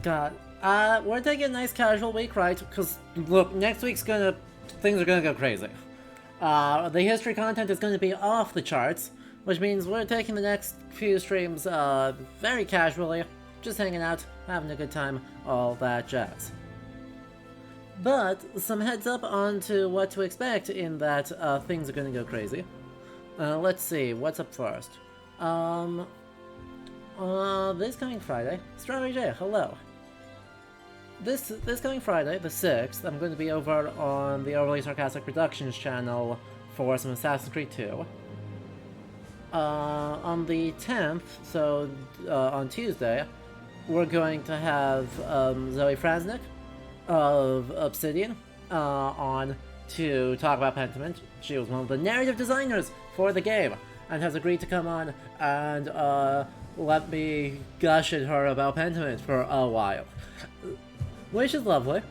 God, we're taking a nice casual week, right? Because, look, next week's things are gonna go crazy. The history content is gonna be off the charts, which means we're taking the next few streams, very casually, just hanging out, having a good time, all that jazz. But, some heads up onto what to expect in that, things are gonna go crazy. Let's see, what's up first? This coming Friday, Strawberry J, hello. This coming Friday, the 6th, I'm going to be over on the Overly Sarcastic Productions channel for some Assassin's Creed 2. On the 10th, so on Tuesday, we're going to have Zoe Frasnick of Obsidian on to talk about Pentiment. She was one of the narrative designers for the game and has agreed to come on and let me gush at her about Pentiment for a while. Which is lovely,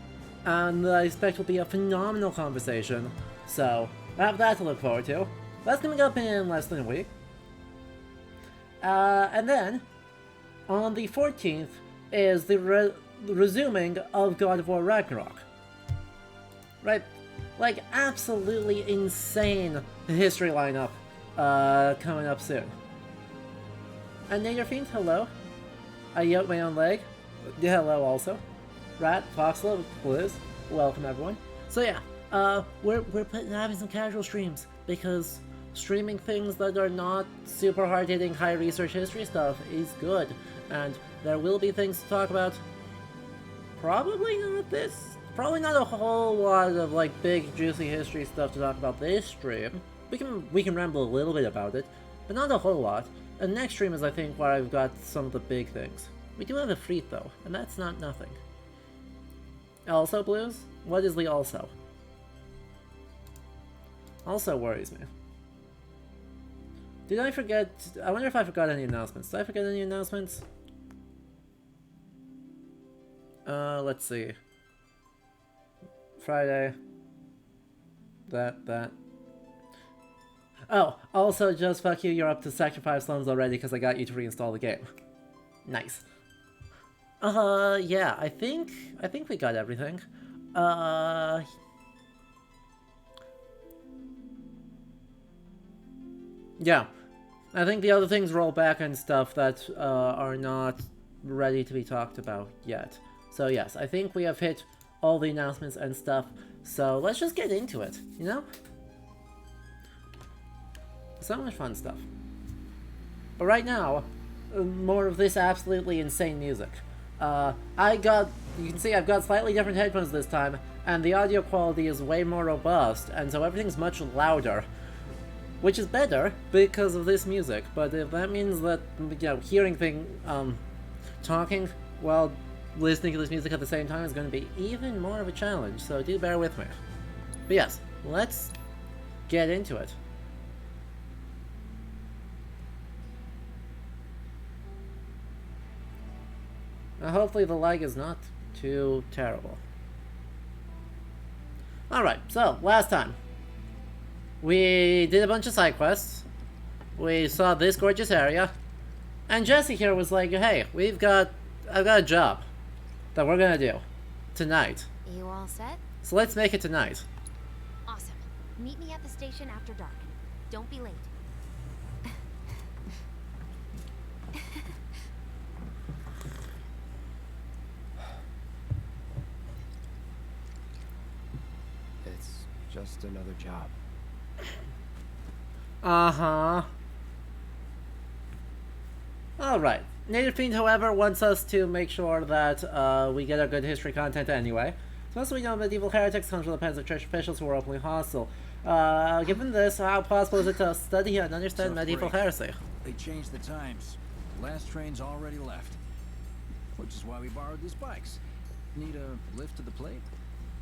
and I expect will be a phenomenal conversation, so I have that to look forward to. That's coming up in less than a week. And then, on the 14th, is the resuming of God of War Ragnarok. Right? Like, absolutely insane history lineup coming up soon. And Nader Fiend, hello. I yoked my own leg. Hello also. Rat, Foxlove, Blues, welcome everyone. So yeah, we're having some casual streams because streaming things that are not super hard-hitting, high-research history stuff is good, and there will be things to talk about. Probably not a whole lot of like big juicy history stuff to talk about this stream. We can ramble a little bit about it, but not a whole lot. And next stream is I think where I've got some of the big things. We do have a Fleet though, and that's not nothing. Also, Blues? What is the also? Also worries me. Did I forget? I wonder if I forgot any announcements. Did I forget any announcements? Let's see. Friday. That. Oh, also, just fuck you, you're up to Sector 5 slums already because I got you to reinstall the game. Nice. Yeah, I think we got everything. Yeah. I think the other things roll back and stuff that, are not ready to be talked about yet. So yes, I think we have hit all the announcements and stuff, so let's just get into it, you know? So much fun stuff. But right now, more of this absolutely insane music. You can see I've got slightly different headphones this time, and the audio quality is way more robust, and so everything's much louder. Which is better because of this music, but if that means that, you know, talking while listening to this music at the same time is going to be even more of a challenge, so do bear with me. But yes, let's get into it. Now, hopefully the lag is not too terrible. Alright, so, last time. We did a bunch of side quests. We saw this gorgeous area. And Jesse here was like, hey, I've got a job that we're gonna do tonight. You all set? So let's make it tonight. Awesome. Meet me at the station after dark. Don't be late. It's just another job. Uh-huh. Alright. Native Fiend, however, wants us to make sure that we get our good history content anyway. So as we know, medieval heretics comes from the pens of church officials who were openly hostile. Given this, how possible is it to study and understand medieval heresy? They changed the times. The last train's already left. Which is why we borrowed these bikes. Need a lift to the plate?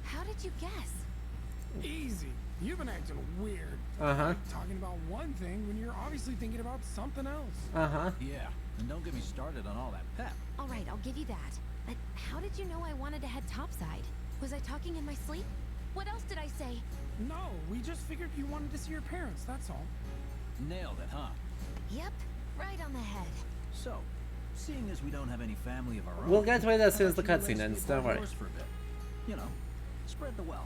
How did you guess? Easy. You've been acting weird. Uh-huh. Like talking about one thing when you're obviously thinking about something else. Uh-huh. Yeah, and don't get me started on all that pep. All right, I'll give you that. But how did you know I wanted to head topside? Was I talking in my sleep? What else did I say? No, we just figured you wanted to see your parents, that's all. Nailed it, huh? Yep, right on the head. So, Seeing as we don't have any family of our own, We'll get to it as soon as the how about cutscene you ends, escape don't our worry. doors for a bit? You know, spread the wealth.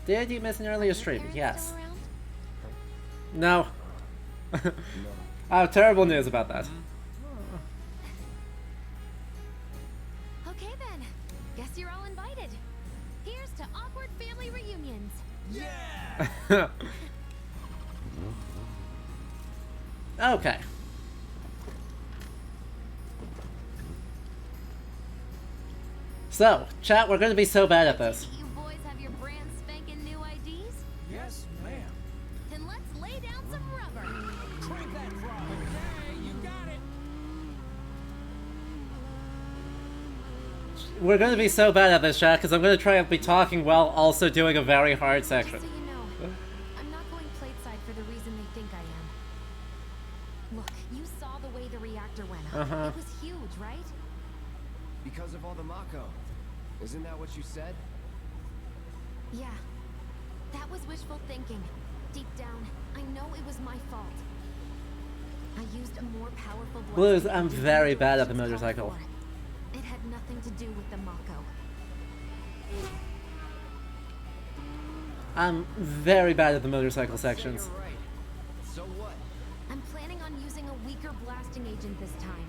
Did you miss an earlier Your stream? parents Yes. still around? No. No. I have terrible news about that. Okay then. Guess you're all invited. Here's to awkward family reunions. Yeah! Okay. So, chat, we're going to be so bad at this. You boys have your brand spanking new IDs? Yes, ma'am. Then let's lay down some rubber. Crank that frog. Okay, you got it. We're going to be so bad at this, chat, because I'm going to try and be talking while also doing a very hard section. Just so you know, I'm not going plateside for the reason they think I am. Look, you saw the way the reactor went up. Uh-huh. It was huge, right? Because of all the Mako. Isn't that what you said? Yeah. That was wishful thinking. Deep down, I know it was my fault. I used a more powerful Blues, blast I'm than very bad at the directions called motorcycle. for. It had nothing to do with the Mako. I'm very bad at the motorcycle sections. Say you're right. So what? I'm planning on using a weaker blasting agent this time.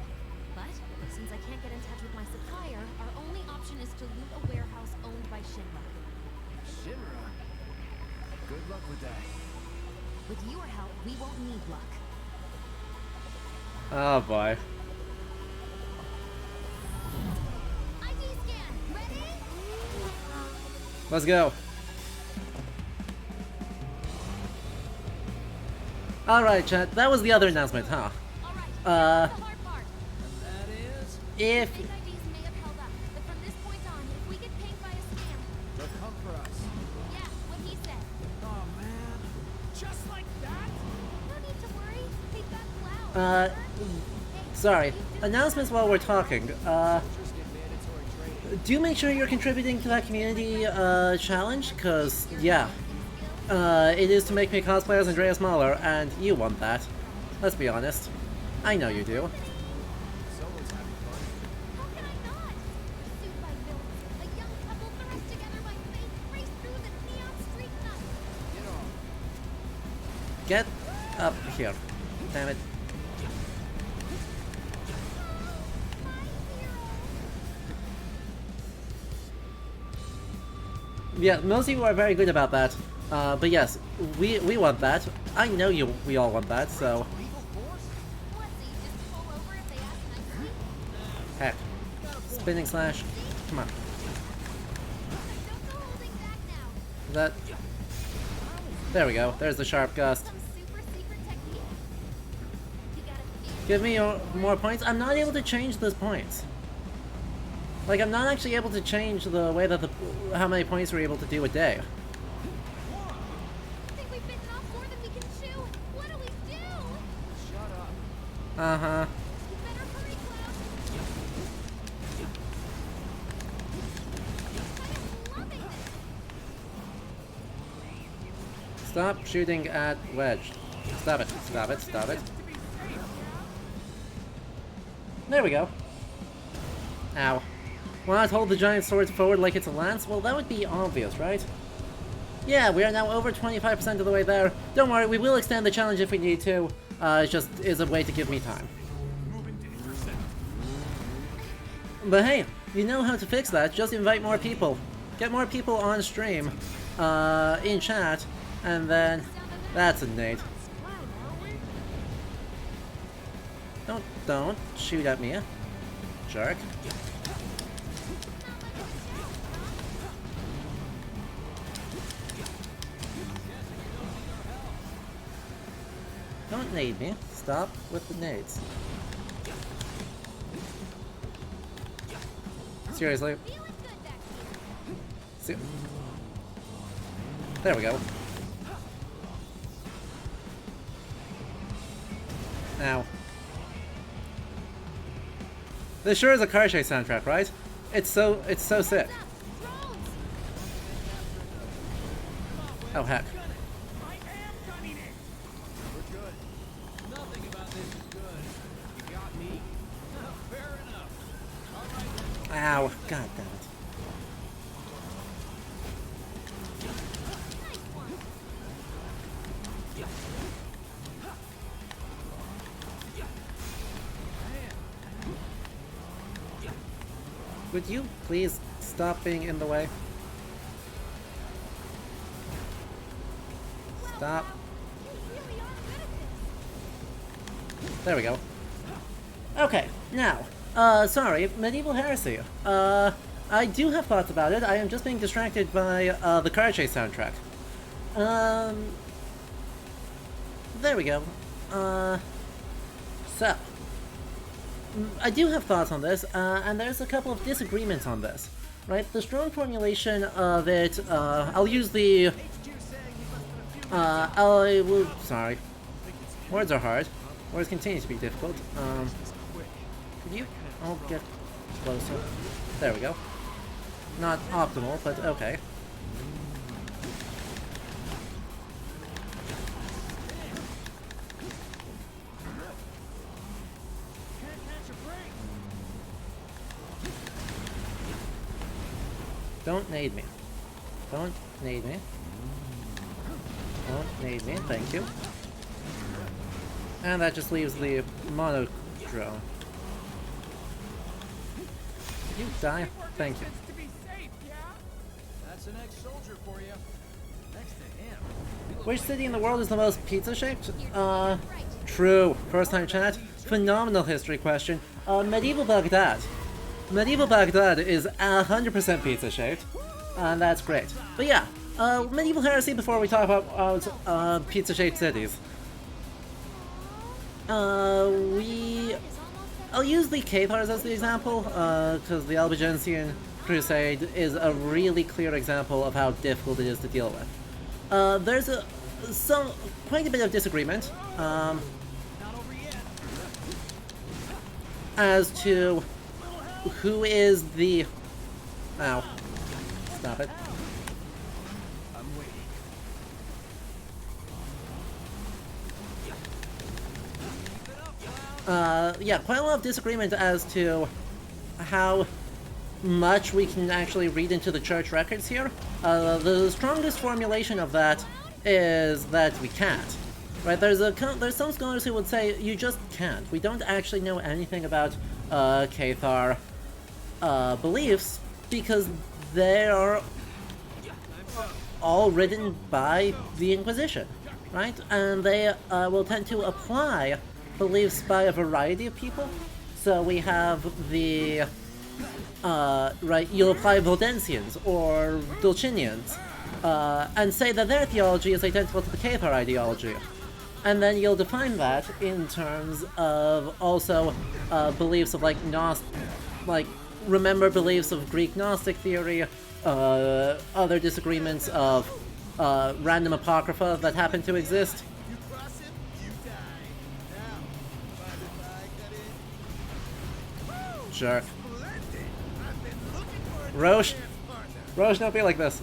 But since I can't get in touch with my supplier, our only option is to loot a warehouse owned by Shinra. Shinra? Good luck with that. With your help, we won't need luck. Oh boy. ID scan, ready? Let's go. Alright, chat, that was the other announcement, huh? All right. Uh, here's the hard part. That is... If... Fake IDs may have held up, but from this point on, if we get pinged by a scam, They'll come for us. yeah, what he said. Oh man. Just like that? No need to worry. They got loud. Sorry. Announcements while we're talking. Just get mandatory training. Do make sure you're contributing to that community, challenge, cause, yeah. It is to make me cosplay as Andreas Mahler, and you want that. Let's be honest. I know you do. Someone's having fun. How can I not? Pursued by villains, a young couple thrust together by fate race through the neon street night. Get off. Get up here. Damn it. Yeah, most of you are very good about that. But yes, we want that. I know we all want that, so... What, so you just pull over if they ask nicely? Heck. Spinning slash. Come on. Don't go holding back now. That... There we go. There's the sharp gust. Some super secret technique? You gotta feel Give me more points. I'm not able to change those points. Like, I'm not actually able to change the way that how many points we're able to do a day. I think we've bitten off more than we can chew. What do we do? Shut up. Uh-huh. You better hurry, Cloud. I'm loving this. Stop shooting at Wedge. Stop it. Stop it. Stop it. There we go. Ow. Want to hold the giant sword forward like it's a lance? Well, that would be obvious, right? Yeah, we are now over 25% of the way there. Don't worry, we will extend the challenge if we need to. It just is a way to give me time. But hey, you know how to fix that. Just invite more people. Get more people on stream, in chat, and then... That's a nade. Don't shoot at me, jerk. Don't nade me. Stop with the nades. Seriously. Feeling good back Se here. there we go. Ow. This sure is a car chase soundtrack, right? It's so sick. Drones! Oh heck. I am gunning it. We're good. Nothing about this is good. You got me. Ow. God damn it. Would you please stop being in the way? Stop. There we go. Okay, now, sorry, Medieval Heresy. I do have thoughts about it. I am just being distracted by, the car chase soundtrack. There we go. So. I do have thoughts on this, and there's a couple of disagreements on this. Right? The strong formulation of it, I'll use the... sorry. Words are hard. Words continue to be difficult. Could you... I'll get closer. There we go. Not optimal, but okay. Don't nade me. Don't nade me. Don't nade me, thank you. And that just leaves the mono drone. You die? Thank you. That's an ex-soldier for you. Next to him. Which city in the world is the most pizza-shaped? True. First time chat. Phenomenal history question. Medieval Baghdad. Medieval Baghdad is 100% pizza-shaped, and that's great. But yeah, Medieval Heresy before we talk about pizza-shaped cities. I'll use the Cathars as the example, because the Albigensian Crusade is a really clear example of how difficult it is to deal with. There's quite a bit of disagreement as to who is the... Ow. Stop it. I'm waiting. Yeah, quite a lot of disagreement as to how much we can actually read into the church records here. The strongest formulation of that is that we can't. Right? There's some scholars who would say you just can't. We don't actually know anything about Cathar beliefs because they are all written by the Inquisition, right? And they will tend to apply beliefs by a variety of people. So we have the right, you'll apply Valdensians or Dulcinians and say that their theology is identical to the Cathar ideology. And then you'll define that in terms of also beliefs of remember beliefs of Greek Gnostic theory, other disagreements of random apocrypha that happen to exist. Sure. Roche, don't be like this.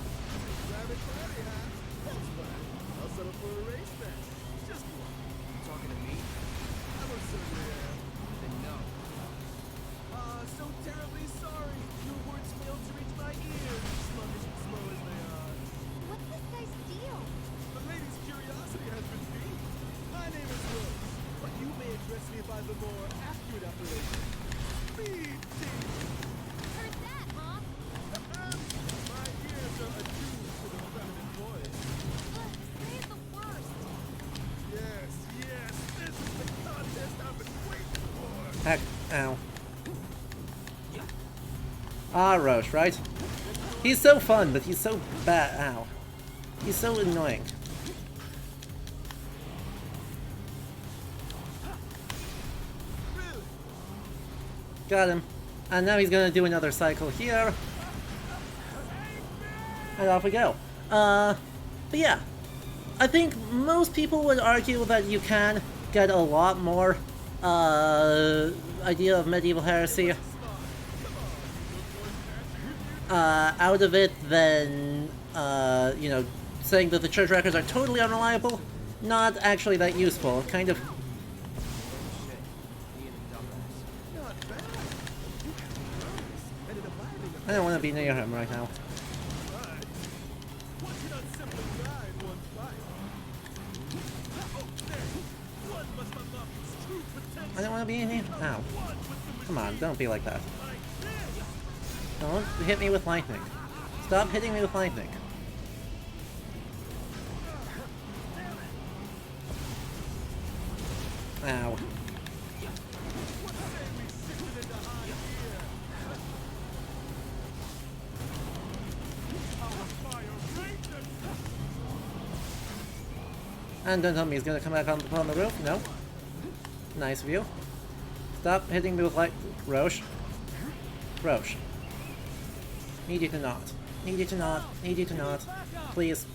Heck, ow. Ah, Roche, right? He's so fun, but he's so bad. Ow. He's so annoying. Got him. And now he's gonna do another cycle here. And off we go. But yeah. I think most people would argue that you can get a lot more idea of medieval heresy out of it than, you know, saying that the church records are totally unreliable. Not actually that useful. Kind of... I don't want to be near him right now. I don't want to be in here. Ow. Come on, don't be like that. Don't hit me with lightning. Stop hitting me with lightning. Ow. And don't tell me he's gonna come back on the roof? No. Nice view. Stop hitting me with light. Roche. Roche. Need you to not. Need you to not. Need you to not. Please.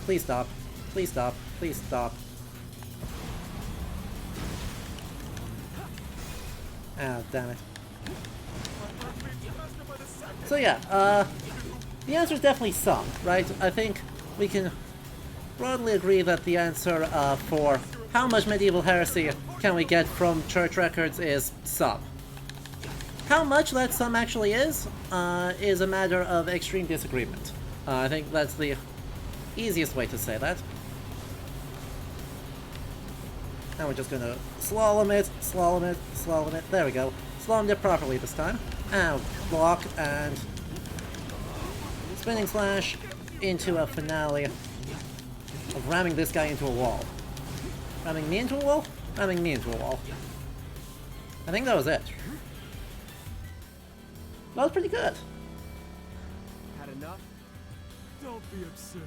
Please stop. Please stop. Please stop. Ah, damn it. So yeah, the answer is definitely some, right? I think we can broadly agree that the answer for how much medieval heresy can we get from church records is some. How much that sum actually is a matter of extreme disagreement. I think that's the easiest way to say that. Now we're just gonna slalom it, slalom it, slalom it. There we go. Slalomed it properly this time. Ow, block and spinning slash into a finale of ramming this guy into a wall. Ramming me into a wall? Ramming me into a wall. I think that was it. That was pretty good. Had enough? Don't be absurd.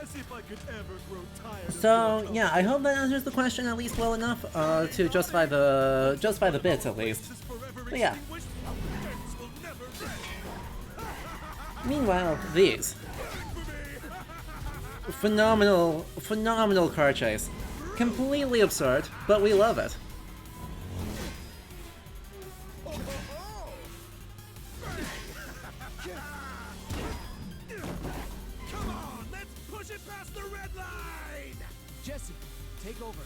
As if I could ever grow tired. So yeah, I hope that answers the question at least well enough to justify the bits at least. But yeah. Meanwhile, these phenomenal car chase, completely absurd, but we love it. Come on, let's push it past the red line. Jesse, take over.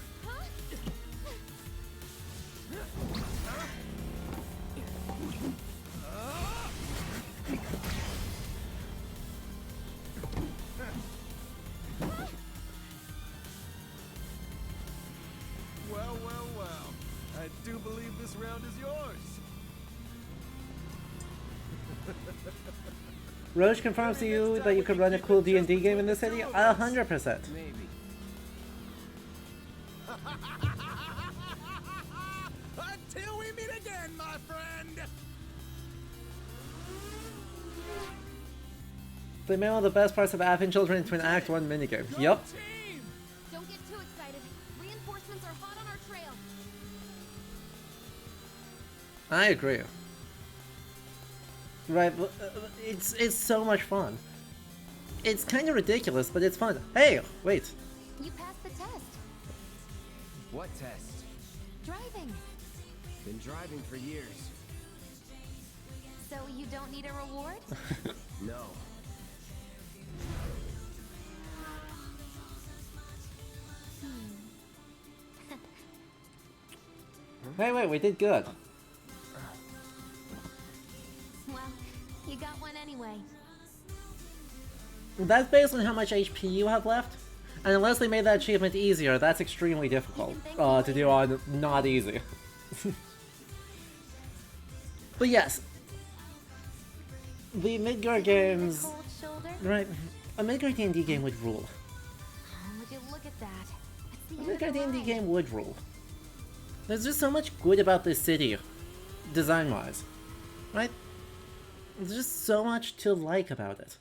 Well, well, well. I do believe this round is yours. Roche confirms to you that you could run a cool D&D game in this city? 100%. Maybe. Until we meet again, my friend. They made one of the best parts of Athens Children into an Act 1 minigame. Yup. Team. Don't get too excited. Reinforcements are hot on our trail. I agree. Right, it's so much fun. It's kind of ridiculous, but it's fun. Hey, wait. You passed the test. What test? Driving. Been driving for years. So you don't need a reward? No. Wait, we did good. Well, you got one anyway. That's based on how much HP you have left. And unless they made that achievement easier, that's extremely difficult to do on not easy. But yes, the Midgar games, Cold shoulder? right? A Midgar D&D game would rule. Oh, would you look at that? It's the A end of Midgar the D&D line. game would rule. There's just so much good about this city, design-wise, right? There's just so much to like about it.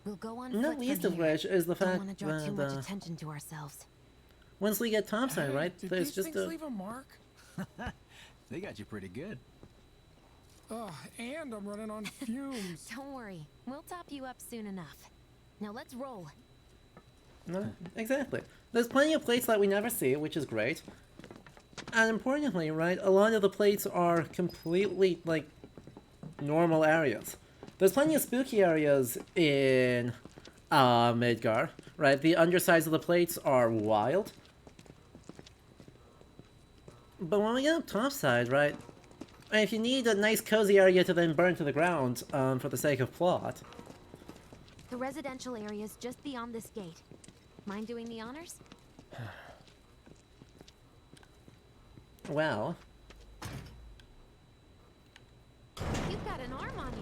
We'll go on Not foot least from of here. which is the Don't fact want to draw too much that attention to ourselves. once we get Thompson, Hey, right, Did there's these just things a... leave a mark? They got you pretty good. Ugh, and I'm running on fumes. Don't worry, we'll top you up soon enough. Now let's roll. No, exactly. There's plenty of plates that we never see, which is great. And importantly, right, a lot of the plates are completely, like, normal areas. There's plenty of spooky areas in Midgar, right? The undersides of the plates are wild. But when we get up topside, right? And if you need a nice cozy area to then burn to the ground, for the sake of plot. The residential area is just beyond this gate. Mind doing the honors? Well. You've got an arm on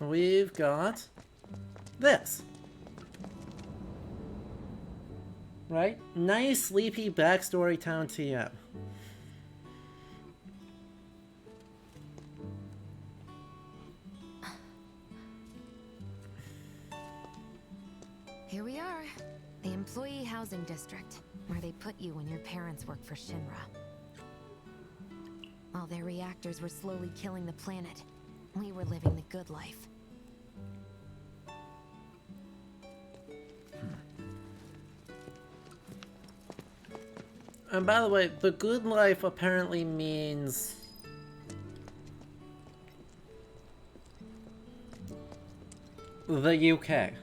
you. We've got this. Right? Nice, sleepy backstory town TM. Here we are. The employee housing district, where they put you when your parents worked for Shinra. While their reactors were slowly killing the planet, we were living the good life. And by the way, the good life apparently means the UK.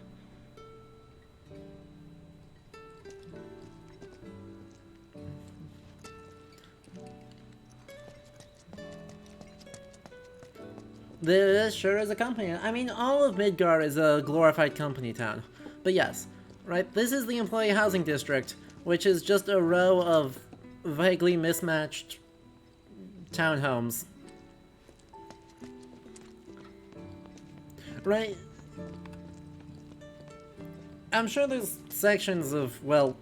This sure is a company. I mean, all of Midgar is a glorified company town. But yes, right, this is the employee housing district, which is just a row of vaguely mismatched townhomes. Right? I'm sure there's sections of, well...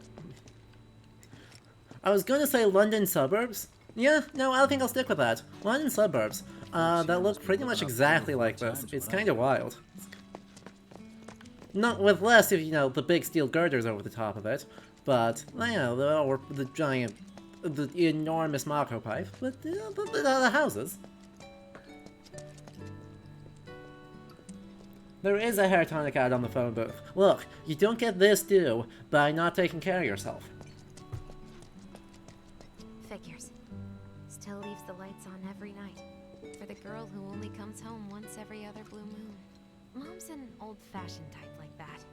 I was going to say London suburbs. Yeah, no, I think I'll stick with that. London suburbs. That look pretty much exactly like this. It's kind of wild. Not with less of, you know, the big steel girders over the top of it, but, you know, or the giant, the enormous Mako pipe, but the houses. There is a hair tonic ad on the phone booth. Look, you don't get this due by not taking care of yourself. Figures. Still leaves the lights on every night. For the girl who only comes home once every other blue moon. Mom's an old-fashioned type like that.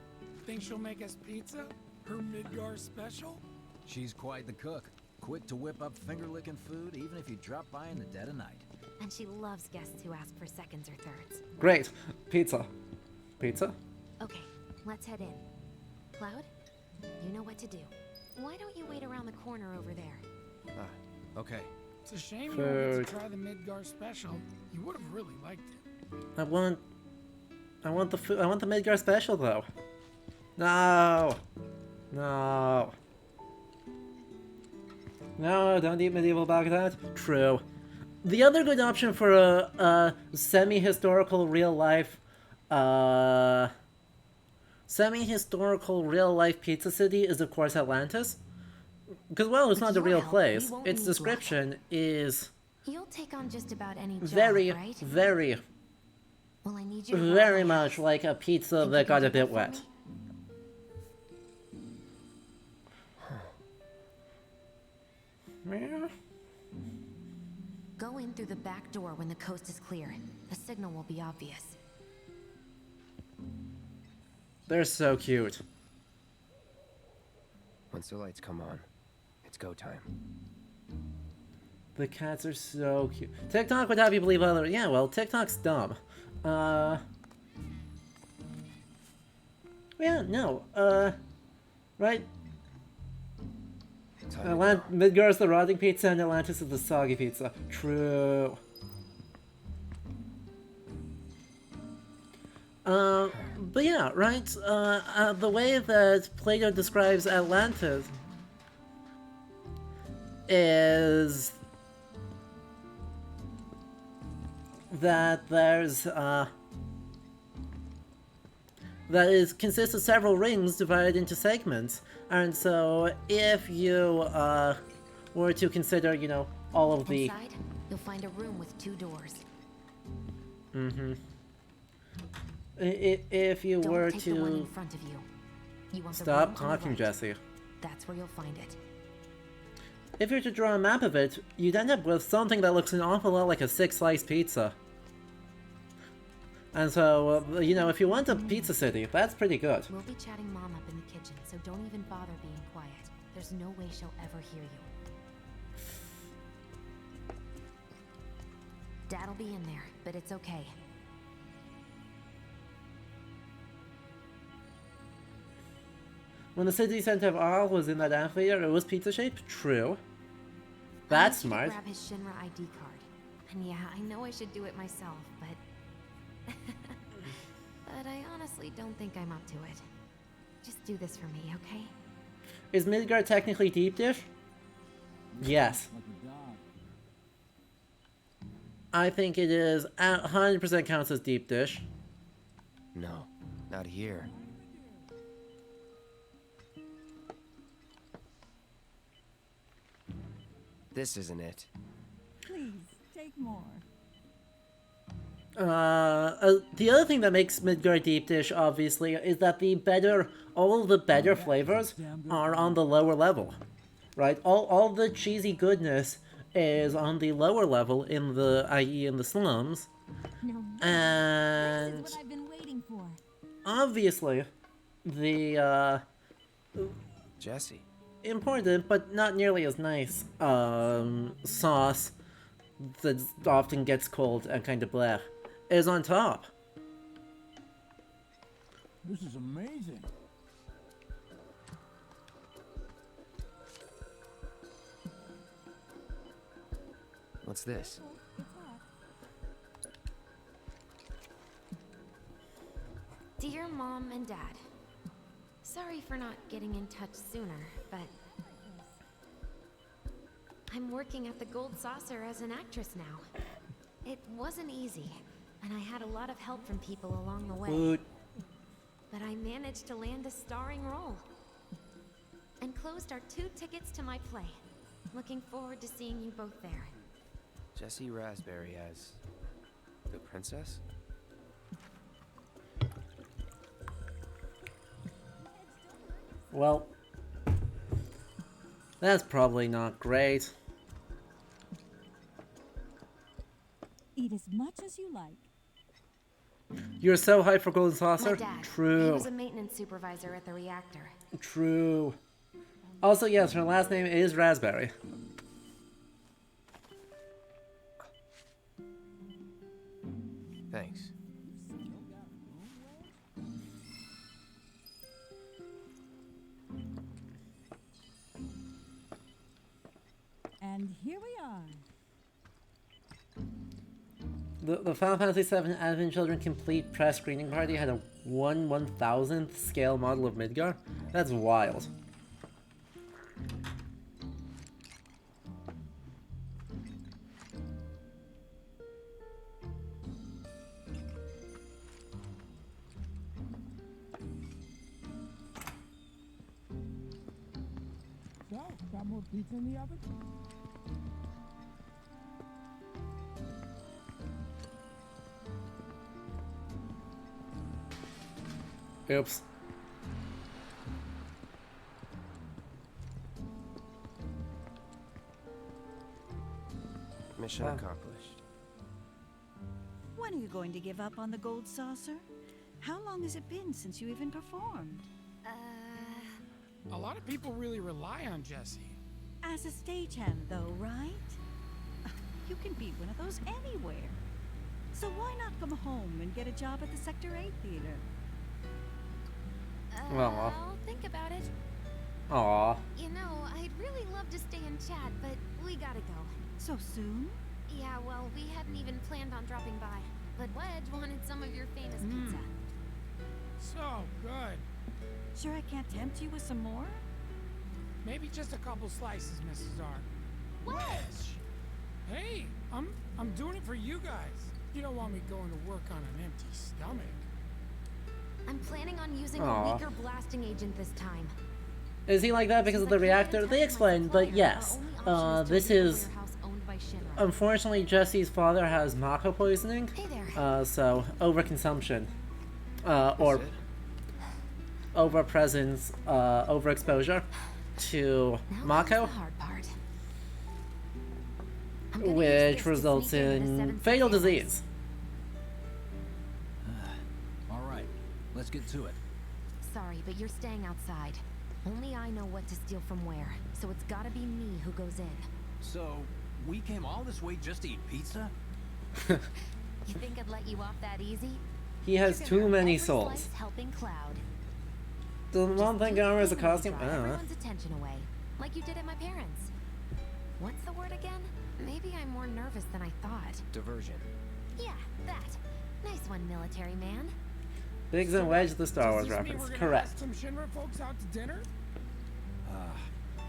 Think she'll make us pizza? Her Midgar special? She's quite the cook. Quick to whip up finger-licking food, even if you drop by in the dead of night. And she loves guests who ask for seconds or thirds. Great. Pizza. Pizza? Okay, let's head in. Cloud, you know what to do. Why don't you wait around the corner over there? Okay. It's a shame you don't get to try the Midgar special. You would have really liked it. I want the food. I want the Midgar special though. No. No. No, don't eat medieval Baghdad. True. The other good option for a semi-historical real-life, semi-historical real-life pizza city is of course Atlantis. Because, well, it's not a real place. Its description is You'll take on just about any job, very, right? very, Well, I need you to very much like a pizza that got a bit wet. Yeah. Go in through the back door when the coast is clear. The signal will be obvious. They're so cute. Once the lights come on, it's go time. The cats are so cute. TikTok would have you believe other. Yeah, well, TikTok's dumb. Yeah, no. Right. Midgar's the rotting pizza and Atlantis is the soggy pizza. True. But yeah, right, the way that Plato describes Atlantis is that there's, that consists of several rings divided into segments, and so if you, were to consider, you know, all of the... Inside, you'll find a room with 2 doors. Mm-hmm. If you were Don't take the one in to... front of you. You want the Stop room on the talking, right. Jesse. That's where you'll find it. If you were to draw a map of it, you'd end up with something that looks an awful lot like a 6-slice pizza. And so, you know, if you want a pizza city, that's pretty good. We'll be chatting Mom up in the kitchen, so don't even bother being quiet. There's no way she'll ever hear you. Dad'll be in there, but it's okay. When the city center of Arl was in that amphitheater, it was pizza-shaped? True. That's I want you to smart. grab his Shinra ID card. And yeah, I know I should do it myself, but... but I honestly don't think I'm up to it. Just do this for me, okay? Is Midgard technically deep dish? Yes. I think it is 100% counts as deep dish. No, not here. This isn't it. Please, take more. The other thing that makes Midgard deep dish, obviously, is that all the better flavors are on the lower level, right? All the cheesy goodness is on the lower level i.e. in the slums, and This is what I've been waiting for. obviously, the Jesse. important but not nearly as nice sauce that often gets cold and kind of bleh is on top. This is amazing. What's this? Dear Mom and Dad, sorry for not getting in touch sooner, but I'm working at the Gold Saucer as an actress now. It wasn't easy, and I had a lot of help from people along the way. Woot. But I managed to land a starring role. And closed our 2 tickets to my play. Looking forward to seeing you both there. Jesse Raspberry as the princess? Well, that's probably not great. Eat as much as you like. You're so hyped for Golden My Saucer? dad. He True. was a maintenance supervisor at the reactor. True. Also, yes, her last name is Raspberry. Thanks. And here we are. The Final Fantasy VII Advent Children Complete press screening party had a 1/1000th scale model of Midgar. That's wild. So, got more pizza in the oven? Oops. Mission Wow. accomplished. When are you going to give up on the Gold Saucer? How long has it been since you even performed? A lot of people really rely on Jesse. As a stagehand, though, right? You can beat one of those anywhere. So why not come home and get a job at the Sector 8 theater? Well, I'll think about it. Aw. You know, I'd really love to stay and chat, but we gotta go. So soon? Yeah, well, we hadn't even planned on dropping by. But Wedge wanted some of your famous pizza. So good. Sure I can't tempt you with some more? Maybe just a couple slices, Mrs. R. Wedge! Hey, I'm doing it for you guys. You don't want me going to work on an empty stomach. I'm planning on using Aw. a weaker blasting agent this time. Is he like that because of the reactor? They explained, but yes. This is... Unfortunately, Jesse's father has Mako poisoning. Hey there. So, overconsumption. Or Is it? overpresence, overexposure to Now Mako, comes the hard part. I'm gonna use this which to results sneak into the in Seventh fatal Families. disease. let's get to it. Sorry, but you're staying outside. Only I know what to steal from where, so it's gotta be me who goes in. So, we came all this way just to eat pizza? You think I'd let you off that easy? He has too many Every souls. slice helping Cloud. The one thing armor is a Just costume? draw I don't know. everyone's attention away, like you did at my parents. What's the word again? Maybe I'm more nervous than I thought. Diversion. Yeah, that. Nice one, military man. Biggs and Wedge, the Star Wars Does this mean reference. we're gonna Correct. ask some Shinra folks out to dinner?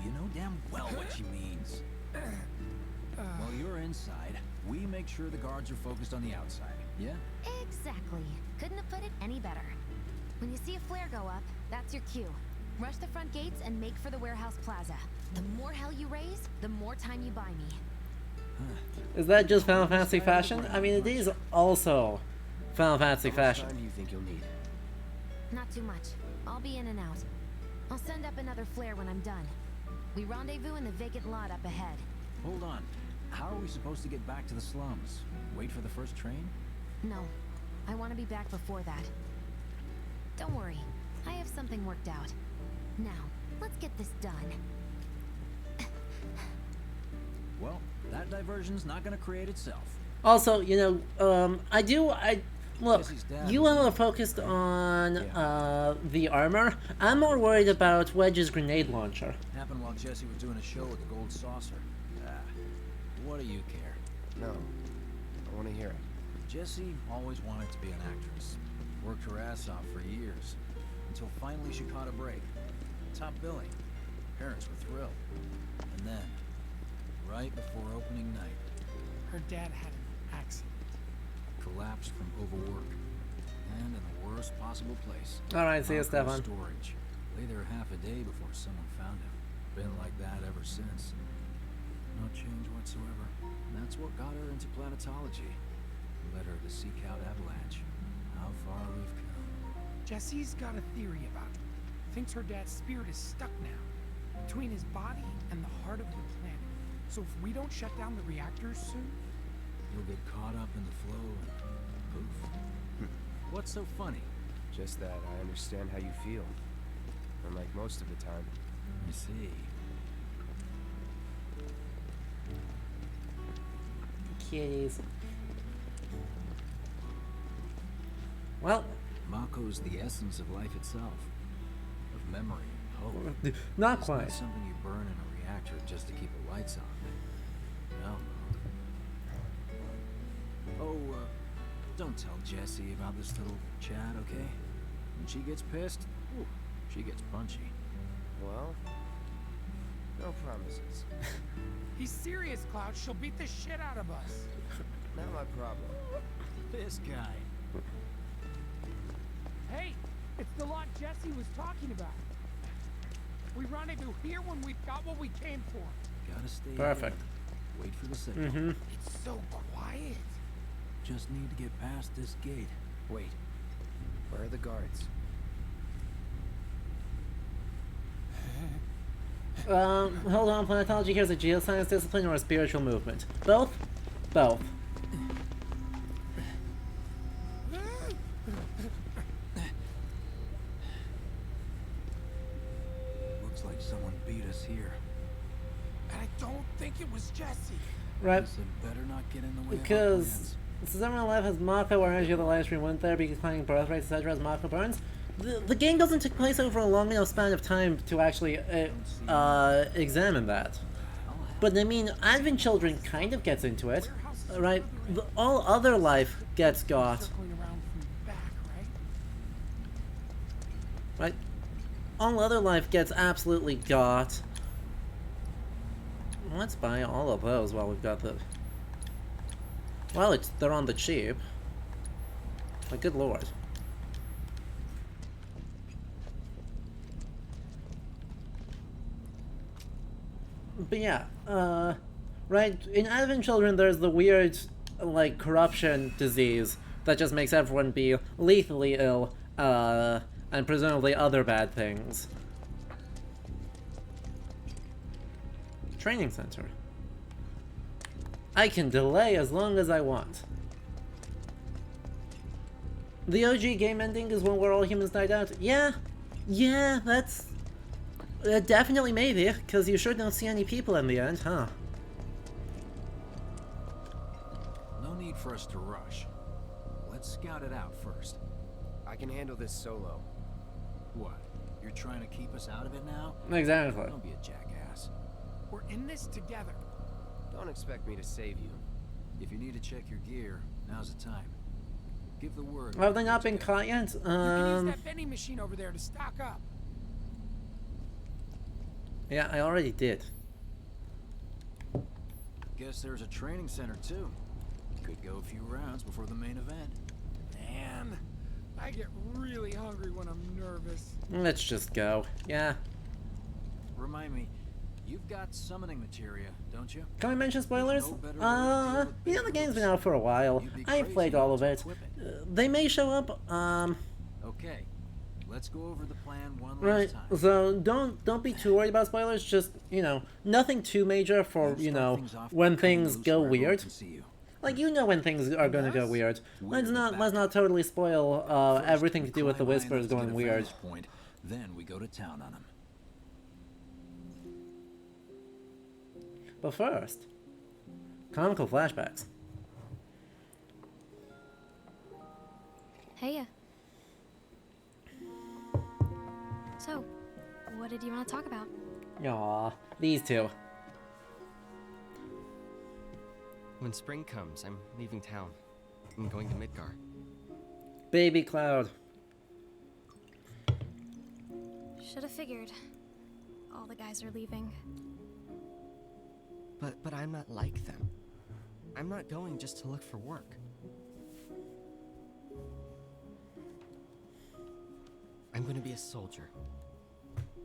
You know damn well what she means. While you're inside, we make sure the guards are focused on the outside, yeah? Exactly. Couldn't have put it any better. When you see a flare go up, that's your cue. Rush the front gates and make for the warehouse plaza. The more hell you raise, the more time you buy me. Is that just Final Fantasy fashion? I mean, it is also Final Fantasy How much fashion. time do you think you'll need? Not too much. I'll be in and out. I'll send up another flare when I'm done. We rendezvous in the vacant lot up ahead. Hold on. How are we supposed to get back to the slums? Wait for the first train? No, I want to be back before that. Don't worry, I have something worked out. Now, let's get this done. Well, that diversion's not gonna create itself. Also, you know, look, Jesse's dad you was- are focused on the armor. I'm more worried about Wedge's grenade launcher. Happened while Jesse was doing a show with the Gold Saucer. What do you care? No. I want to hear it. Jessie always wanted to be an actress. Worked her ass off for years. Until finally she caught a break. Top billing. Parents were thrilled. And then, right before opening night, Her dad had an accident. collapsed from overwork. And in the worst possible place. Alright, see you, Marco's Stefan. Storage. Lay there half a day before someone found him. Been like that ever since. No change whatsoever. And that's what got her into planetology. Led her to seek out Avalanche. How far we've come. Jesse's got a theory about it. Thinks her dad's spirit is stuck now, between his body and the heart of the planet. So if we don't shut down the reactors soon, You'll get caught up in the flow and poof. What's so funny? Just that I understand how you feel. Unlike most of the time. You see. Kitties. Well, Mako's the essence of life itself. Of memory and hope. not It's quite. not something you burn in a reactor just to keep the lights on. No. Oh, don't tell Jessie about this little chat, okay? When she gets pissed, ooh, she gets punchy. Well, no promises. he's serious, Cloud. She'll beat the shit out of us. Not my problem. This guy. Hey, it's the lot Jesse was talking about. We rendezvous here when we've got what we came for. Gotta stay Perfect. ahead. Wait for the signal. Mm-hmm. It's so quiet. Just need to get past this gate. Wait. Where are the guards? Hold on, planetology here is a geoscience discipline or a spiritual movement? Both? Both. Looks like someone beat us here. And I don't think it was Jesse. Right? So better not get in the way of our Because plans. Summer Life has Mako, where energy of the live stream went there, because playing birth rates, etc. as Mako burns. The game doesn't take place over a long enough span of time to actually examine that. But I mean, Advent Children kind of gets into it, right? All other life gets got, Circling around from the back, right? right? All other life gets absolutely got. Let's buy all of those while we've got the... Well, they're on the cheap. Like, good lord. But yeah, right, in Advent Children there's the weird, like, corruption disease that just makes everyone be lethally ill, and presumably other bad things. Training center. I can delay as long as I want. The OG game ending is when where all humans died out. Yeah, that's definitely maybe, because you sure don't see any people in the end, huh? No need for us to rush. Let's scout it out first. I can handle this solo. What? You're trying to keep us out of it now? Exactly. Don't be a jackass. We're in this together. Don't expect me to save you. If you need to check your gear, now's the time. Give the word. Have they not been caught yet? You can use that vending machine over there to stock up. Yeah, I already did. Guess there's a training center too. Could go a few rounds before the main event. Man, I get really hungry when I'm nervous. Let's just go. Yeah. Remind me, you've got summoning materia, don't you? Can we mention spoilers? No better way to deal with You know, the game's been out for a while. You'd be I've crazy played all not of to it. equip They may show up, Okay, let's go over the plan one right, last time. so don't be too worried about spoilers, just, you know, nothing too major for, you know, when things go weird. Like, you know when things are gonna go weird. Let's not totally spoil, everything to do with the Whispers going weird. Point, then we go to town on them. But first, comical flashbacks. Hey. So, what did you want to talk about? Aw, these two. When spring comes, I'm leaving town. I'm going to Midgar. Baby Cloud. Should have figured. All the guys are leaving. But I'm not like them. I'm not going just to look for work. I'm going to be a soldier.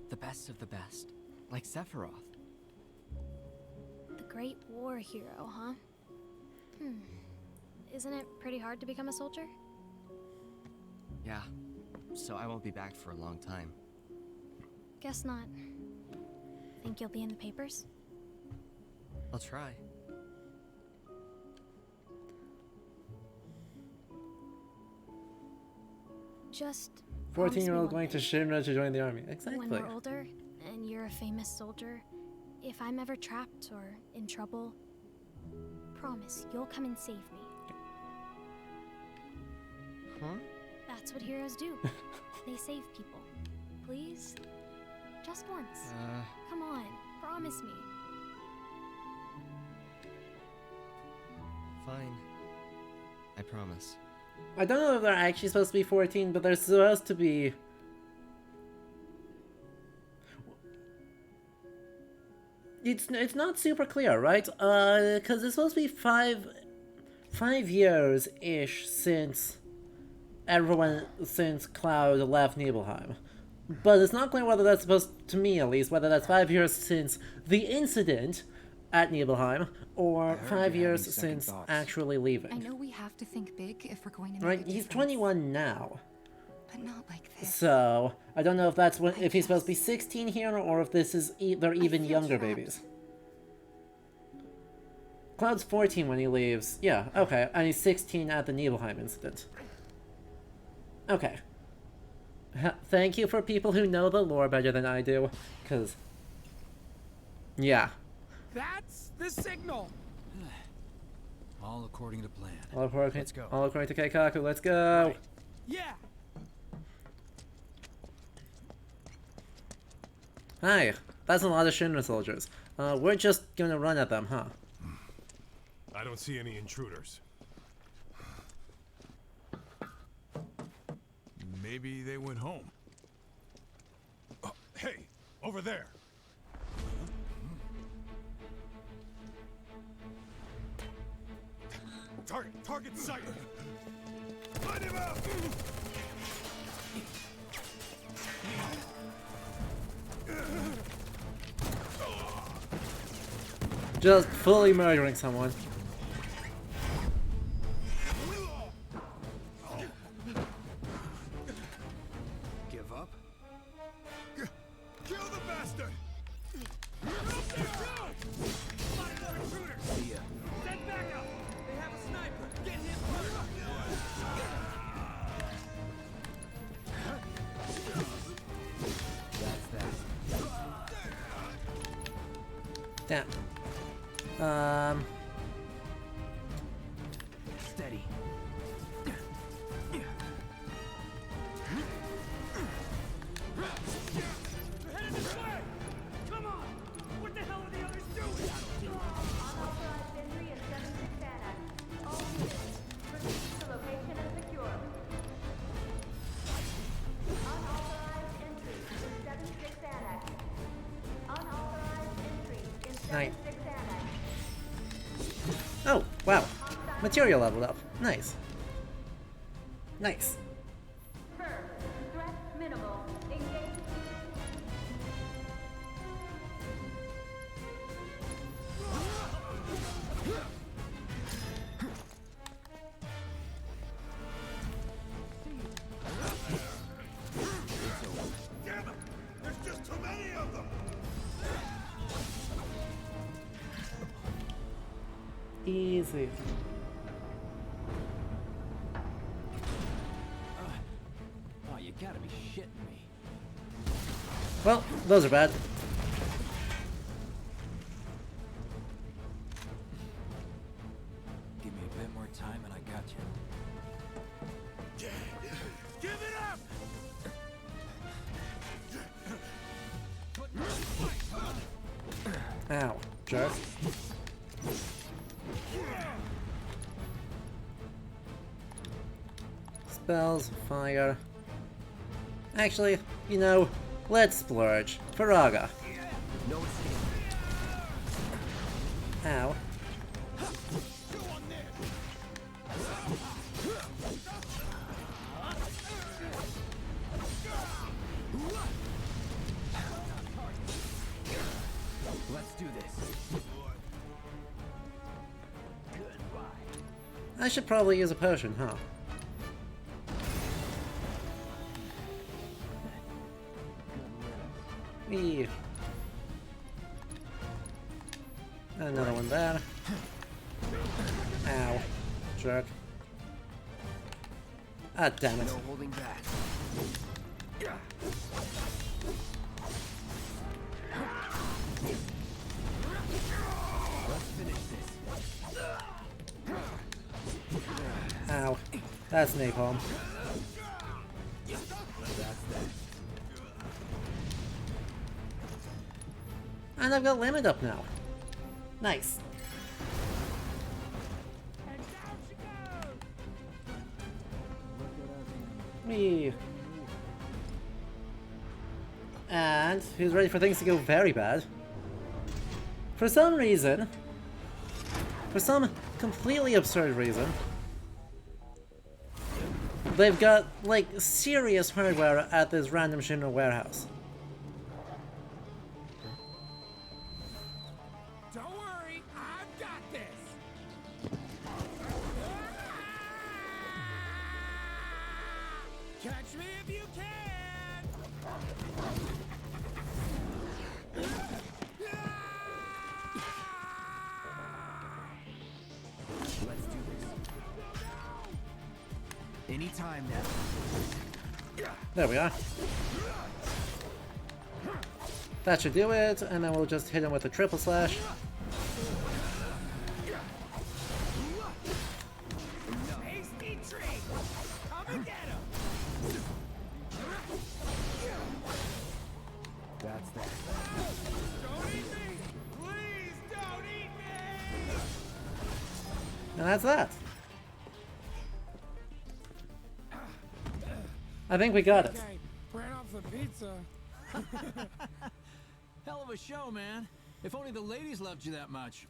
The best of the best. Like Sephiroth. The Great War hero, huh? Isn't it pretty hard to become a soldier? Yeah. So I won't be back for a long time. Guess not. Think you'll be in the papers? I'll try. Just 14-year-old going to Shinra to join the army. Exactly. When we're older, and you're a famous soldier, if I'm ever trapped or in trouble, promise you'll come and save me. Huh? That's what heroes do. They save people. Please? Just once. Come on, promise me. Fine. I promise. I don't know if they're actually supposed to be 14, but they're supposed to be... It's not super clear, right? Because it's supposed to be five years-ish since Cloud left Nibelheim. But it's not clear whether that's supposed, to me at least, whether that's 5 years since the incident at Nibelheim, or 5 years since actually leaving. I know we have to think big if we're going to make Right, a he's difference, 21 now. but not like this. So, I don't know if that's if he's supposed to be 16 here, or if this is they're even feel younger trapped. babies. Cloud's 14 when he leaves. Yeah, okay, and he's 16 at the Nibelheim incident. Okay. Thank you for people who know the lore better than I do, because... yeah. That's the signal. All according to plan. Let's go. All according to Keikaku, let's go! Right. Yeah. Hi, that's a lot of Shinra soldiers. We're just gonna run at them, huh? I don't see any intruders. Maybe they went home. Oh, hey, over there. Target sighted. Light him up. Just fully murdering someone. Give up? Kill the bastard. Damn. Steady. They're headed this way! Come on! What the hell are the others doing? Unauthorized entry in 76 Annex. All units, proceed to location and secure. Unauthorized entry in 76 Annex. Unauthorized entry in 76 Annex. Oh, wow. Material leveled up. Nice. Nice. Per. Threat minimal. Engage. Damn it! There's just too many of them! Easy. Oh, you gotta be shitting me. Well, those are bad. Give me a bit more time and I got you. Give it up! Ow, jerk. Spells, fire. Actually, you know, let's splurge. Faraga. No escape. Ow. Let's do this. I should probably use a potion, huh? Eee. Another one there. Ow. Jerk. Ah, damn it. No holding back. Let's finish this. Ow. That's napalm. That's that. And I've got limit up now. Nice. And down she goes! Whee. And who's ready for things to go very bad? For some reason, for some completely absurd reason, they've got, like, serious hardware at this random Shinra warehouse. Don't worry, I've got this. Catch me if you can. Let's do this. Anytime now. There we are. That should do it, and then we'll just hit him with a triple slash. Hasty trick. Come and get him. That's that. Don't eat me. Please don't eat me. And that's that. I think we got it. Okay, ran off the pizza. Hell of a show, man. If only the ladies loved you that much.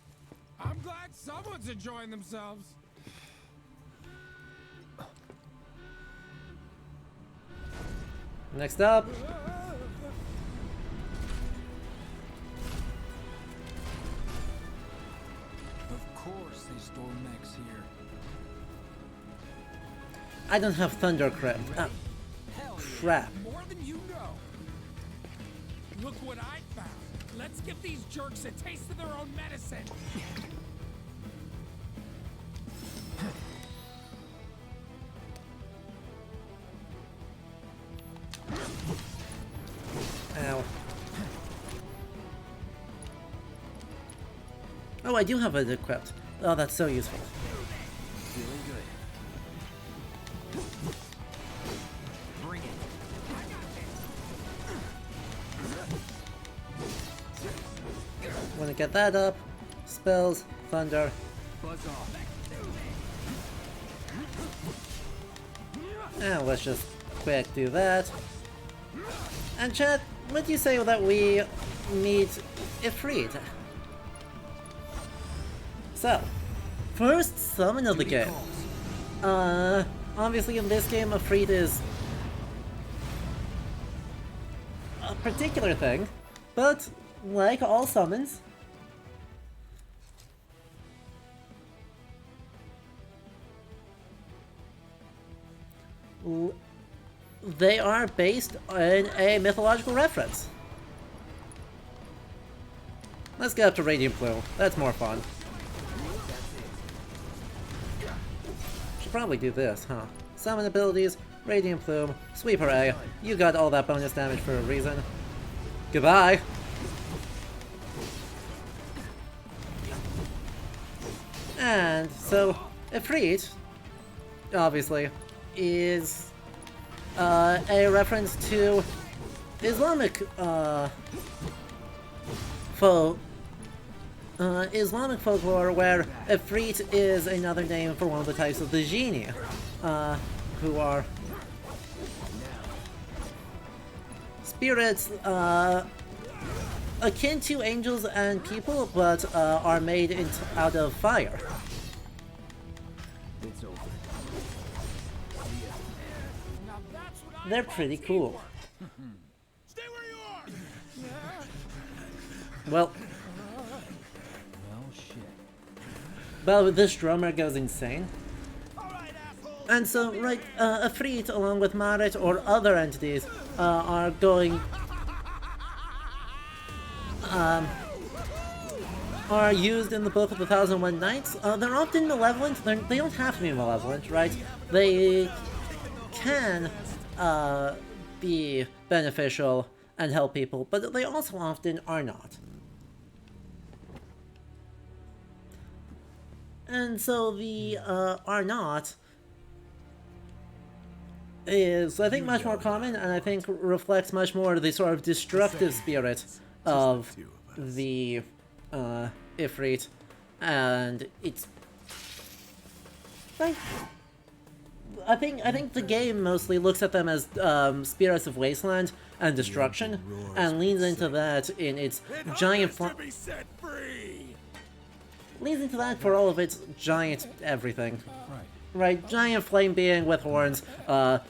I'm glad someone's enjoying themselves. Next up, Of course they store mechs here. I don't have Thunder Crypt. Hell yeah. Crap. More than you know. Look what I found. Let's give these jerks a taste of their own medicine. Ow. Oh, I do have it equipped. Oh, that's so useful. Feeling good. Bring it. Wanna get that up. Spells, thunder. Buzz off. And let's just quick do that. And chat, what do you say that we meet Ifrit? So, first summon of the game. Obviously in this game, Ifrit is a particular thing, but like all summons, they are based on a mythological reference. Let's get up to Radiant Plume. That's more fun. Should probably do this, huh? Summon abilities, Radiant Plume, Sweep Array. You got all that bonus damage for a reason. Goodbye! And so, Ifrit, obviously, is a reference to Islamic Islamic folklore, where Ifrit is another name for one of the types of the genie, who are spirits akin to angels and people, but are made out of fire. It's over. They're pretty cool. Stay where you are! Well, shit. but this drummer goes insane. And so, right, Ifrit, along with Marit or other entities, are going... are used in the Book of the 1001 Nights. They're often malevolent. They don't have to be malevolent, right? They can be beneficial and help people, but they also often are not. And so the are not is, I think, much more common, and I think reflects much more the sort of destructive spirit of the Ifrit, and it's like, I think the game mostly looks at them as spirits of wasteland and destruction, and leans into that in its giant leans into that for all of its giant everything. Right, giant flame being with horns,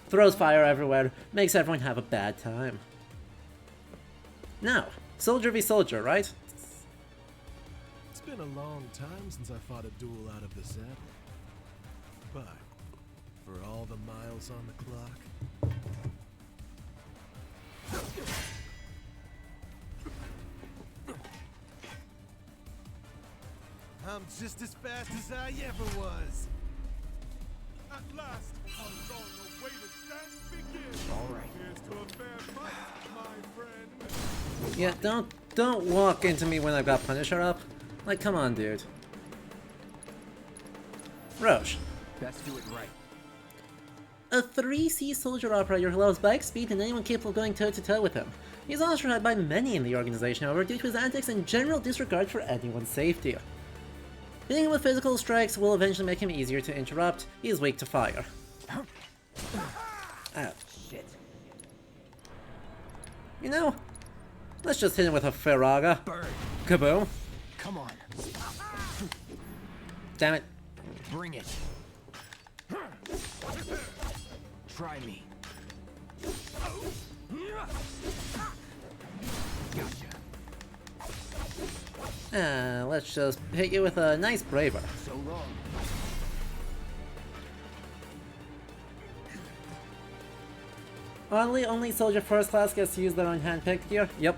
throws fire everywhere, makes everyone have a bad time. Now, soldier v soldier, right? It's been a long time since I fought a duel out of the saddle. But for all the miles on the clock, I'm just as fast as I ever was. At last, our long-awaited dance begins. All right. Here's to a fair fight, my friend. Yeah, don't walk into me when I've got Punisher up. Like, come on, dude. Roche. Best do it right. A 3C soldier operator who loves bike speed and anyone capable of going toe-to-toe with him. He's ostracized by many in the organization, however, due to his antics and general disregard for anyone's safety. Hitting him with physical strikes will eventually make him easier to interrupt. He is weak to fire. Shit. You know, let's just hit him with a Firaga. Bird. Kaboom. Come on. Damn it. Bring it. Try me. Gotcha. Let's just hit you with a nice Braver. So long. Only Soldier First Class gets to use their own hand-picked gear? Yep.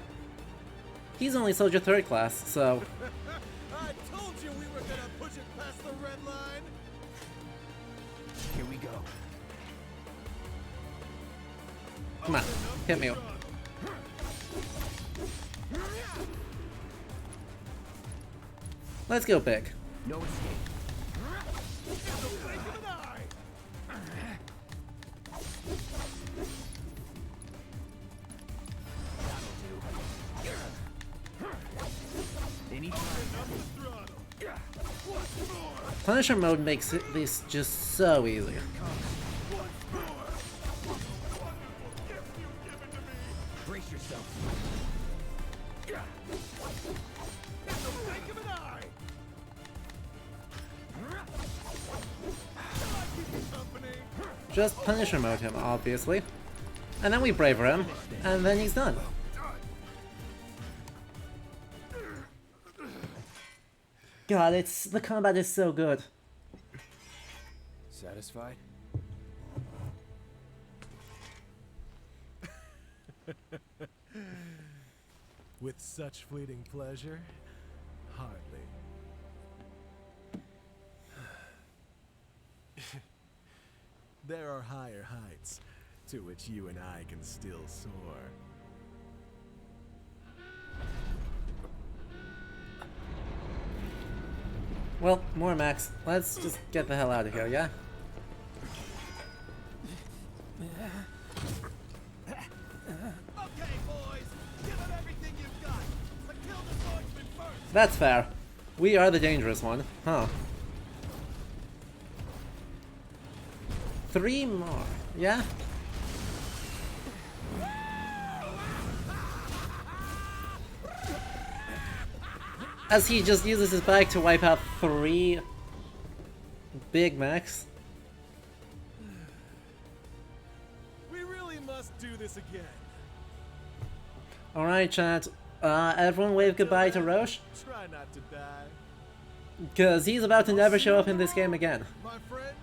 He's only Soldier Third Class, so... I told you we were gonna push it past the red line. Here we go. Come on, hit me. Let's go big. No escape. Punisher mode makes this just so easy. Brace yourself. Just Punisher mode him, obviously. And then we braver him, and then he's done. God, the combat is so good. Satisfied? With such fleeting pleasure? Hardly. There are higher heights to which you and I can still soar. Well, more Max. Let's just get the hell out of here, yeah? That's fair. We are the dangerous one, huh? 3 more, yeah? As he just uses his bag to wipe out 3 Big Macs. We really must do this again. Alright, chat. Everyone wave goodbye to Roche. Try not to die. Because he's about to never show up in this game again. My friend.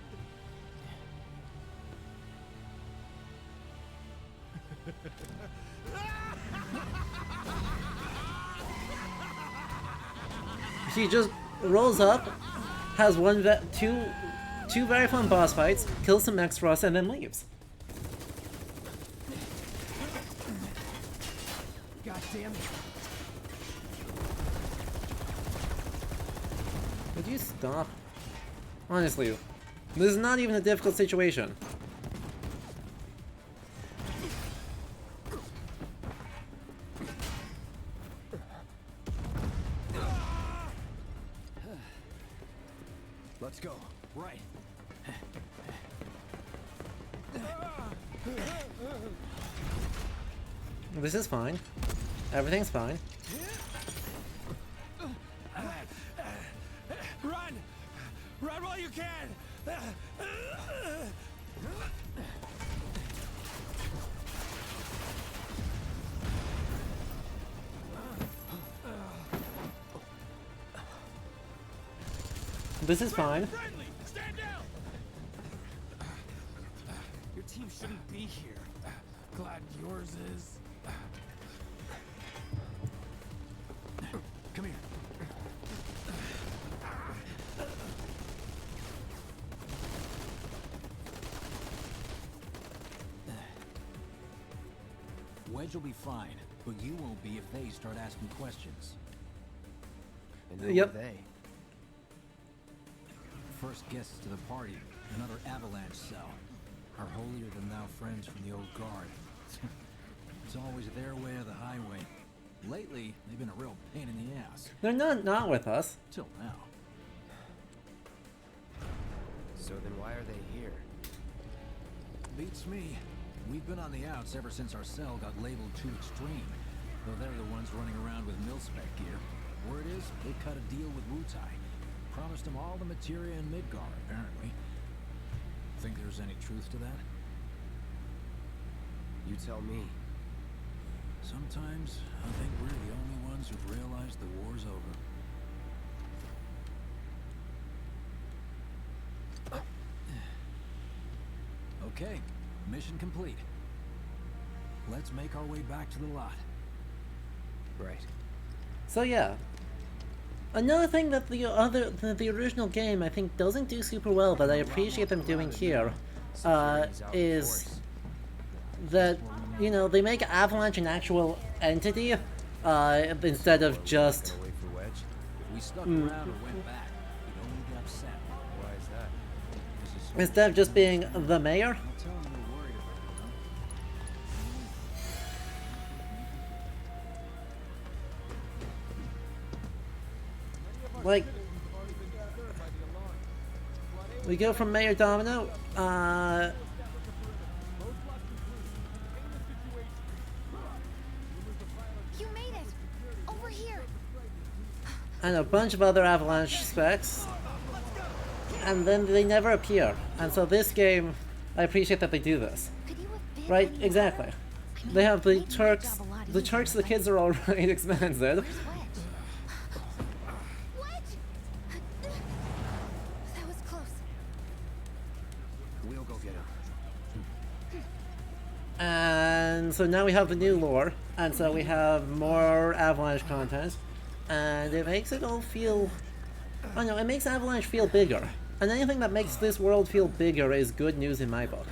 He just rolls up, has two very fun boss fights, kills some Extras, and then leaves. God damn it. Would you stop? Honestly, this is not even a difficult situation. Let's go. Right. This is fine. Everything's fine. Run! Run while you can! This is fine. Friendly! Stand down! Your team shouldn't be here. Glad yours is. Come here. Wedge will be fine, but you won't be if they start asking questions. And who Yep. are they? First guests to the party, another avalanche cell. Our holier-than-thou friends from the old guard. It's always their way or the highway. Lately, they've been a real pain in the ass. They're not with us. Till now. So then why are they here? Beats me. We've been on the outs ever since our cell got labeled too extreme. Though they're the ones running around with mil-spec gear. Word is, they cut a deal with Wutai. Promised them all the materia in Midgar, apparently. Think there's any truth to that? You tell me. Sometimes, I think we're the only ones who've realized the war's over. Okay, mission complete. Let's make our way back to the lot. Right. So yeah. Another thing that the original game I think doesn't do super well, but I appreciate them doing here, is that, you know, they make Avalanche an actual entity, instead of just... Wait for Wedge. We stuck around or went back. We'd only get upset. Why is that? Instead of just being the mayor? I'll tell him you're worried about it, huh? Like, we go from Mayor Domino, You made it! Over here! and a bunch of other Avalanche specs, and then they never appear. And so this game, I appreciate that they do this. Could you have been Right, any exactly. better? I mean, They have the making my Turks, job a lot the easier, Turks, the but- kids are alright expensive. Where's Wedge? That was close. We'll go get him. And so now we have the new lore, and so we have more Avalanche content, and it makes it all feel, I don't know, it makes Avalanche feel bigger. And anything that makes this world feel bigger is good news in my book.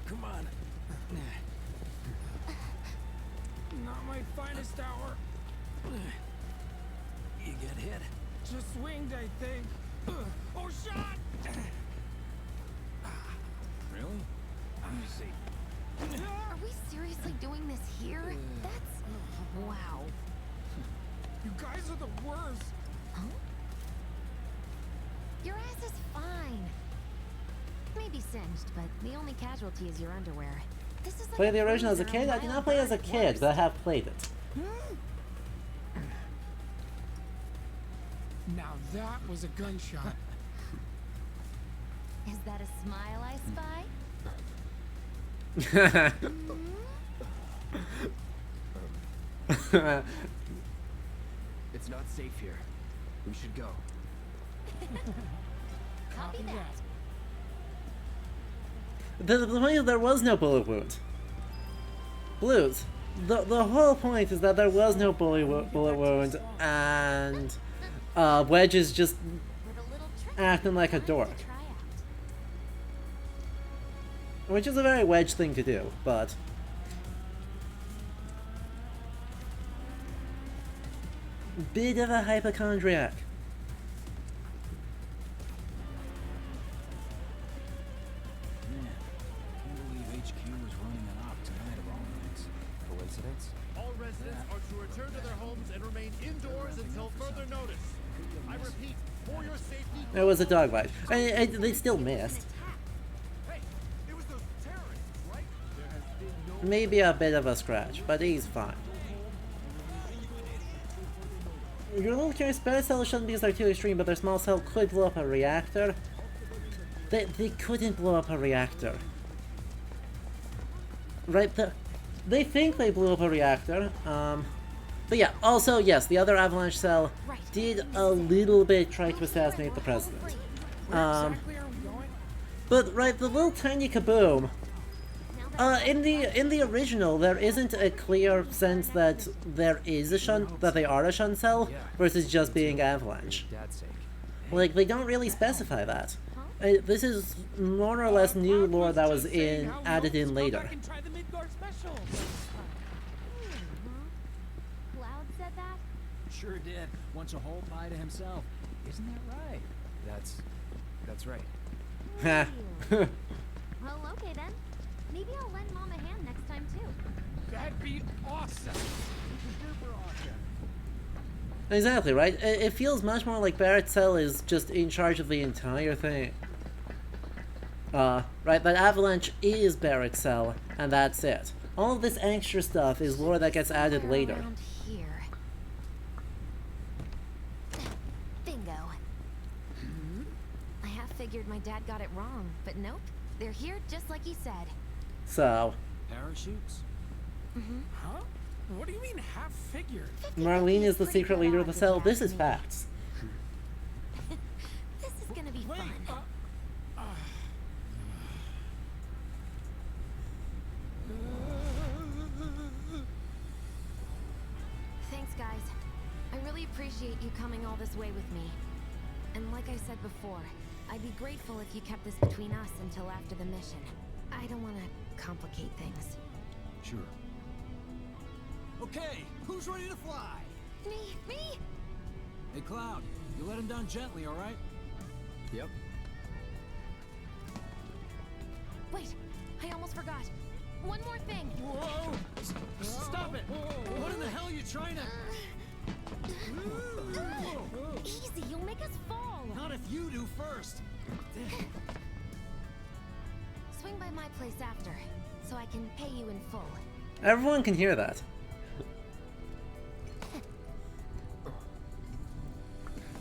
Come on. Not my finest hour. You get hit. Just swinged, I think. Oh, shot! Really? Let me see. Are we seriously doing this here? That's... wow. You guys are the worst. Huh? Your ass is fine. Maybe singed, but the only casualty is your underwear. This is like Play a the original as a freezer kid? I on did Wild not play as a Bird's kid, worst. but I have played it. Now that was a gunshot. Is that a smile I spy? It's not safe here. We should go. Copy that. The point is there was no bullet wound. Blues. The whole point is that there was no bullet wound, and Wedge is just With a little trick acting like a to dork. try out. Which is a very Wedge thing to do, but... bit of a hypochondriac. Man, can't believe HQ was running an op tonight of all nights. Coincidence? All residents are to return to their homes and remain indoors until further notice. I repeat, for your safety. It was a dog bite. They still missed. Hey, it was those terrorists, right? There has been no. Maybe a bit of a scratch, but he's fine. You're a little curious, better cell shouldn't be as artillery stream, but their small cell could blow up a reactor. They couldn't blow up a reactor. Right, they think they blew up a reactor, but yeah, also, yes, the other Avalanche cell did a little bit try to assassinate the president. Where exactly are we going? But, right, the little tiny kaboom, in the original, there isn't a clear sense that there is a shunt, that they are a shunt cell, versus just being Avalanche. Dad's sake. Like, they don't really specify that. This is more or less new lore that was added in later. Come back and try the Midgard special. Cloud said that? Sure did. Wants a whole pie to himself. Isn't that right? That's right. Ha. Well, okay then. Maybe I'll lend Mom a hand next time too. That'd be awesome. Super awesome. Exactly, right? It feels much more like Barrett Cell is just in charge of the entire thing. Right, but Avalanche is Barrett Cell, and that's it. All of this extra stuff is lore that gets added Somewhere later. around here. Bingo. I half figured my dad got it wrong, but nope. They're here just like he said. So, Parachutes? Huh? What do you mean half figured? Marlene is the Pretty secret good leader of the odds cell. if This you is ask me. facts. This is gonna be Wait, fun. Thanks, guys. I really appreciate you coming all this way with me. And like I said before, I'd be grateful if you kept this between us until after the mission. I don't want to complicate things. Sure. Okay, who's ready to fly? Me! Hey, Cloud, you let him down gently, all right? Yep. Wait, I almost forgot. One more thing. Whoa! Stop it! What in the hell are you trying to... Easy, you'll make us fall. Not if you do first. Swing by my place after, so I can pay you in full. Everyone can hear that.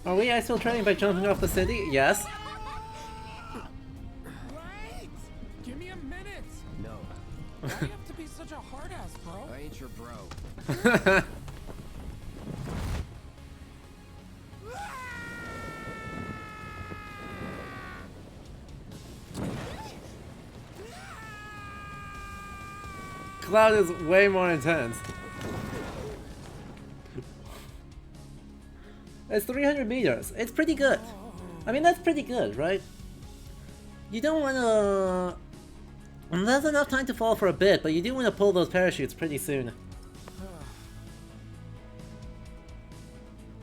Are we still training by jumping off the city? Yes. Wait! Give me a minute! No, Why do you have to be such a hard ass, bro? I ain't your bro. Cloud is way more intense. It's 300 meters. It's pretty good. I mean, that's pretty good, right? You don't want to... There's enough time to fall for a bit, but you do want to pull those parachutes pretty soon.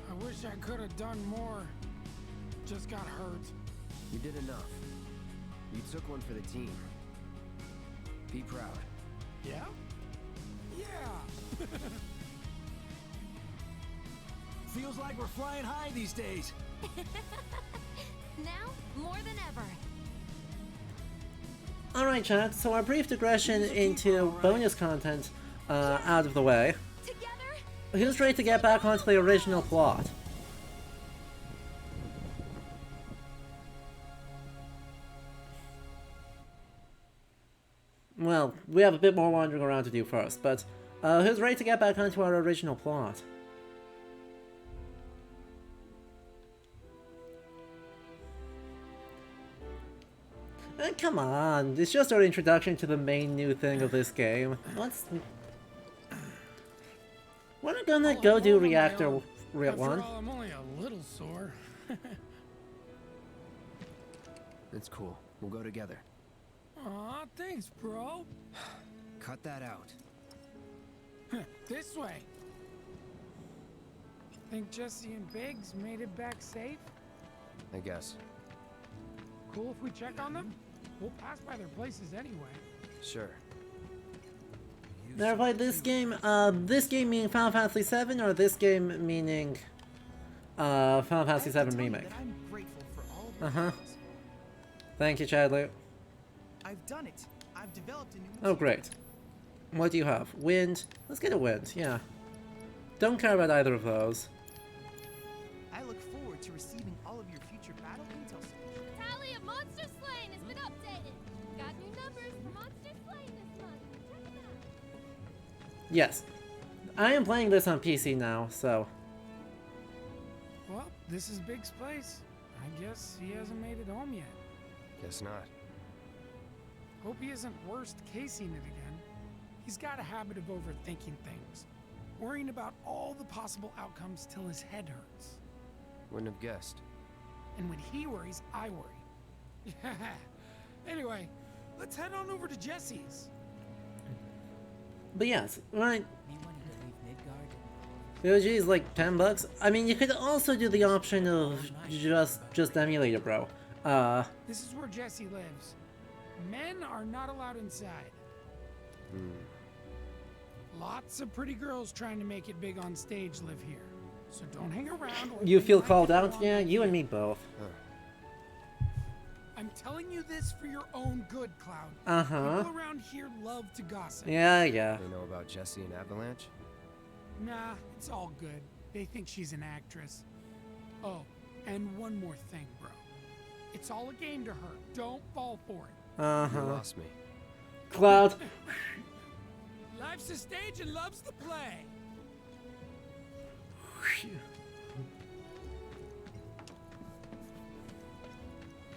I wish I could have done more. Just got hurt. You did enough. You took one for the team. Be proud. Yeah? Yeah! Feels like we're flying high these days. Now, more than ever. Alright chat, so our brief digression into bonus content out of the way. Together? Who's ready to get back onto the original plot? Well, we have a bit more wandering around to do first, but who's ready to get back onto our original plot? Come on, it's just our introduction to the main new thing of this game. We're gonna go do Reactor Real 1. After all, I'm only a little sore. It's cool. We'll go together. Aw, thanks, bro. Cut that out. This way. Think Jesse and Biggs made it back safe? I guess. Cool if we check on them? We'll pass by their places anyway. Sure. Never played this game. This game meaning Final Fantasy VII, or this game meaning Final Fantasy VII Remake? I'm grateful for all of Uh-huh. Thank you, Chadley. I've done it. I've developed a new Oh, great. What do you have? Wind? Let's get a wind, yeah. Don't care about either of those. I look forward to receiving all of your future battle intel. Tally of monster slain has been updated. Got new numbers for monster slain this month. Check them out. Yes. I am playing this on PC now, so... Well, this is Big's place. I guess he hasn't made it home yet. Guess not. Hope he isn't worst casing it again. He's got a habit of overthinking things. Worrying about all the possible outcomes till his head hurts. Wouldn't have guessed. And when he worries, I worry. Anyway, let's head on over to Jesse's. But yes, right. OG is like $10. I mean, you could also do the option of just emulate it, bro. This is where Jesse lives. Men are not allowed inside. Lots of pretty girls trying to make it big on stage live here. So don't hang around. Or You feel might called get out? along Yeah, with you and me both. I'm telling you this for your own good, Cloud. Uh-huh. People around here love to gossip. Yeah, yeah. They know about Jesse and Avalanche? Nah, it's all good. They think she's an actress. Oh, and one more thing, bro. It's all a game to her. Don't fall for it. You Uh-huh. lost me. Cloud. Life's a stage and love's the play. You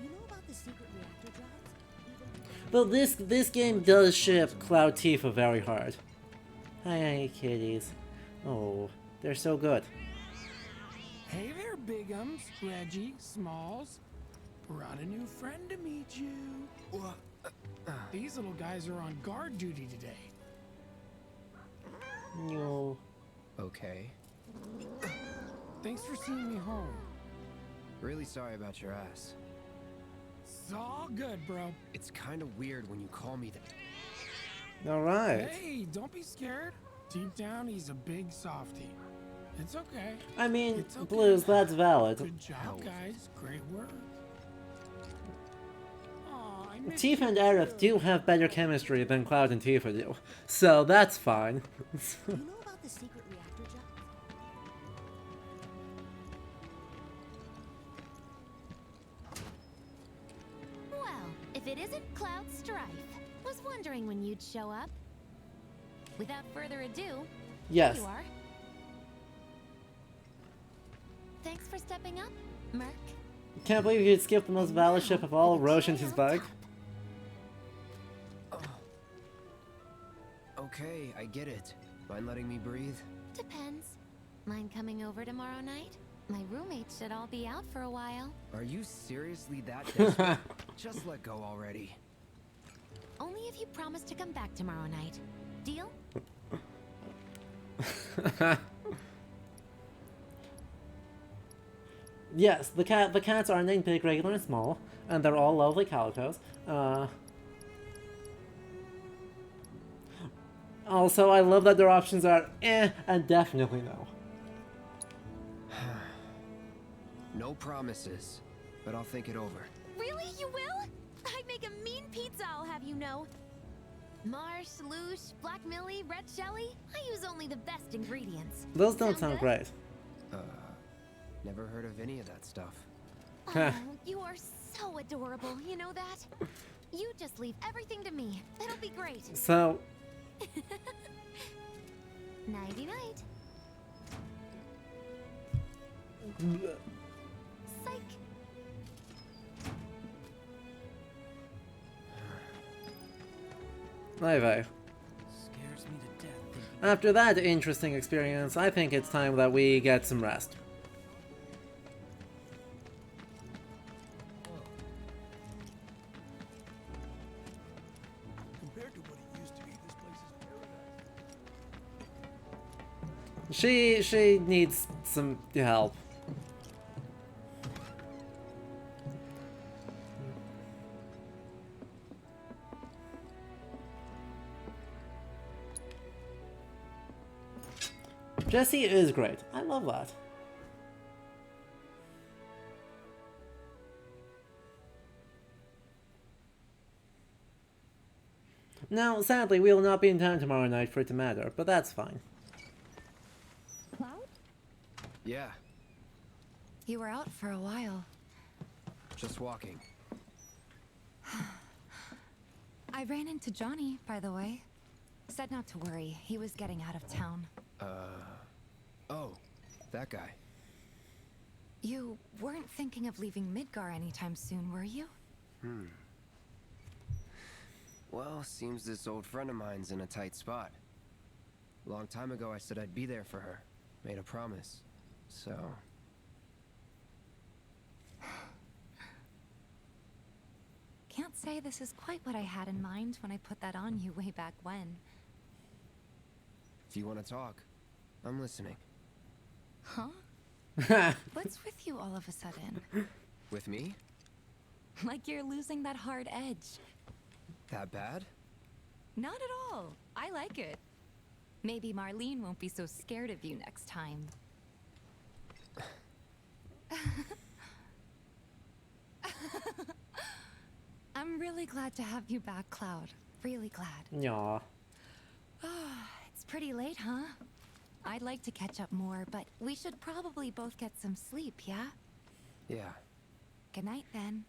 know about the secret reactor drives? Well, this game does ship Cloud Tifa very hard. Hi, kitties. Oh, they're so good. Hey there, Bigums, Reggie, Smalls. Brought a new friend to meet you. These little guys are on guard duty today. No. Okay. Thanks for seeing me home. Really sorry about your ass. It's all good, bro. It's kind of weird when you call me that. Alright. Hey, don't be scared. Deep down, he's a big softie. It's okay. I mean, It's okay. Blues, that's valid. Good job, guys. Great work. Aw, I missed Tifa and you Aerith too. do have better chemistry than Cloud and Tifa do, so that's fine. You know about the secret reactor, Jack? Well, if it isn't Cloud Strife. Was wondering when you'd show up. Without further ado, Yes. here you are. Thanks for stepping up, Merc. Can't believe you'd skip the most valid ship of all, Roshan's his bug. Okay, I get it. Mind letting me breathe? Depends. Mind coming over tomorrow night? My roommates should all be out for a while. Are you seriously that desperate? Just let go already. Only if you promise to come back tomorrow night. Deal? Yes, the cats are named big, regular, and small, and they're all lovely calicos. Also, I love that their options are eh and definitely no. No promises, but I'll think it over. Really? You will? I'd make a mean pizza, I'll have you know. Marsh, Loosh, Black Millie, Red Shelly. I use only the best ingredients. Those don't sound good? great. Never heard of any of that stuff. Oh, you are so adorable, you know that? You just leave everything to me. It'll be great. So, Nighty-night. Psych. anyway. Scares me to death thinking. After that interesting experience, I think it's time that we get some rest. Compared to what it used to be, this place is paradise. She needs some help. Jessie is great. I love that. Now, sadly, we will not be in town tomorrow night for it to matter, but that's fine. Cloud? Yeah, You were out for a while. just walking. I ran into Johnny, by the way. Said not to worry. He was getting out of town. Oh, that guy. You weren't thinking of leaving Midgar anytime soon, were you? Well, seems this old friend of mine's in a tight spot. Long time ago I said I'd be there for her. Made a promise. So... Can't say this is quite what I had in mind when I put that on you way back when. if you want to talk, I'm listening. Huh? What's with you all of a sudden? With me? Like you're losing that hard edge. That bad? Not at all. I like it. Maybe Marlene won't be so scared of you next time. I'm really glad to have you back, Cloud. Really glad. Yaw. It's pretty late, huh? I'd like to catch up more, but we should probably both get some sleep, yeah? Yeah. Good night, then.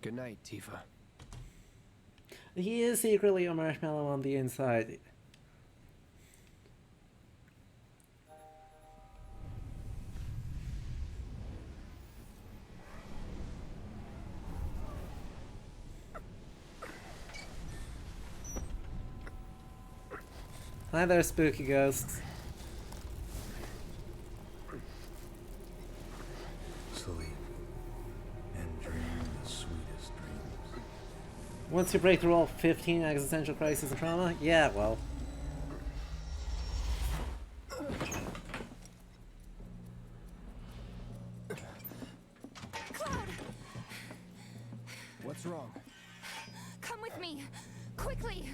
Good night, Tifa. He is secretly a marshmallow on the inside. Hi there, spooky ghosts. Sleep and dream the sweetest dreams. Once you break through all 15 existential crises and trauma, yeah, well. quickly!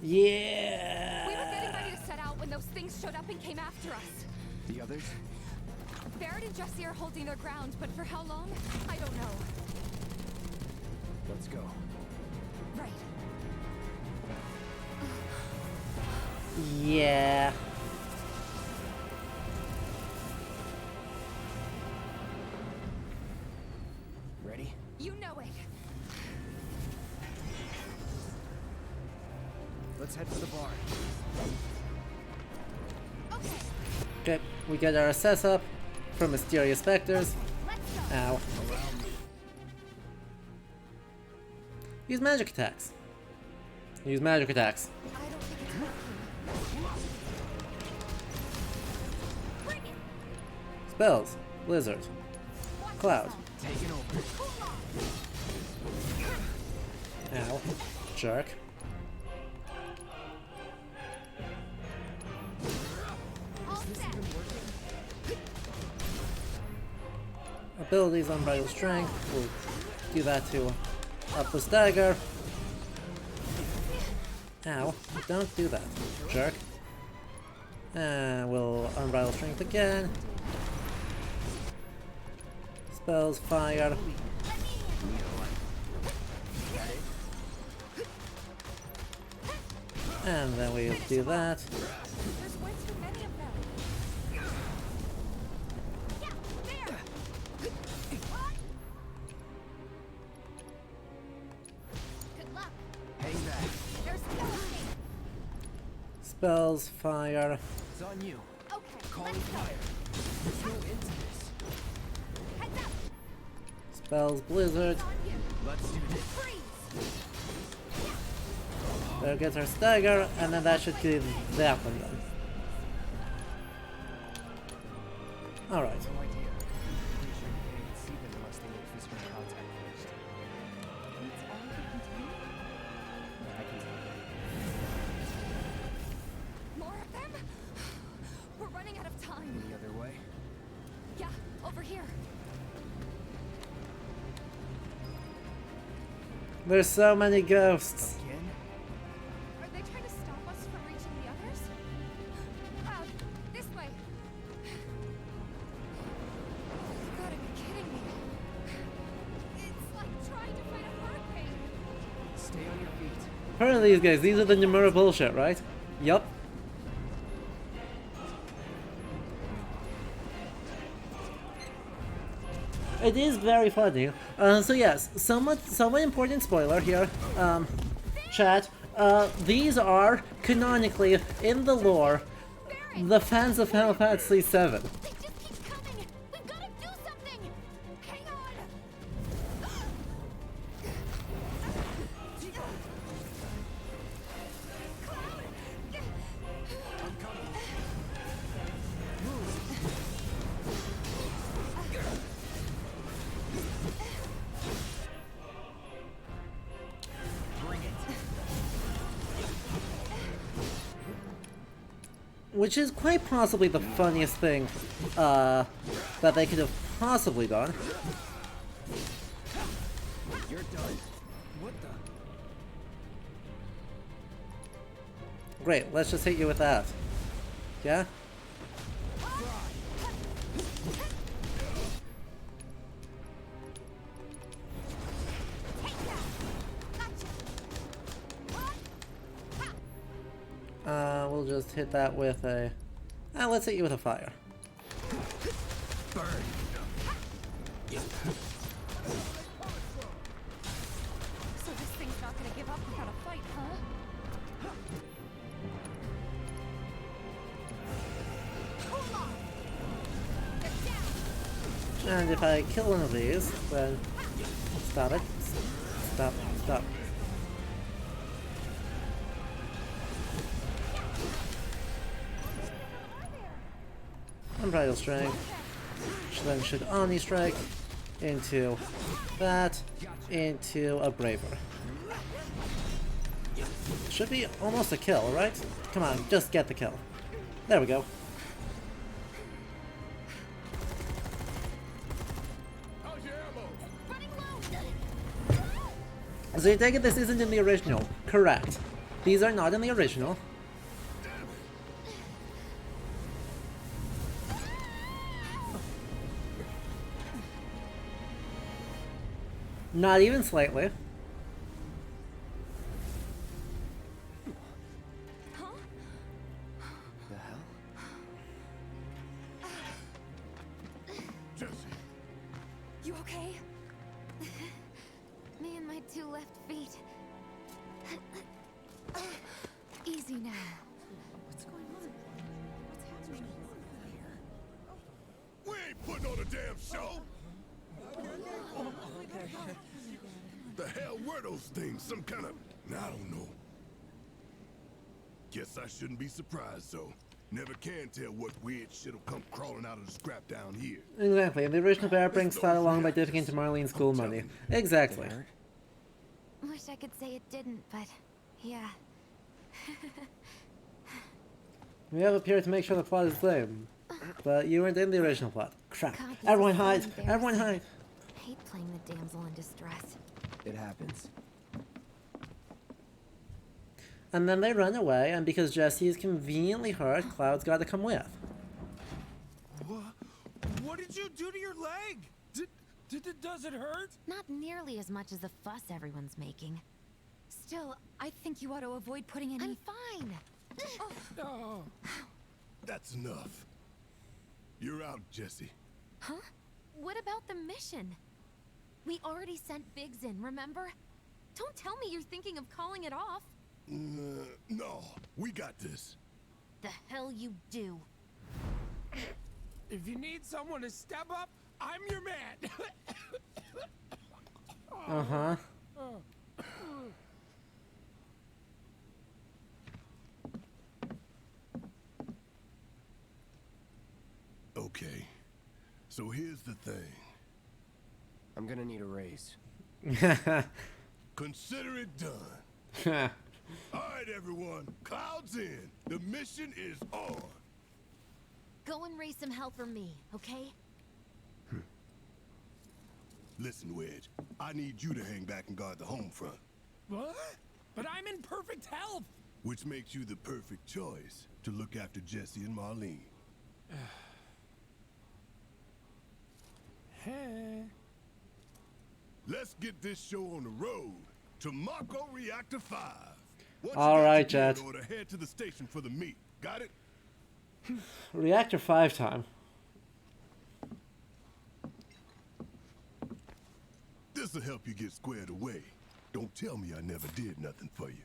Yeah. We were getting ready to set out when those things showed up and came after us. The others? Barrett and Jesse are holding their ground, but for how long? I don't know. Let's go. Right. Yeah. Ready? You know it. Let's head for the bar. Okay. Okay, we get our assess up from mysterious vectors. Let's go. Ow. Use magic attacks. Use magic attacks. I don't think it's working. Bring it. Spells. Blizzard. Watch Cloud. yourself. Taking over. Ow. Jerk. All set. Abilities, Unbridled Strength. We'll do that to up the stagger. Ow. Don't do that, jerk. We'll Unbridled Strength again. Spells, fire. And then we'll do that. There's way too many of them. Yeah, there. Good luck. Hang back. There's no Spells, fire. It's on you. Okay, Calling let's go. fire. Let's go into this. Heads up. Spells, blizzard. It's on you. Let's do this. Freeze. There gets our stagger, and then that should do that one then. Alright. No idea. Pretty sure you can't even see them unless they make physical contact first. It's all the container. I can tell. More of them? We're running out of time. Any other way? Yeah, over here. There's so many ghosts. Again? Are they trying to stop us from reaching the others? This way. You've got to be kidding me. It's like trying to fight a hurricane. Stay on your feet. Who are these guys? These are the Nomura bullshit, right? Yup. It is very funny. So yes, somewhat important spoiler here. Chat. These are canonically in the lore the fans of Final Fantasy VII. They just keep coming. We've got to do something. Hang on. Bring it. Which is quite possibly the funniest thing that they could have possibly done. You're done. What the? Great, let's just hit you with that. Yeah? We'll just hit that with a... let's hit you with a fire. Burn. So this thing's not going to give up without a fight, huh? Hold on. They're down. And if I kill one of these, then... Stop it. Stop. Stop. Unbridled Strength, which then should Omni Strike into that, into a Braver. Should be almost a kill, right? Come on, just get the kill. There we go. How's your ammo? Running low. So you take it this isn't in the original. Correct. These are not in the original. Not even slightly. The hell? Jesse. You okay? Me and my 2 left feet. Easy now. What's going on? What's happening here? We ain't putting on a damn show! The hell were those things? Some kind of... I don't know. Guess I shouldn't be surprised, though. Never can tell what weird shit'll come crawling out of the scrap down here. Exactly, and the original bear brings Cloud along by dipping into Marlene's school money. Exactly. Wish I could say it didn't, but yeah. We have appeared to make sure the plot is the same. But you weren't in the original plot. Crap. Everyone hide! Everyone hide! Hate playing the damsel in distress. It happens. And then they run away, and because Jesse is conveniently hurt, Cloud's got to come with. What did you do to your leg? Does it hurt? Not nearly as much as the fuss everyone's making. Still, I think you ought to avoid putting any... I'm fine. Oh. That's enough. You're out, Jesse. Huh? What about the mission? We already sent Biggs in, remember? Don't tell me you're thinking of calling it off. No, we got this. The hell you do. If you need someone to step up, I'm your man. Uh-huh. Okay, so here's the thing. I'm gonna need a raise. Consider it done. All right, everyone, Cloud's in. The mission is on. Go and raise some hell for me, okay? Listen, Wedge, I need you to hang back and guard the home front. What? But I'm in perfect health. Which makes you the perfect choice to look after Jesse and Marlene. Hey. Let's get this show on the road to Mako Reactor 5. All right, Jet. Order, head to the station for the meet. Got it? Reactor 5 time. This'll help you get squared away. Don't tell me I never did nothing for you.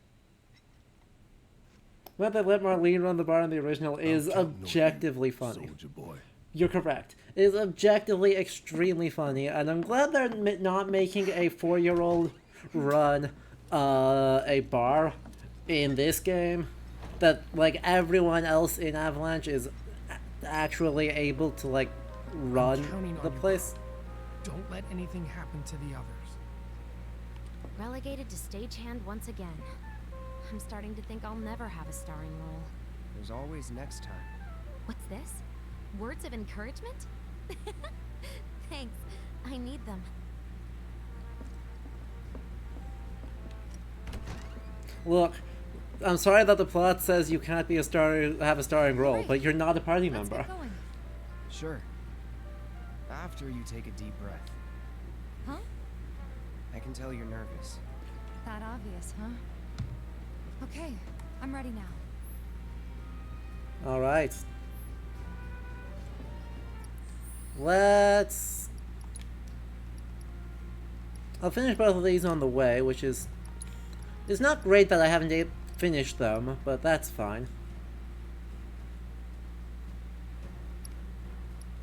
But they let Marlene run the bar in the original is objectively funny. Soldier boy. You're correct. It is objectively extremely funny, and I'm glad they're not making a 4-year-old run a bar in this game. That, like, everyone else in Avalanche is actually able to, like, run the place. Don't let anything happen to the others. Relegated to stagehand once again. I'm starting to think I'll never have a starring role. There's always next time. What's this? Words of encouragement? Thanks. I need them. Look, I'm sorry that the plot says you can't be have a starring role, but you're not a party member. Sure. After you take a deep breath. Huh? I can tell you're nervous. That obvious, huh? Okay, I'm ready now. All right. Let's... I'll finish both of these on the way, which is... It's not great that I haven't finished them, but that's fine.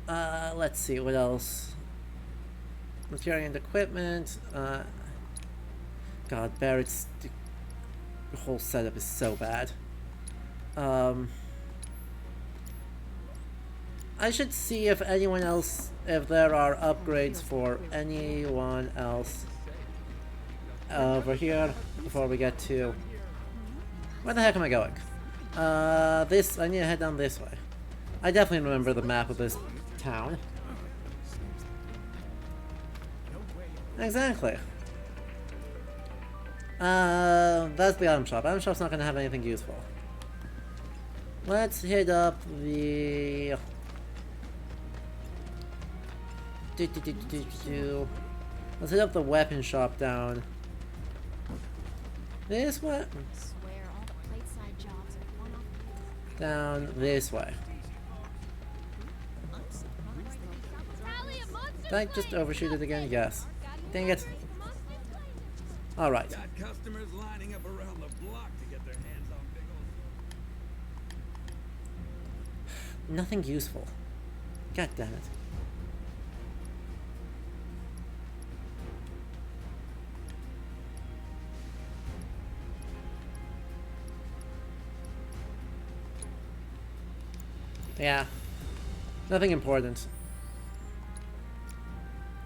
Let's see, what else? Material and equipment. God, Barrett's... The whole setup is so bad. I should see if anyone else, if there are upgrades for anyone else over here before we get to... Where the heck am I going? I need to head down this way. I definitely remember the map of this town. Exactly. That's the item shop. Item shop's not gonna have anything useful. Let's hit up the... Let's hit up the weapon shop down this way. Down this way. Did I just overshoot it again? Yes. Dang it. Alright. Customers lining up around the block to get their hands on big old... Nothing useful. God damn it. Yeah. Nothing important.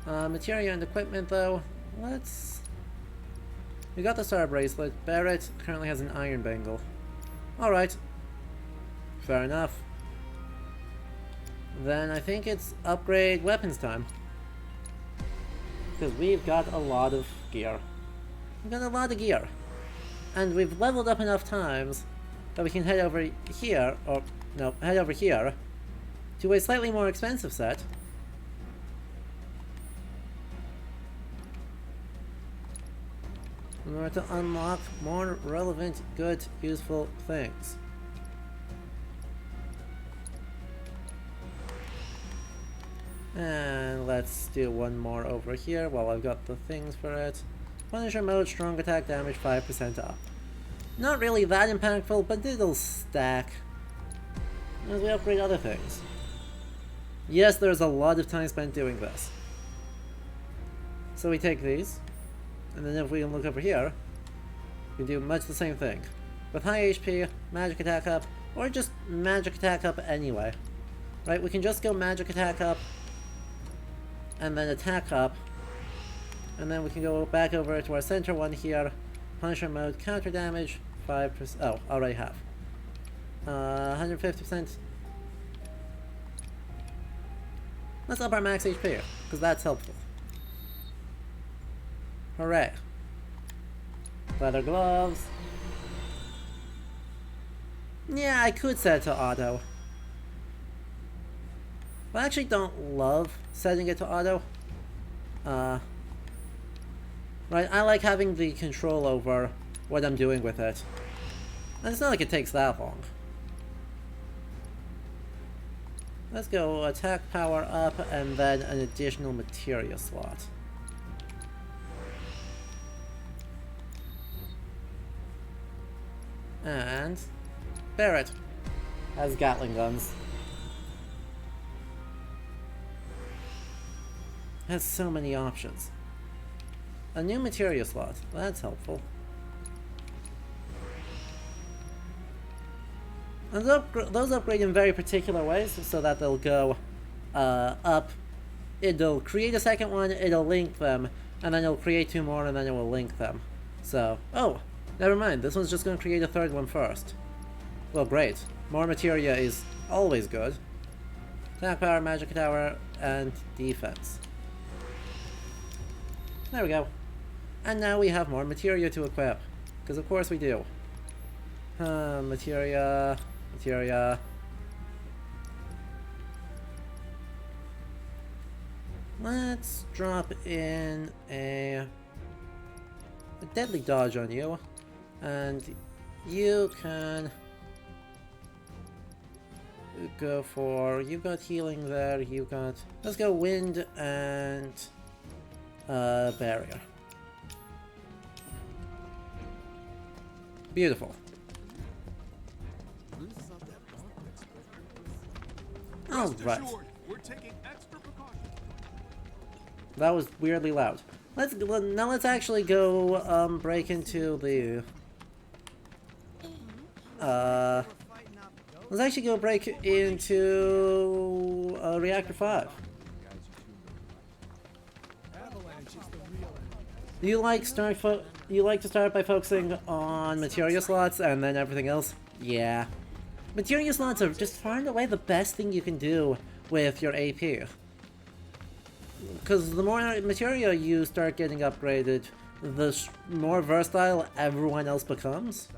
Materia and equipment though. Let's... We got the star bracelet. Barrett currently has an iron bangle. Alright. Fair enough. Then I think it's upgrade weapons time. Because we've got a lot of gear. We've got a lot of gear. And we've leveled up enough times that we can head over here, or no, head over here to a slightly more expensive set. In order to unlock more relevant, good, useful things. And let's do one more over here while I've got the things for it. Punisher mode, strong attack damage 5% up. Not really that impactful, but it'll stack as we upgrade other things. Yes, there's a lot of time spent doing this. So we take these. And then if we can look over here, we do much the same thing. With high HP, magic attack up, or just magic attack up anyway. Right, we can just go magic attack up, and then attack up, and then we can go back over to our center one here, Punisher mode, counter damage, 5%, oh, already have. 150%. Let's up our max HP, because that's helpful. Hooray. Leather gloves. Yeah, I could set it to auto. But I actually don't love setting it to auto. Right, I like having the control over what I'm doing with it. And it's not like it takes that long. Let's go attack power up and then an additional materia slot. And Barrett has Gatling guns. Has so many options. A new materia slot, that's helpful. And those upgrade in very particular ways so that they'll go up. It'll create a second one, it'll link them, and then it'll create two more and then it will link them. So, oh! Never mind, this one's just going to create a third one first. Well, great. More materia is always good. Attack power, magic tower, and defense. There we go. And now we have more materia to equip. Because of course we do. Materia... Materia... Let's drop in a deadly dodge on you. And you can go for... You got healing there, you got... Let's go wind and... barrier. Beautiful. Alright. That was weirdly loud. Let's actually go break into the let's actually go break into reactor 5. You like to start by focusing on materia slots and then everything else? Yeah. Materia slots are just far and away the best thing you can do with your AP. Because the more materia you start getting upgraded, more versatile everyone else becomes.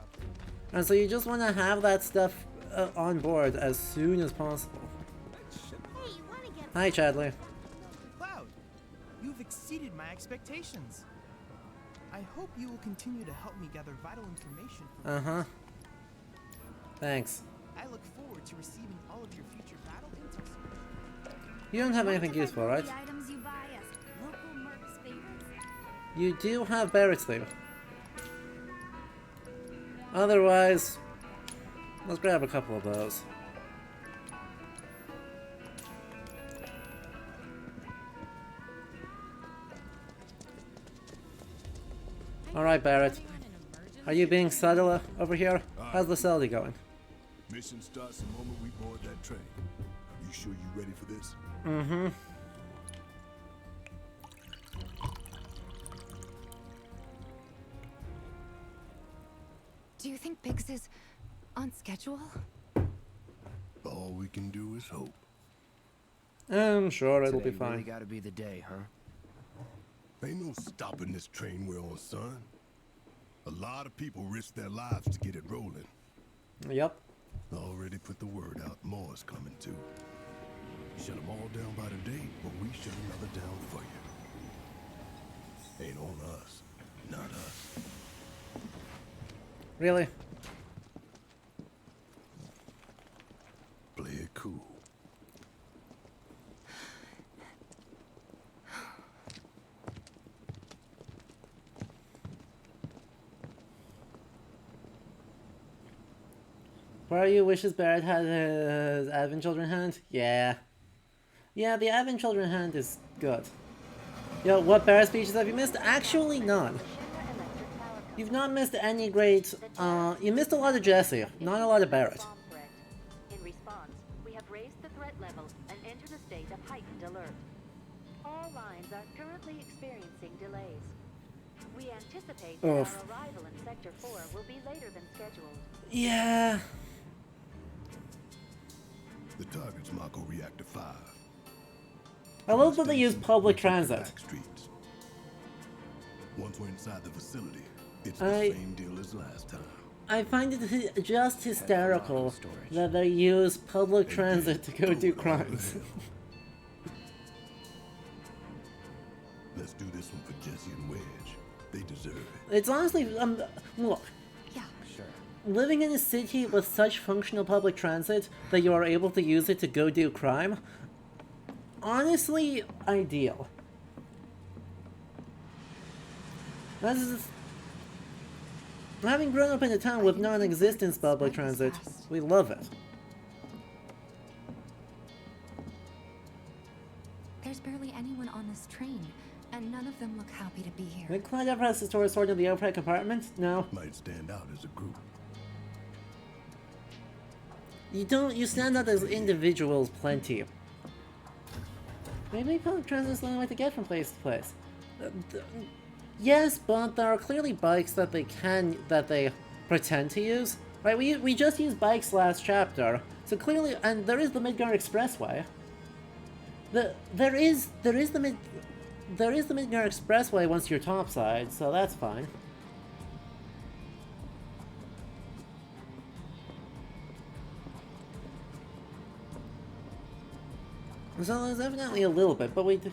And so you just want to have that stuff on board as soon as possible. Hi, Chadley. Cloud, you've exceeded my expectations. I hope you will continue to help me gather vital information from Uh-huh. Thanks. I look forward to receiving all of your future battle intel. You don't have anything useful, right? You do have Barrett's sleeve. Otherwise, let's grab a couple of those. Alright, Barrett. Are you being subtle over here? How's the Celdy going? Mission starts the moment we board that train. You sure you ready for this? Mm-hmm. Do you think Biggs is on schedule? All we can do is hope. I'm sure it'll Today be fine. really gotta be the day, huh? Ain't no stopping this train we're on, son. A lot of people risk their lives to get it rolling. Yep. Already put the word out, more's coming too. Shut them all down by today, but we shut another down for you. Ain't on us, not us. Really? Play it cool. Part of you wishes Barrett had his Advent Children hand? Yeah. Yeah, the Advent Children hand is good. Yo, what Barrett speeches have you missed? Actually, none. You've not missed any great, you missed a lot of Jesse, not a lot of Barrett. In response, we have raised the threat level and entered a state of heightened alert. All lines are currently experiencing delays. We anticipate that our arrival in Sector 4 will be later than scheduled. Yeah. The target's Mako Reactor 5. I love that they use public transit. Once we're inside the facility, it's the same deal as last time. I find it just hysterical that they use public transit to go do crimes. Let's do this one for Jesse and Wedge. They deserve it. It's honestly, look. Yeah. Sure. Living in a city with such functional public transit that you are able to use it to go do crime, honestly, ideal. Having grown up in a town with non-existent public transit, we love it. There's barely anyone on this train, and none of them look happy to be here. Did Clyde ever has the store sorted in the overhead compartment? No. Might stand out as a group. You stand out as individuals plenty. Maybe public transit is the only way to get from place to place. Yes, but there are clearly bikes that they pretend to use. Right, we just used bikes last chapter, so clearly, and there is the Midgard Expressway. There is the Midgard Expressway once you're topside, so that's fine. So there's definitely a little bit, but we The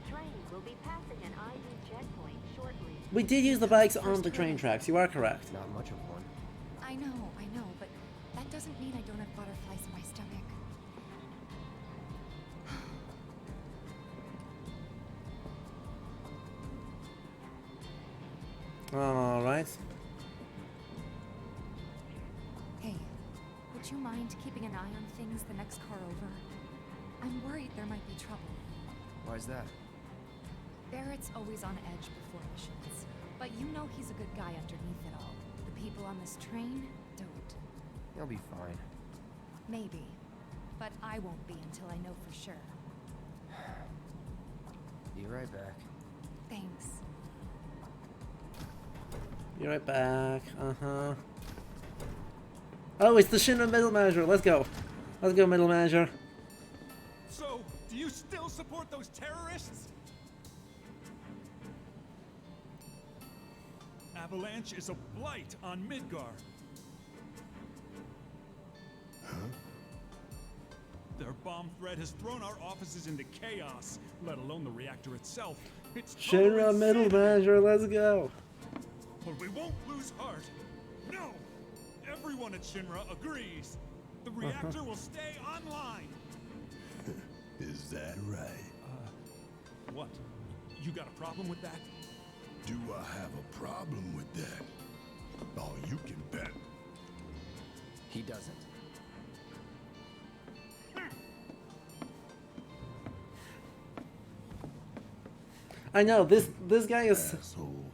train will be passing an ID checkpoint shortly. we did use the bikes on the train tracks. You are correct. Not much of one. I know, but that doesn't mean I don't have butterflies in my stomach. All right. Hey, would you mind keeping an eye on things the next car over? I'm worried there might be trouble. Why's that? Barrett's always on edge before missions, but you know he's a good guy underneath it all. The people on this train don't. You'll be fine. Maybe, but I won't be until I know for sure. Be right back. Thanks. Be right back. Uh-huh. Oh, it's the Shinra middle manager. Let's go. Let's go, middle manager. So, do you still support those terrorists? avalanche is a blight on Midgar. Huh? Their bomb threat has thrown our offices into chaos, let alone the reactor itself. It's Shinra middle manager, let's go. But we won't lose heart. No! Everyone at Shinra agrees. The reactor will stay online. Is that right? What? You got a problem with that? Do I have a problem with that? Oh, you can bet. He doesn't. I know this guy is. Asshole.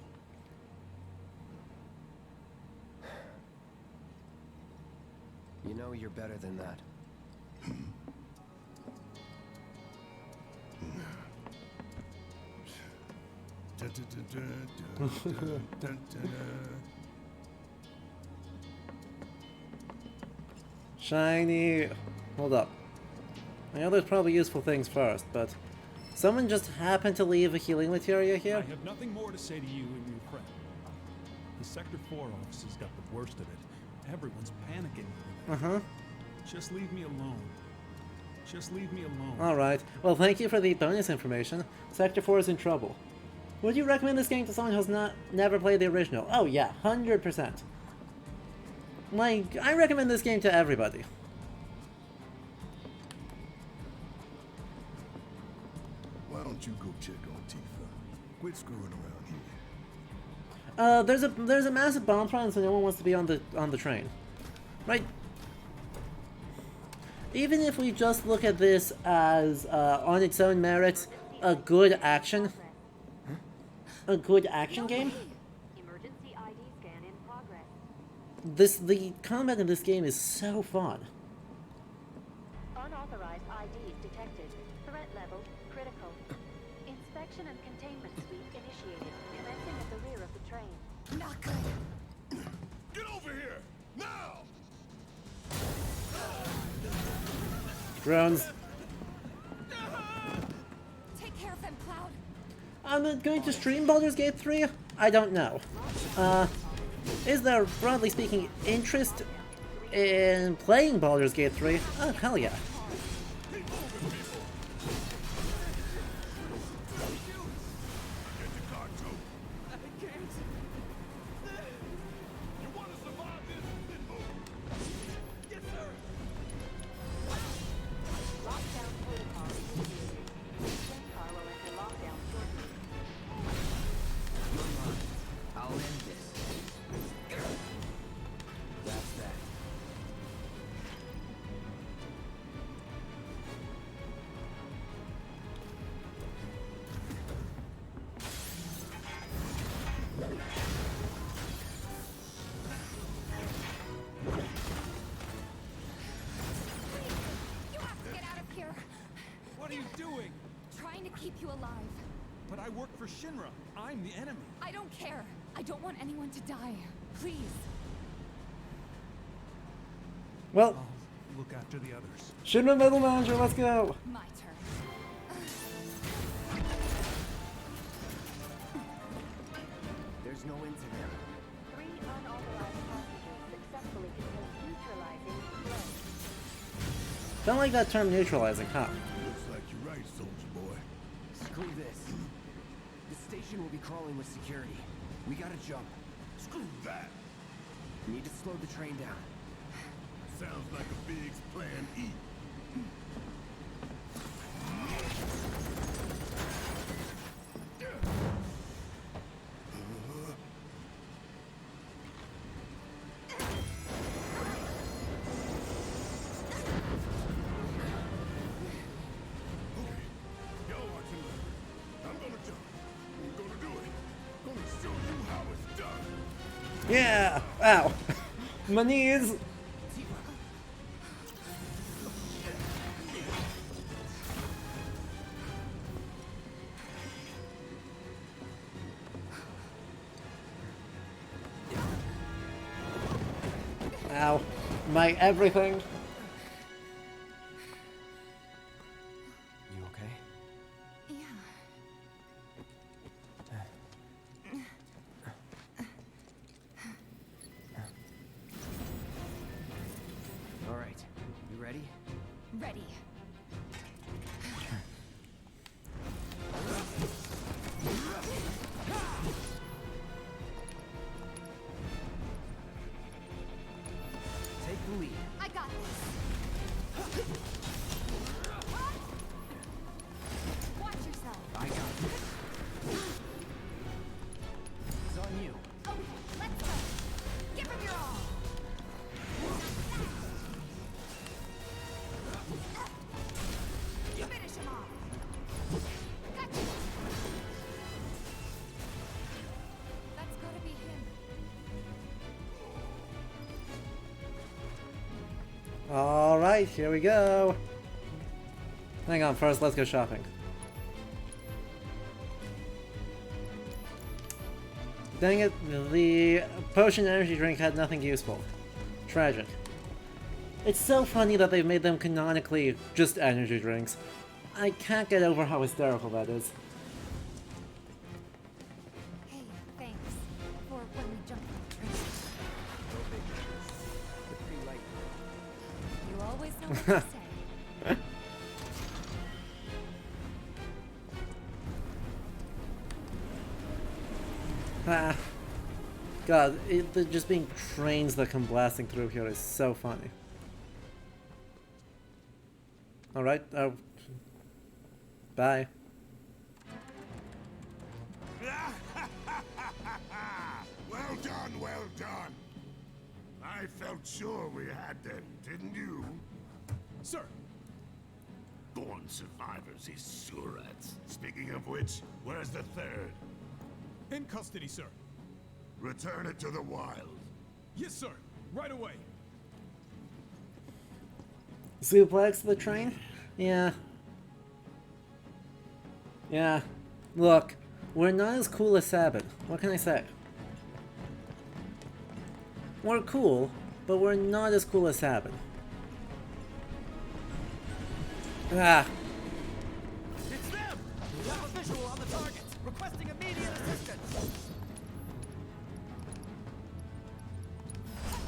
You know you're better than that. Shiny. Hold up. I know there's probably useful things first, but someone just happened to leave a healing materia here? I have nothing more to say to you and your friend. The Sector 4 offices got the worst of it. Everyone's panicking. Uh-huh. Just leave me alone. Just leave me alone. Alright. Well, thank you for the bonus information. Sector 4 is in trouble. Would you recommend this game to someone who's never played the original? Oh yeah, 100%. Like, I recommend this game to everybody. Why don't you go check on Tifa? Quit screwing around here. There's a massive bomb threat, so no one wants to be on the train. Right? Even if we just look at this as, on its own merits, a good action game, Emergency ID scan in progress. the combat in this game is so fun. Unauthorized IDs detected. Threat level critical. Inspection and containment sweep initiated. Commencing at the rear of the train. Not good. Get over here! Now! Drones. Take care of them, Cloud. I'm going to stream Baldur's Gate 3? I don't know. Is there, broadly speaking, interest in playing Baldur's Gate 3? Oh, hell yeah. Lockdown protocol initiated. Train car will enter lockdown shortly. I'll end this. That's that. You have to get out of here. What are you doing? Trying to keep you alive. But I work for Shinra. I'm the enemy. I don't care. I don't want anyone to die. Please. Well, I'll look after the others. Shinra Middle Manager, let's go! My turn. There's no end to them. 3 unauthorized passengers successfully contained neutralizing threat. Don't like that term neutralizing, huh? Looks like you're right, soldier boy. Screw this. The station will be crawling with security. We gotta jump. Screw that! Need to slow the train down. Sounds like a big plan E. Y'all watching me. I'm gonna jump. I'm gonna do it. Gonna show you how it's done. Yeah! Ow! My knees! Ow. My everything. You okay? Yeah. Ready. Take the lead. I got this. Watch yourself. I got this. It's on you. Okay, let's go. Give him your all. Finish him off. Gotcha. That's gotta be him. Alright, here we go. Hang on, first let's go shopping. Dang it, the potion energy drink had nothing useful. Tragic. It's so funny that they've made them canonically just energy drinks. I can't get over how hysterical that is. Hey, thanks. For when we jump on the train. No big deal. You're pretty light. You always know what to say. Ah. God, just being trains that come blasting through here is so funny. Alright, bye. Well done, well done. I felt sure we had them, didn't you? Sir, Born survivors, these surats. Speaking of which, where's the third? in custody, sir. Return it to the wild. Yes, sir. Right away. Suplex the train? Yeah. Yeah. Look, we're not as cool as Sabin. What can I say? We're cool, but we're not as cool as Sabin. Ah. It's them! We have a visual on the targets, requesting immediate assistance.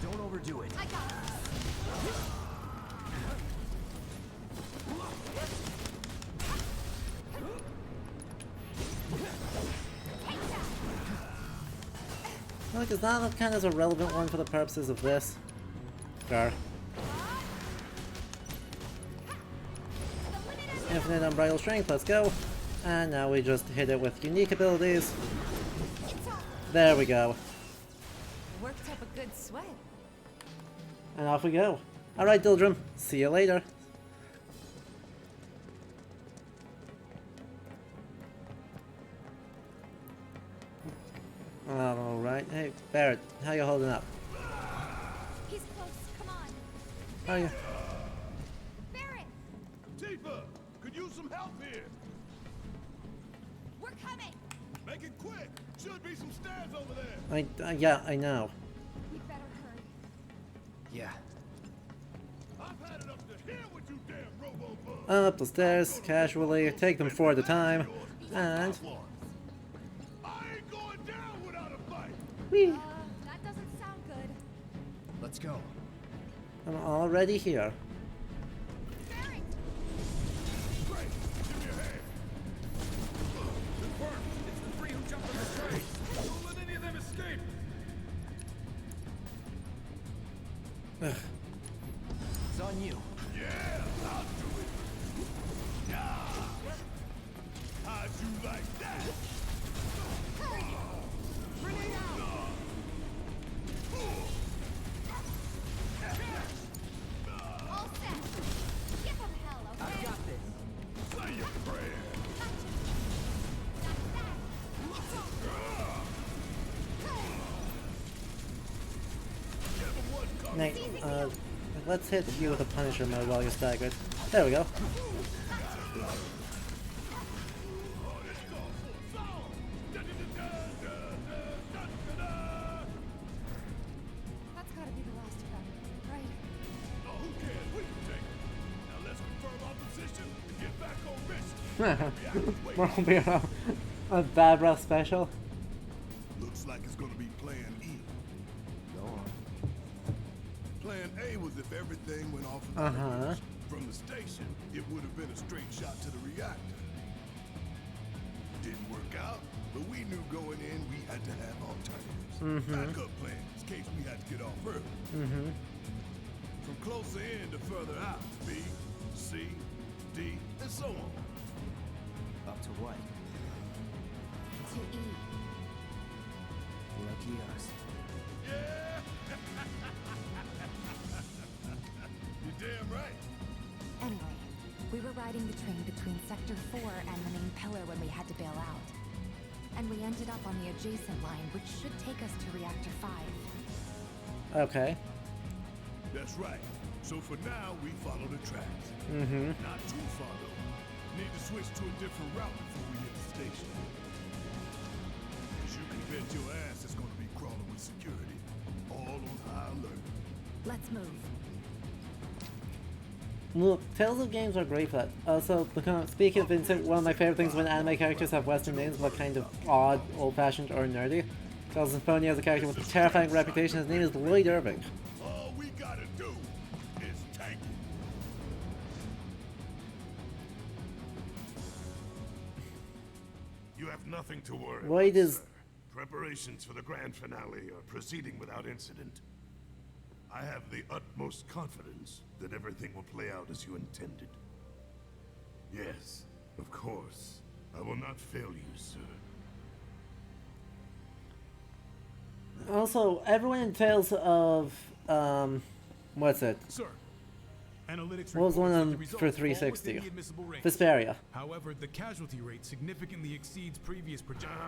Don't overdo it. I got this. Look, is that kind of a relevant one for the purposes of this? Sure. Infinite Unbridled Strength, let's go. And now we just hit it with unique abilities. There we go. Worked up a good sweat. And off we go. Alright, Dildrum, see you later. Alright, hey, Barrett, how you holding up? He's close. Come on. How you? Barrett, Tifa, could use some help here. we're coming. Make it quick. Should be some stairs over there. Yeah, I know. We better hurry. Yeah. I've had it up to here with you damn robo-bugs. Up the stairs, casually, take them four at a time, and... I ain't going down without a fight. Whee! That doesn't sound good. Let's go. I'm already here. Barrett, Great. Give me a hand. Confirmed. It's the three who jumped on the train. Don't let any of them escape. Ugh. It's on you. Yeah, I'll do it. Yeah. How'd you like that? grenade out. All set. Give him hell, okay? I've got this. Say your prayer. Nate, let's hit you with a Punisher mode while you're staggered. There we go. That's gotta be the last of them, right? Oh, who cares? We can take it. Now let's confirm our position and get back on mission. Won't be a bad breath special. Looks like it's gonna be Plan E. Go on. Plan A was if everything went off in Uh-huh. from the station, it would have been a straight shot to the reactor. Didn't work out, but we knew going in we had to have alternatives. Backup plans in case we had to get off early. From closer in to further out, B, C, D, and so on. Up to what? To E. Lucky us. Yeah! You're damn right. Anyway, we were riding the train between Sector 4 and the main pillar when we had to bail out. And we ended up on the adjacent line, which should take us to Reactor 5. Okay. That's right. So for now, we follow the tracks. Not too far though. Need to switch to a different route before we hit the station. As you can bet your ass is gonna be crawling with security. All on high alert. Let's move. Look, Tales of games are great for that. Also, speaking of Vincent, one of my favorite things when anime characters have Western names, but kind of odd, old-fashioned, or nerdy. Tales of Symphonia has a character with a terrifying reputation. His name is Lloyd Irving. All we gotta do is tank it. You have nothing to worry Lloyd about, is... sir. Preparations for the grand finale are proceeding without incident. I have the utmost confidence that everything will play out as you intended. Yes, of course. I will not fail you, sir. Also, everyone in Tales of... what's it? Sir, analytics What was the one reports that on, the results for fall 360? within the admissible range. Vesperia. However, the casualty rate significantly exceeds previous projections.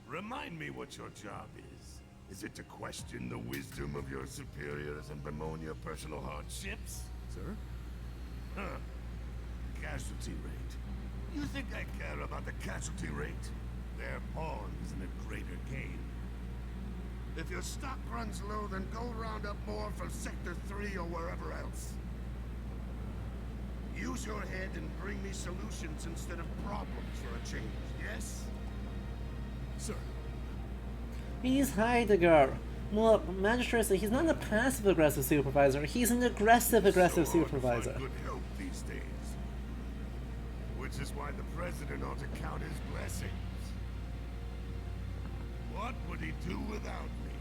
Remind me what your job is. Is it to question the wisdom of your superiors and bemoan your personal hardships? Sir? Huh. Casualty rate. You think I care about the casualty rate? They're pawns in a greater game. If your stock runs low, then go round up more from Sector 3 or wherever else. Use your head and bring me solutions instead of problems for a change, yes? Sir. He's Heidegger. Well, Magistrate said he's not a passive-aggressive supervisor, he's an aggressive-aggressive supervisor. Good help these days. Which is why the president ought to count his blessings. What would he do without me?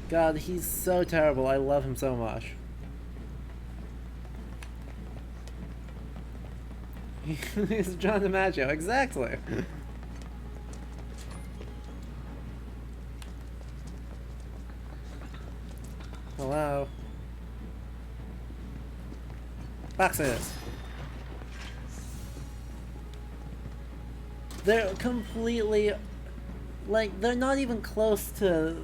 God, he's so terrible. I love him so much. He's John DiMaggio, exactly. Hello. Boxes. They're completely, like, they're not even close to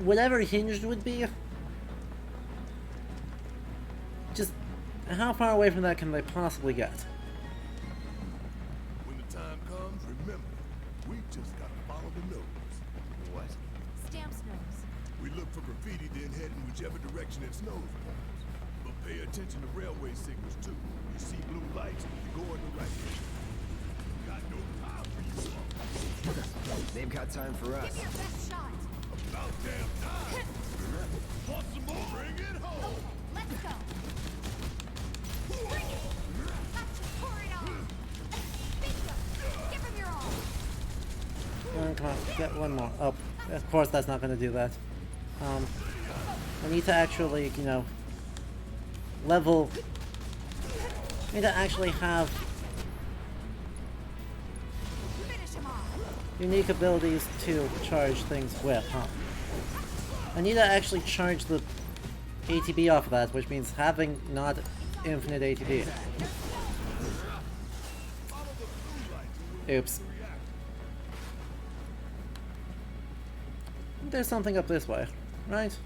whatever Hinged would be. Just, how far away from that can they possibly get? When the time comes, remember, we just gotta follow the nose. What? Stamp's nose. We look for graffiti, then head in whichever direction its nose points. But pay attention to railway signals too. You see blue lights, you go in the right direction. Got no time for you. They've got time for us. Give me your best shot. About damn time. Want some more? Bring it home. Let's go. Bring it. Let's pour it on. Bingo. Give him your all. Come on, get one more. Oh, of course that's not going to do that. I need to actually, you know, level... I need to actually have Finish him off. unique abilities to charge things with, huh? I need to actually charge the ATB off of that, which means having not infinite ATB. Oops. There's something up this way, right?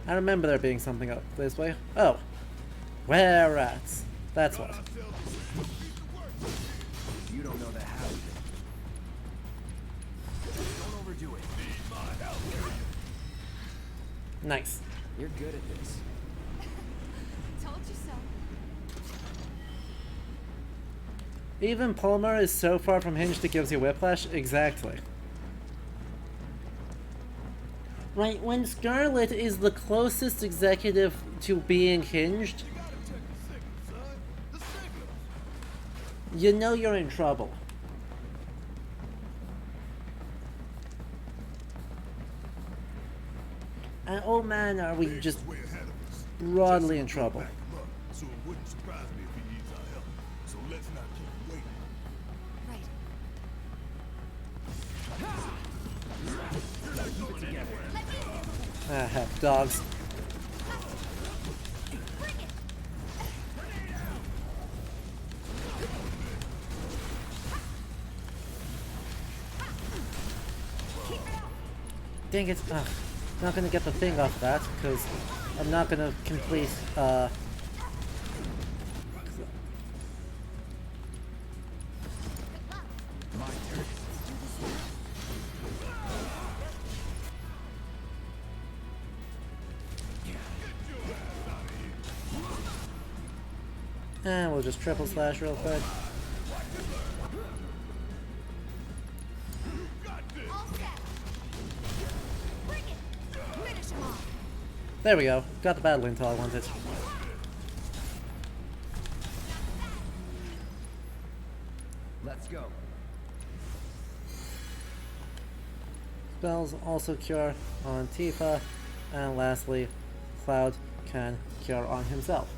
I remember there being something up this way. Oh. Where rats. That's what. You don't know the how of it. Don't overdo it. Nice. You're good at this. Told you so. Even Palmer is so far from hinged it gives you whiplash? Exactly. Right, when Scarlet is the closest executive to being hinged, you know you're in trouble. And oh man, are we just broadly in trouble. So it wouldn't surprise me if he needs our help. So let's not keep waiting. Ah, heck, dogs. Dang it. Ugh. Not gonna get the thing off that, because I'm not gonna complete, and we'll just triple slash real quick. There we go. Got the battle intel I wanted. Let's go. Spells also cure on Tifa. And lastly, Cloud can cure on himself.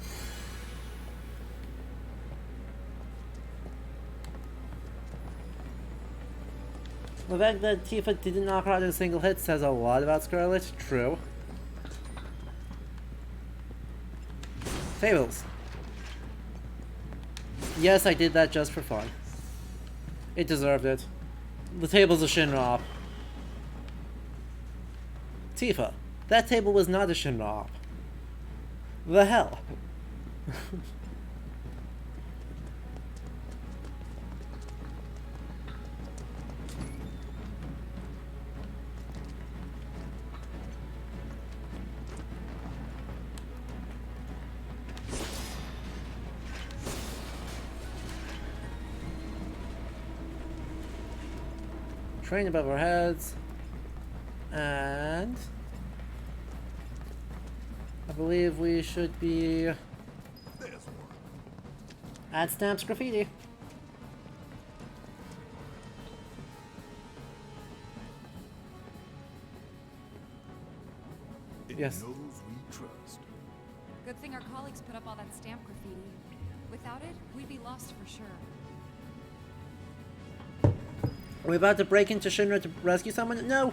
The fact that Tifa didn't knock her out in a single hit says a lot about Scarlet. True. Tables. Yes, I did that just for fun. It deserved it. The table's a Shinra op. Tifa, that table was not a Shinra op. The hell? Train above our heads, and I believe we should be at Stamps Graffiti. Yes. Knows we trust. Good thing our colleagues put up all that stamp graffiti. Without it, we'd be lost for sure. Are we about to break into Shinra to rescue someone? No!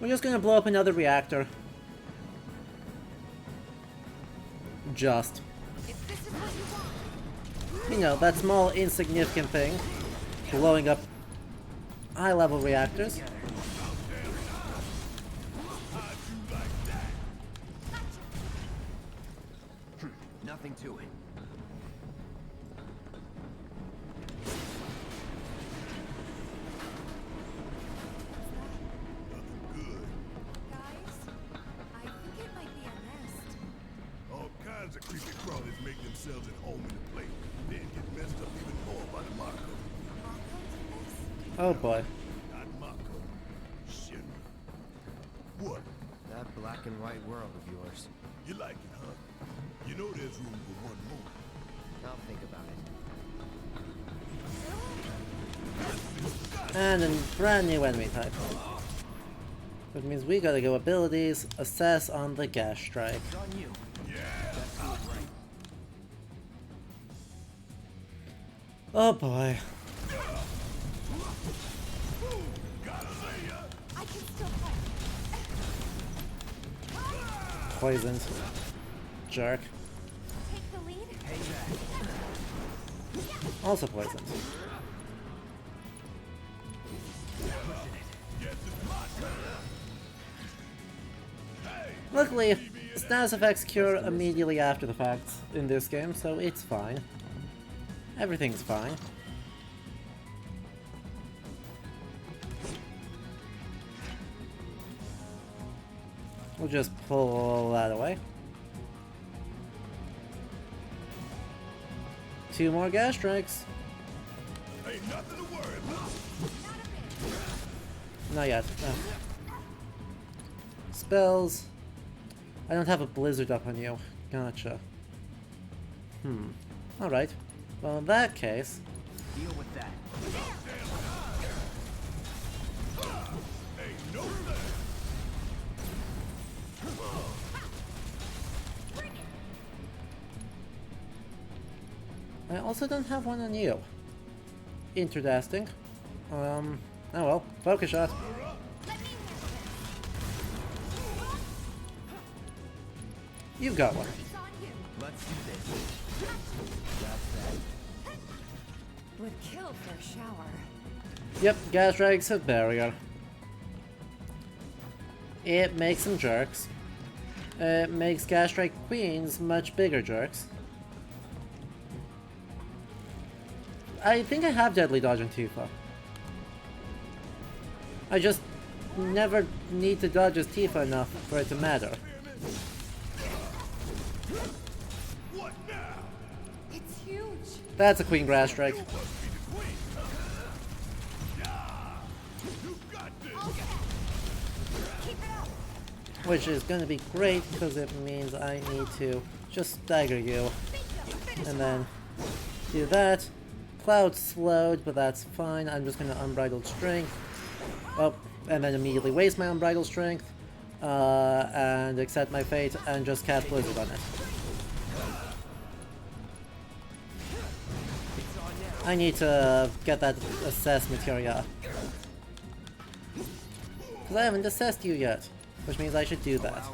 We're just gonna blow up another reactor. Just. You know, that small insignificant thing. Blowing up high-level reactors. Nothing to it. The creepy crawlers make themselves at home in the place, then get messed up even more by the Mako. Oh boy. Not Mako. Shinra. What? That black and white world of yours. You like it, huh? You know there's room for one more. I'll think about it. And a brand new enemy type. Which means we gotta go abilities, assess on the gas strike. It's on you. Oh boy. Poisoned. Jerk. Take the lead. Also poisoned. Luckily, status effects cure immediately after the fact in this game, so it's fine. Everything's fine. We'll just pull that away. 2 more gas strikes. Ain't nothing to worry about. Not yet. No. Spells. I don't have a blizzard up on you. Gotcha. Alright. Well, in that case... Deal with that. Ain't no thing. I also don't have one on you. Interesting. Oh well. Focus shot. You've got one. Let's do this. That's that. Would kill for a shower. Yep, gas drags have barrier. It makes them jerks. It makes gas drag queens much bigger jerks. I think I have deadly dodge on Tifa. I just never need to dodge as Tifa enough for it to matter. What now? It's huge. That's a queen grass strike. You must be the queen. Yeah. You got this. Keep it up. Which is gonna be great because it means I need to just stagger you. And then do that. Cloud slowed, but that's fine. I'm just gonna unbridled strength. Oh, and then immediately waste my unbridled strength. And accept my fate and just cast Blizzard on it. I need to get that assess materia. Because I haven't assessed you yet, which means I should do that.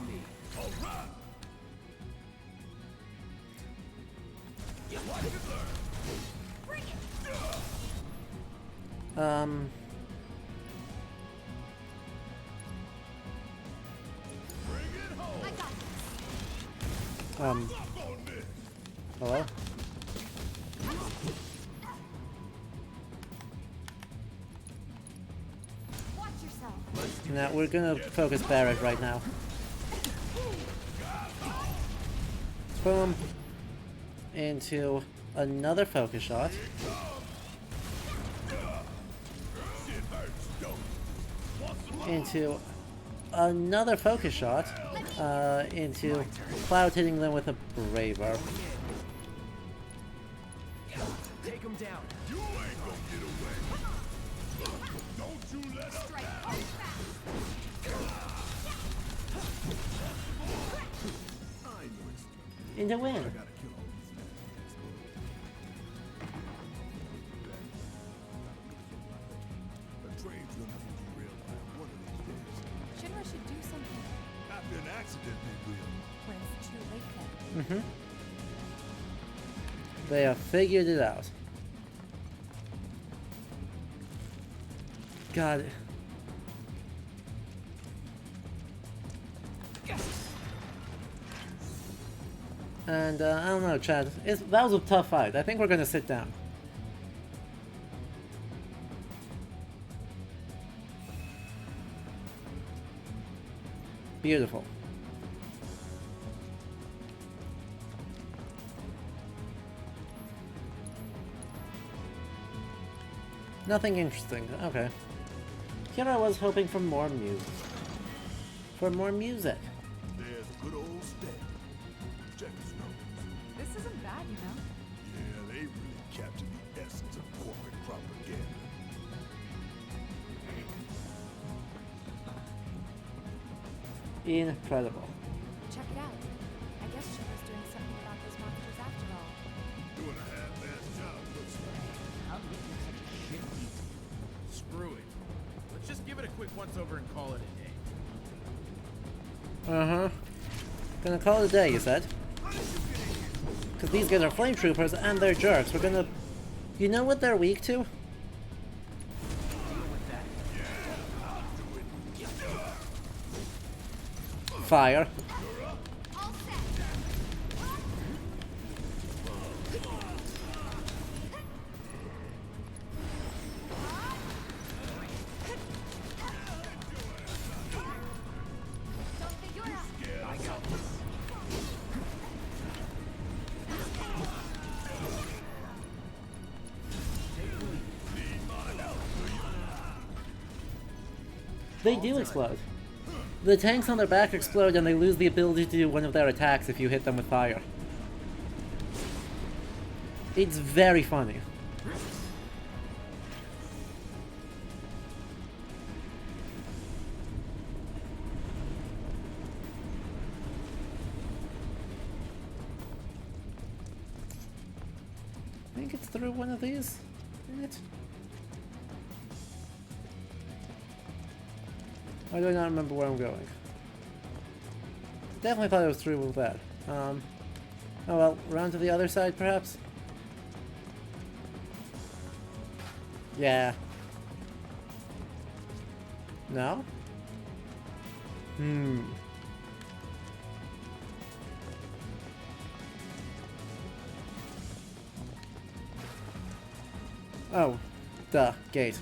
Hello? Watch yourself. Now we're gonna focus Barret right now. Boom. Into another focus shot. Into another focus shot. Into Cloud hitting them with a Braver. Take him down. You ain't gonna get away. Don't you let up now. In the win. Shinra should do something. After an accident, they will. When it's too late then. They have figured it out. Got it. And I don't know, Chad. That was a tough fight. I think we're gonna sit down. Beautiful. Nothing interesting. Okay. Here I was hoping for more music. For more music. There's a good old step. Check his nose. This isn't bad, you know. Yeah, they really captured the essence of corporate propaganda. Incredible. Check it out. I guess Shinra's doing something about those monsters after all. Doing a half-assed job, looks like. How did you such a shit beat? Screw it. Let's just give it a quick once-over and call it a day. Uh-huh. Gonna call it a day, you said? Because these guys are flame troopers and they're jerks. We're gonna... You know what they're weak to? Fire. They do explode. The tanks on their back explode and they lose the ability to do one of their attacks if you hit them with fire. It's very funny. I think it's through one of these, isn't it? I do not remember where I'm going. Definitely thought it was through with that. Oh well, around to the other side perhaps? Yeah. No? Oh, duh, gate.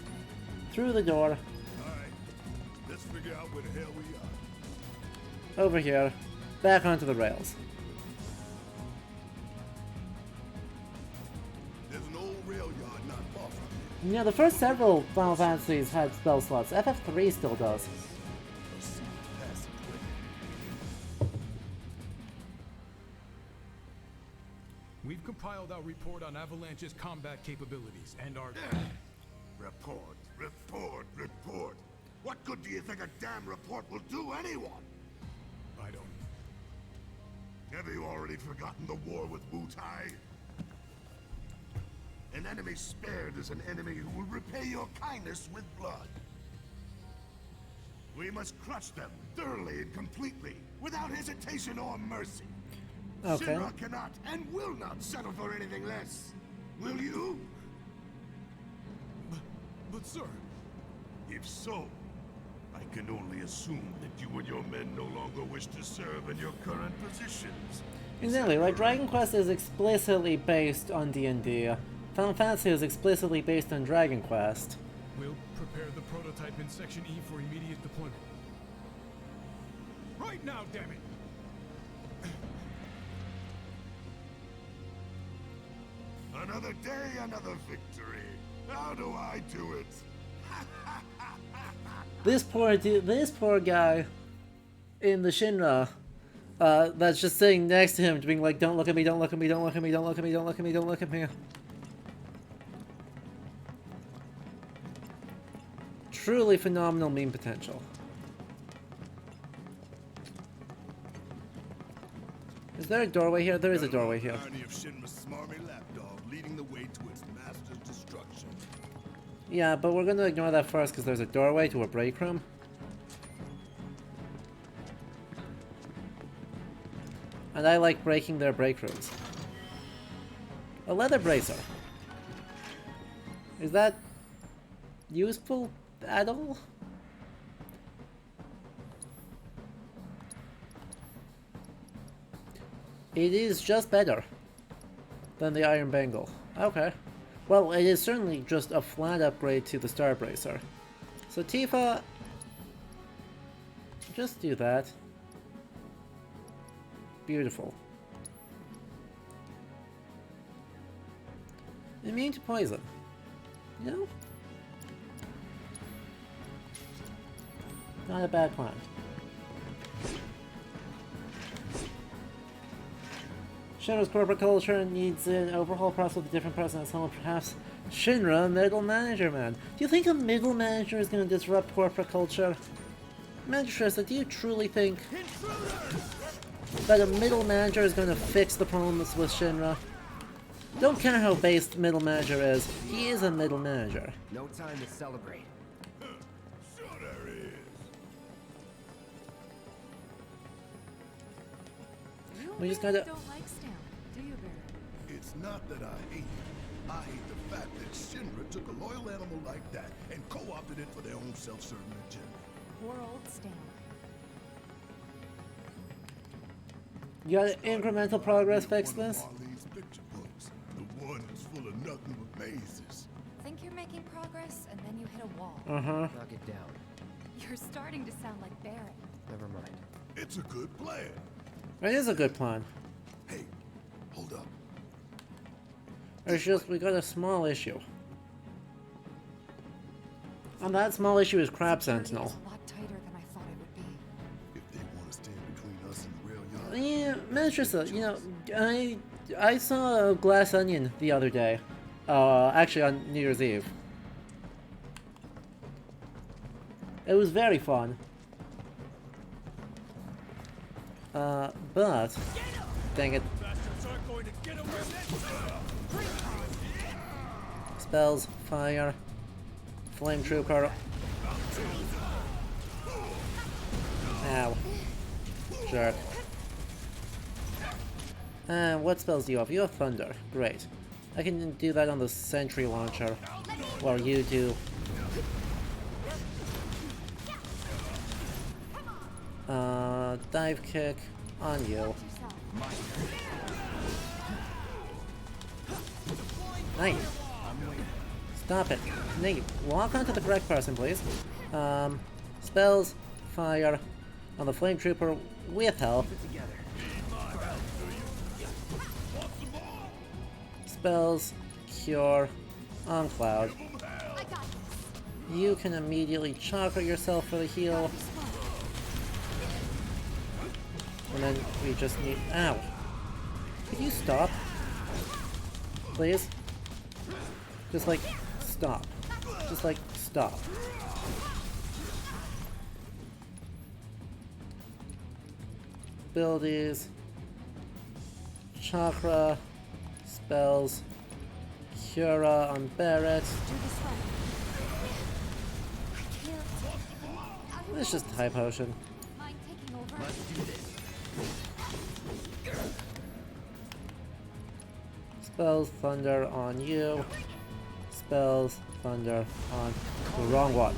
Through the door. Alright, let's figure out where the hell we are. Over here. Back onto the rails. There's an old rail yard not far from here. Yeah, the first several Final Fantasies had spell slots. FF3 still does. We've compiled our report on Avalanche's combat capabilities and our... Report, report, report. What good do you think a damn report will do anyone? I don't... Have you already forgotten the war with Wu-Tai? An enemy spared is an enemy who will repay your kindness with blood. We must crush them thoroughly and completely, without hesitation or mercy. Okay. Shinra cannot and will not settle for anything less. Will you? But sir... If so, I can only assume that you and your men no longer wish to serve in your current positions. Exactly, like Dragon Quest is explicitly based on D&D. Final Fantasy is explicitly based on Dragon Quest. We'll prepare the prototype in Section E for immediate deployment. Right now, damn it! Another day, another victory. How do I do it? This poor guy in the Shinra, that's just sitting next to him, being like, "Don't look at me! Don't look at me! Don't look at me! Don't look at me! Don't look at me! Don't look at me!" Truly phenomenal meme potential. Is there a doorway here? There is a doorway here. Irony of Shinra's smarmy lapdog leading the way to its master's destruction. Yeah, but we're gonna ignore that first because there's a doorway to a break room. And I like breaking their break rooms. A leather bracer. Is that useful at all? It is just better than the Iron Bangle. Okay. Well, it is certainly just a flat upgrade to the Star Bracer. So Tifa, just do that. Beautiful. Immune to poison. No? Not a bad plan. Shinra's corporate culture needs an overhaul process with a different person as someone perhaps Shinra middle manager man. Do you think a middle manager is going to disrupt corporate culture? Magistressa, do you truly think that a middle manager is going to fix the problems with Shinra? Don't care how based middle manager is, he is a middle manager. No time to celebrate. Sure there is. We just gotta... Don't like Stan, do you, Barry? It's not that I hate it. I hate the fact that Shinra took a loyal animal like that and co-opted it for their own self-serving agenda. Poor old Stan. You gotta incremental progress fix this? Marlene's picture books. The one that's full of nothing but mazes. Think you're making progress, and then you hit a wall. Knock it down. You're starting to sound like Barrett. Never mind. It's a good plan. It is a good plan. Hey, hold up. It's just we got a small issue. And that small issue is Crab Sentinel. It's a lot Manchester, you know, I saw a Glass Onion the other day. Actually on New Year's Eve. It was very fun. But dang it. Spells, fire, flame trooper. Ow. Jerk. And what spells do you have? You have thunder. Great. I can do that on the sentry launcher. While you do... dive kick on you. Nate! Stop it. Nate, walk onto the correct person, please. Spells, fire, on the flame trooper with health. Spells, cure, on Cloud. You can immediately chakra yourself for the heal. And then we just need... Ow! Could you stop? Please? Just like, stop. Just like, stop. Abilities. Chakra. Spells. Cura on Barret. It's just high potion. Spells thunder on you. Spells thunder on the wrong one.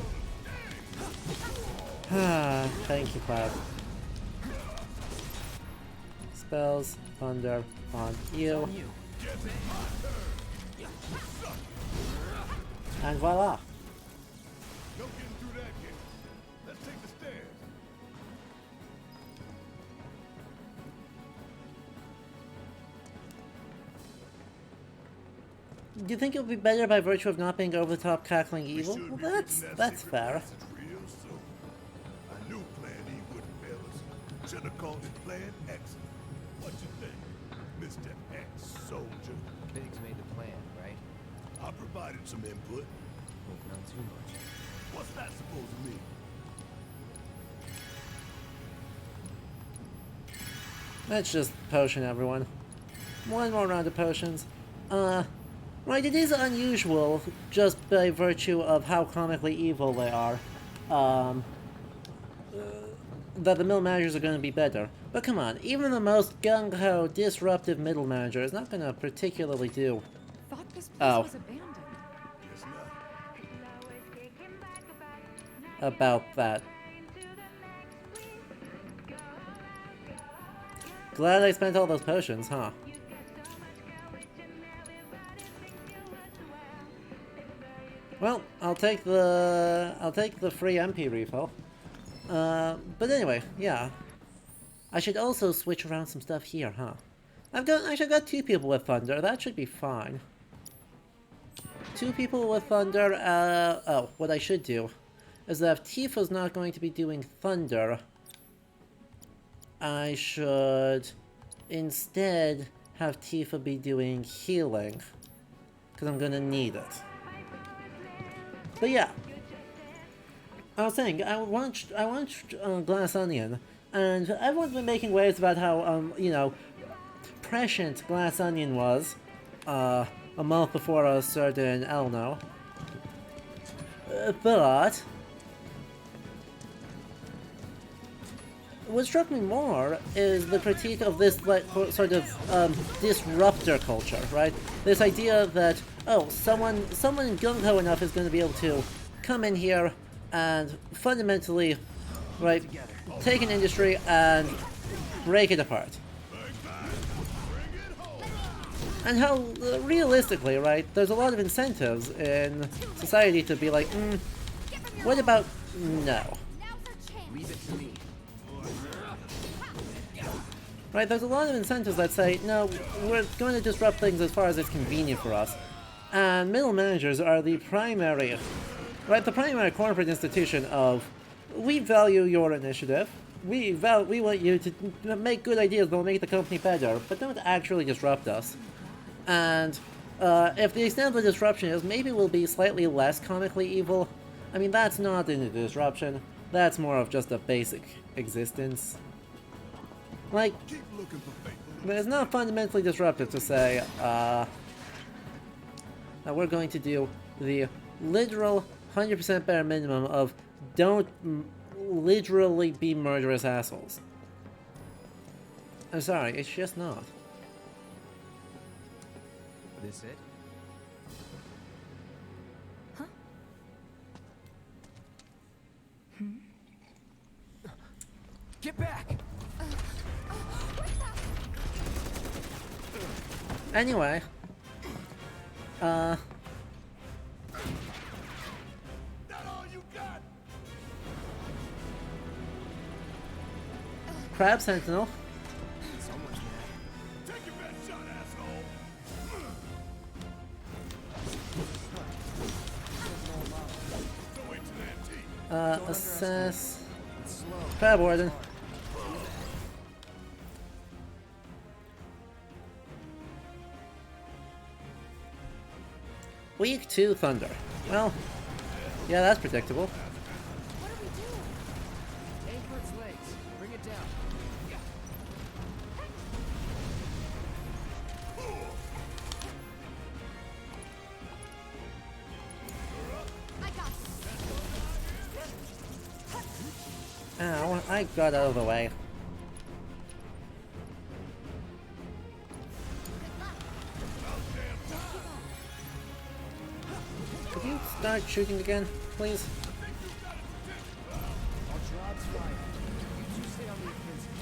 Ah, thank you, Cloud. Spells thunder on you. And voila! No getting through that gate. Let's take the stairs. Do you think it would be better by virtue of not being over-the-top cackling evil? Well, that's fair. Real soon. I knew Plan E wouldn't fail us. Should have called it Plan Excellent. What you think, Mr. Ex-Soldier? Biggs made the plan, right? I provided some input. Hope not too much. What's that supposed to mean? Let's just potion everyone. One more round of potions. Right, it is unusual, just by virtue of how comically evil they are, that the middle managers are going to be better. But come on, even the most gung-ho, disruptive middle manager is not going to particularly do... Thought this place was abandoned. About that. Glad I spent all those potions, huh? Well, I'll take the free MP refill. But anyway, yeah. I should also switch around some stuff here, huh? I've got 2 people with thunder. That should be fine. 2 people with thunder. Oh, what I should do is that if Tifa's not going to be doing thunder, I should instead have Tifa be doing healing, because I'm gonna need it. But yeah, I was saying, I watched Glass Onion, and everyone's been making waves about how, you know, prescient Glass Onion was, a month before a certain Elno. But what struck me more is the critique of this, like, sort of, disruptor culture, right? This idea that, oh, someone gung-ho enough is going to be able to come in here and fundamentally, right, take an industry and break it apart. And how, realistically, right, there's a lot of incentives in society to be like, what about no? Leave it to me. Right, there's a lot of incentives that say, no, we're going to disrupt things as far as it's convenient for us. And middle managers are the primary, right, the primary corporate institution of, we value your initiative, we want you to make good ideas that will make the company better, but don't actually disrupt us. And if the extent of the disruption is, maybe we'll be slightly less comically evil. I mean, that's not in a disruption. That's more of just a basic existence. Like, it's not fundamentally disruptive to say that we're going to do the literal 100% bare minimum of don't literally be murderous assholes. I'm sorry, it's just not. This it? Huh? Get back! Anyway, Crab Sentinel. Someone's mad. Take your best shot, asshole! Assess. Crab Warden. Week 2 Thunder. Well, yeah, that's predictable. Anchor its legs. Bring it down. Ow, I got out of the way. Could you start shooting again, please? Our job's fine. You two stay on the offensive.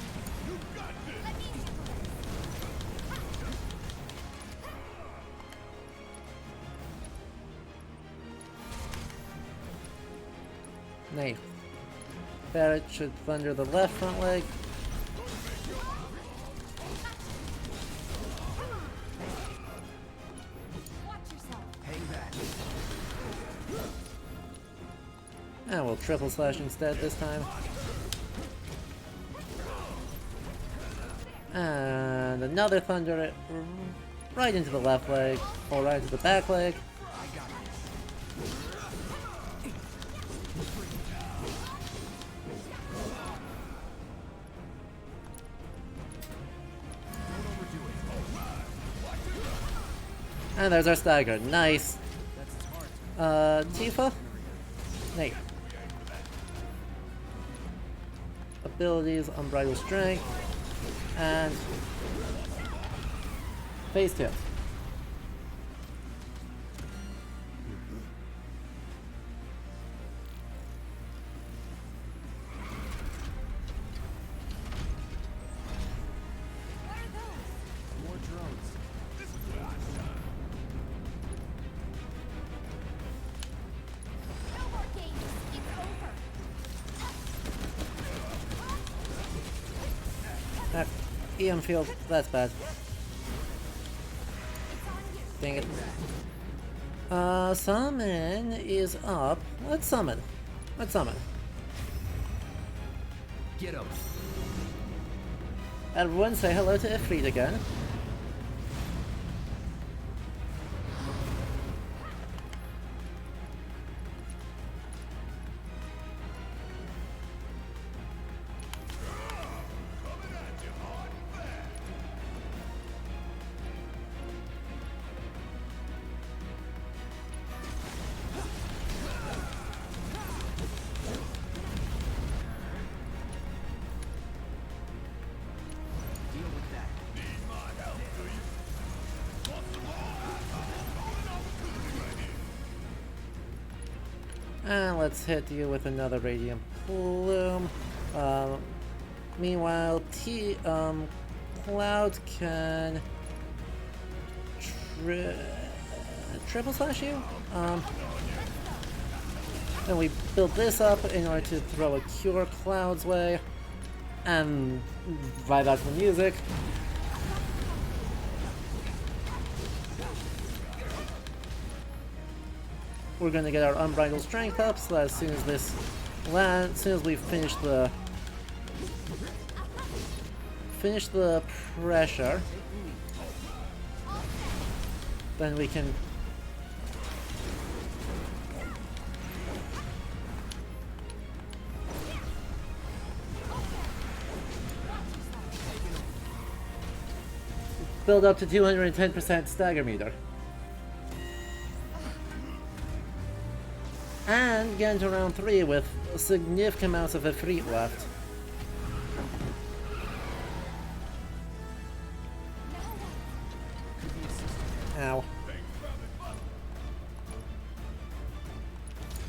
You got this! Nay. Barrett should thunder the left front leg. Hang back. And we'll triple slash instead this time. And another thunder right into the left leg, or right into the back leg. And there's our stagger. Nice. Tifa? Nate. Abilities, Unbridled Strength. And Phase Tilt. More drones. No more games. It's over. Ah, EM field, that's bad. Dang it. Summon is up. Let's summon. Let's summon. Get him. Everyone say hello to Ifrit again. And let's hit you with another Radiant Plume. Meanwhile, Cloud can triple slash you. Then we build this up in order to throw a Cure Cloud's way, and vibe out to the music. We're gonna get our Unbridled Strength up, so that as soon as this lands, as soon as we finish the finish the pressure. Then we can... build up to 210% stagger meter. And get into round 3 with significant amounts of Ifrit left. Ow.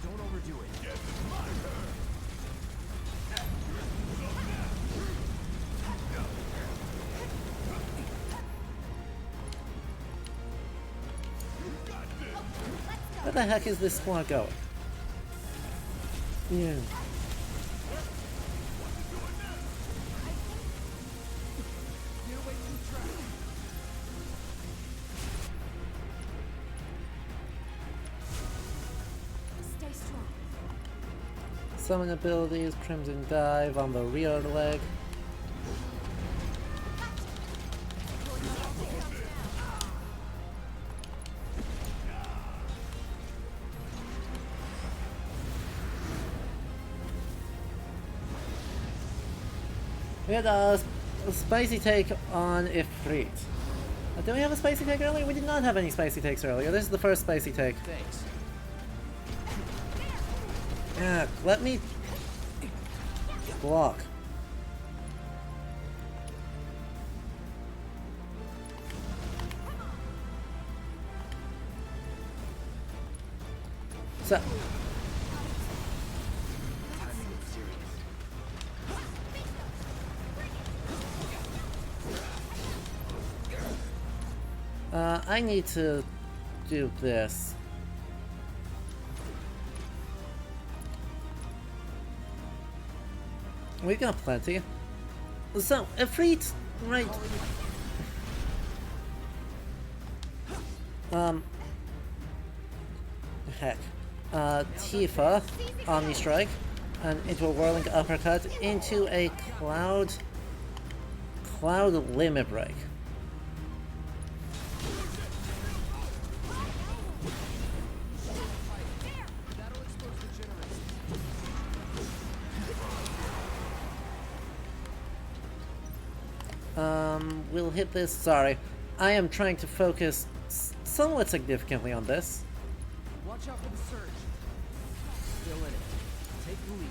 Don't overdo it. Where the heck is this squad going? Yeah. Stay strong. Summon abilities, Crimson Dive on the rear leg. We had a spicy take on Ifrit. Did we have a spicy take earlier? We did not have any spicy takes earlier. This is the first spicy take. Thanks. Yeah, let me block. So. I need to do this. We've got plenty. So, Ifrit, right? Heck. Tifa, Omni Strike, and into a whirling uppercut, into a Cloud Limit Break. We'll hit this. Sorry. I am trying to focus somewhat significantly on this. Watch out for the surge. Still in it. Take the lead.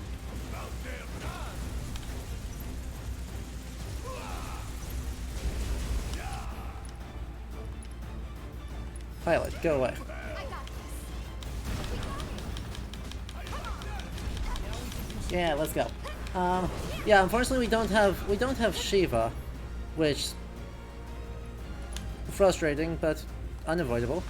Pilot, go away. Yeah, let's go. Yeah, unfortunately we don't have Shiva, which frustrating but unavoidable.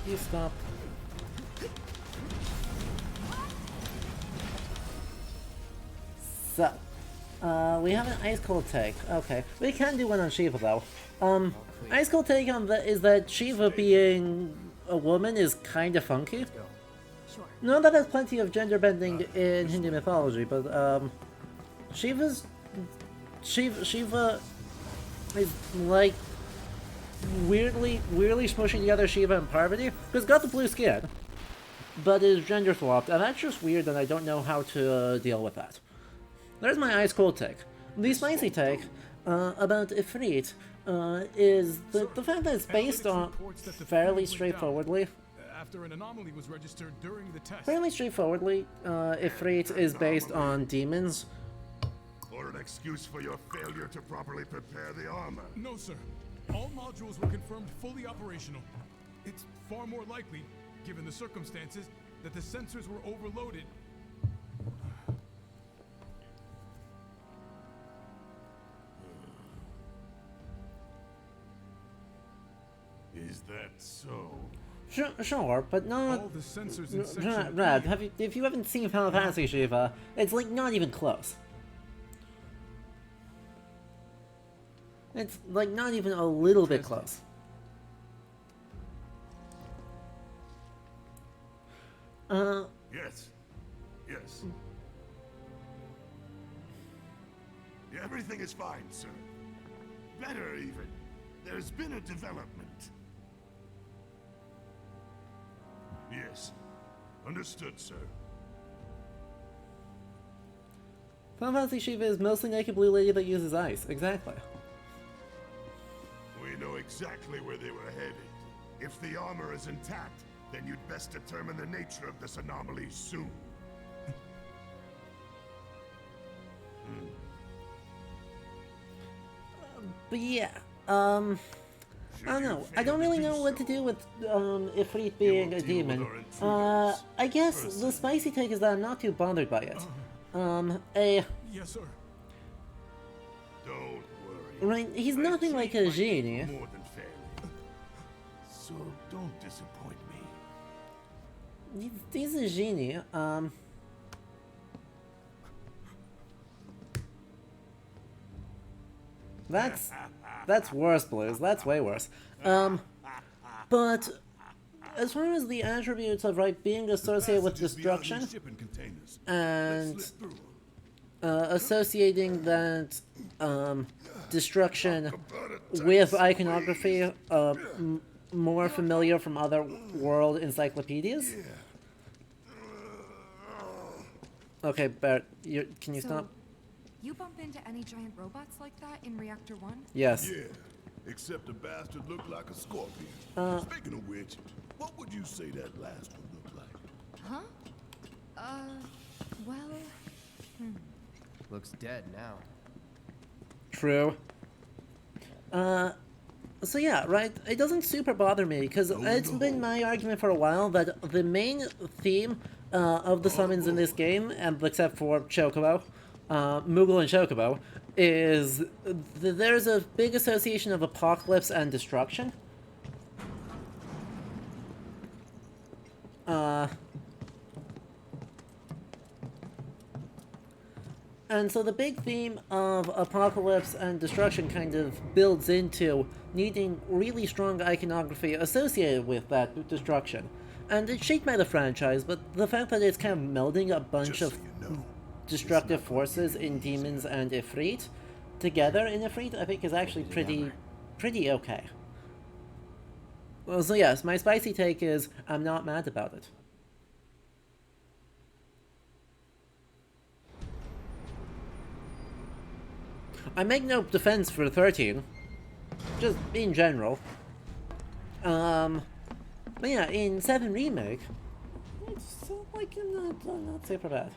You stop. So, we have an Ice Cold take. Okay, we can do one on Shiva though. Ice Cold take on that is that Shiva being a woman is kind of funky. Sure. No, that has plenty of gender bending in Hindu mythology, but Shiva is like weirdly smushing together Shiva and Parvati, because got the blue skin, but is gender swapped, and that's just weird, and I don't know how to deal with that. There's my Ice Cold take. The spicy take about Ifrit is the fact that it's based on fairly straightforwardly. After an anomaly was registered during the test. Fairly straightforwardly, Ifrit is based on demons. Or an excuse for your failure to properly prepare the armor. No, sir. All modules were confirmed fully operational. It's far more likely, given the circumstances, that the sensors were overloaded. Is that so? Sure, but not. All the sensors in section Rad, if you haven't seen Final Fantasy Shiva, it's like not even close. It's like not even a little bit close. Yes. Yes. Yeah, everything is fine, sir. Better, even. There's been a development. Yes. Understood, sir. Final Fantasy Shiva is mostly naked blue lady that uses ice. Exactly. We know exactly where they were headed. If the armor is intact, then you'd best determine the nature of this anomaly soon. But yeah, I don't know. I don't really know what to do with Ifrit being a demon. I guess the spicy take is that I'm not too bothered by it. Yes, sir. Don't worry. Right, he's nothing like a genie. More than fair. So don't disappoint me. He's a genie. That's worse, Blues. That's way worse. But as far as the attributes of being associated with destruction and associating that destruction with iconography more familiar from other world encyclopedias. Okay, Bert, can you stop? You bump into any giant robots like that in Reactor 1? Yes. Yeah, except the bastard looked like a scorpion. Speaking of which, what would you say that last one looked like? Huh? Well... Looks dead now. True. So yeah, right, it doesn't super bother me, because it's been my argument for a while that the main theme of the summons in this game, and except for Chocobo, Moogle and Chocobo, is there's a big association of apocalypse and destruction. And so the big theme of apocalypse and destruction kind of builds into needing really strong iconography associated with that destruction. And it's shaped by the franchise, but the fact that it's kind of melding a bunch of destructive forces in demons and Ifrit together in Ifrit, I think is actually pretty okay. Well, so yes, my spicy take is I'm not mad about it. I make no defense for 13, just in general. But yeah, in 7 Remake, it's like not super bad.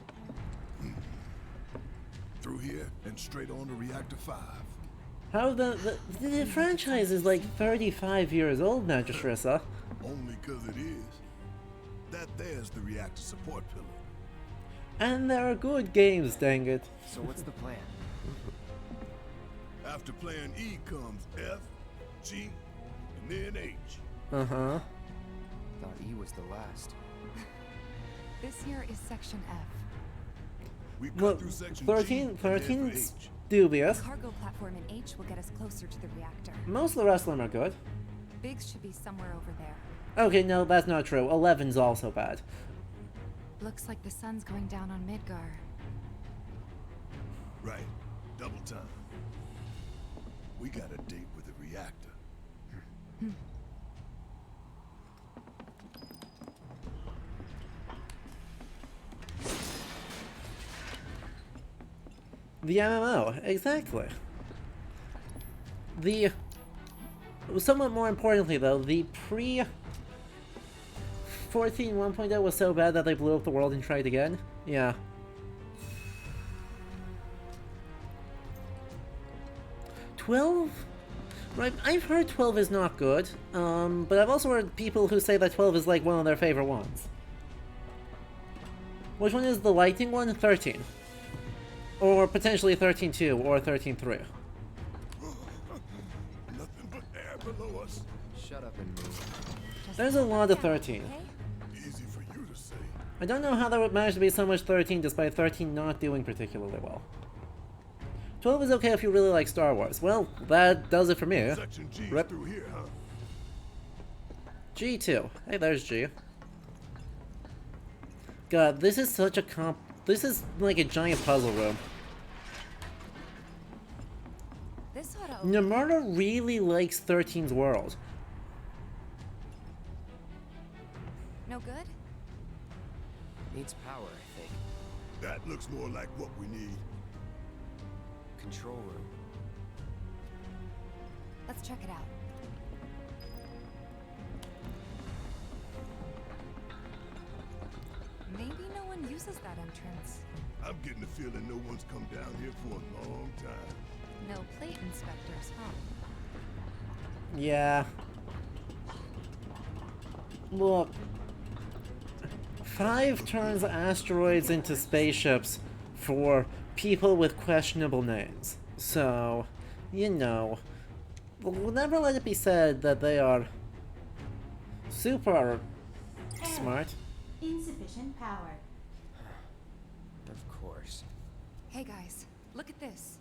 Through here and straight on to Reactor 5. How the franchise is like 35 years old now, Jushrissa. Only 'cause it is. That there's the reactor support pillar. And there are good games, dang it. So what's the plan? After plan E comes F, G, and then H. Uh-huh. Thought E was the last. This here is Section F. We Well, through section 13's dubious. The cargo platform in H will get us closer to the reactor. Most of the rest of them are good. Biggs should be somewhere over there. Okay, no, that's not true. 11's also bad. Looks like the sun's going down on Midgar. Right. Double time. We got a date with the reactor. The MMO, exactly. Somewhat more importantly though, the pre-14 1.0 was so bad that they blew up the world and tried again. Yeah. $12? Right, I've heard 12 is not good, but I've also heard people who say that 12 is like one of their favorite ones. Which one is the lighting one? 13. Or potentially 13.2 or 13.3. Nothing but air below us. Shut up and move. There's a lot of 13. Easy for you to say. I don't know how there would manage to be so much 13 despite 13 not doing particularly well. 12 is okay if you really like Star Wars. Well, that does it for me. Section G Rip. through here, huh? G2. Hey, there's G. God, this is such a this is like a giant puzzle room. This ought to Namurta really likes 13's world. No good? Needs power, I think. That looks more like what we need. Control room. Let's check it out. Maybe no one uses that entrance. I'm getting the feeling no one's come down here for a long time. No plate inspectors, huh? Yeah. Look. VII turns asteroids into spaceships for people with questionable names. So, you know, we'll never let it be said that they are super smart. Insufficient power. Of course. Hey guys, look at this.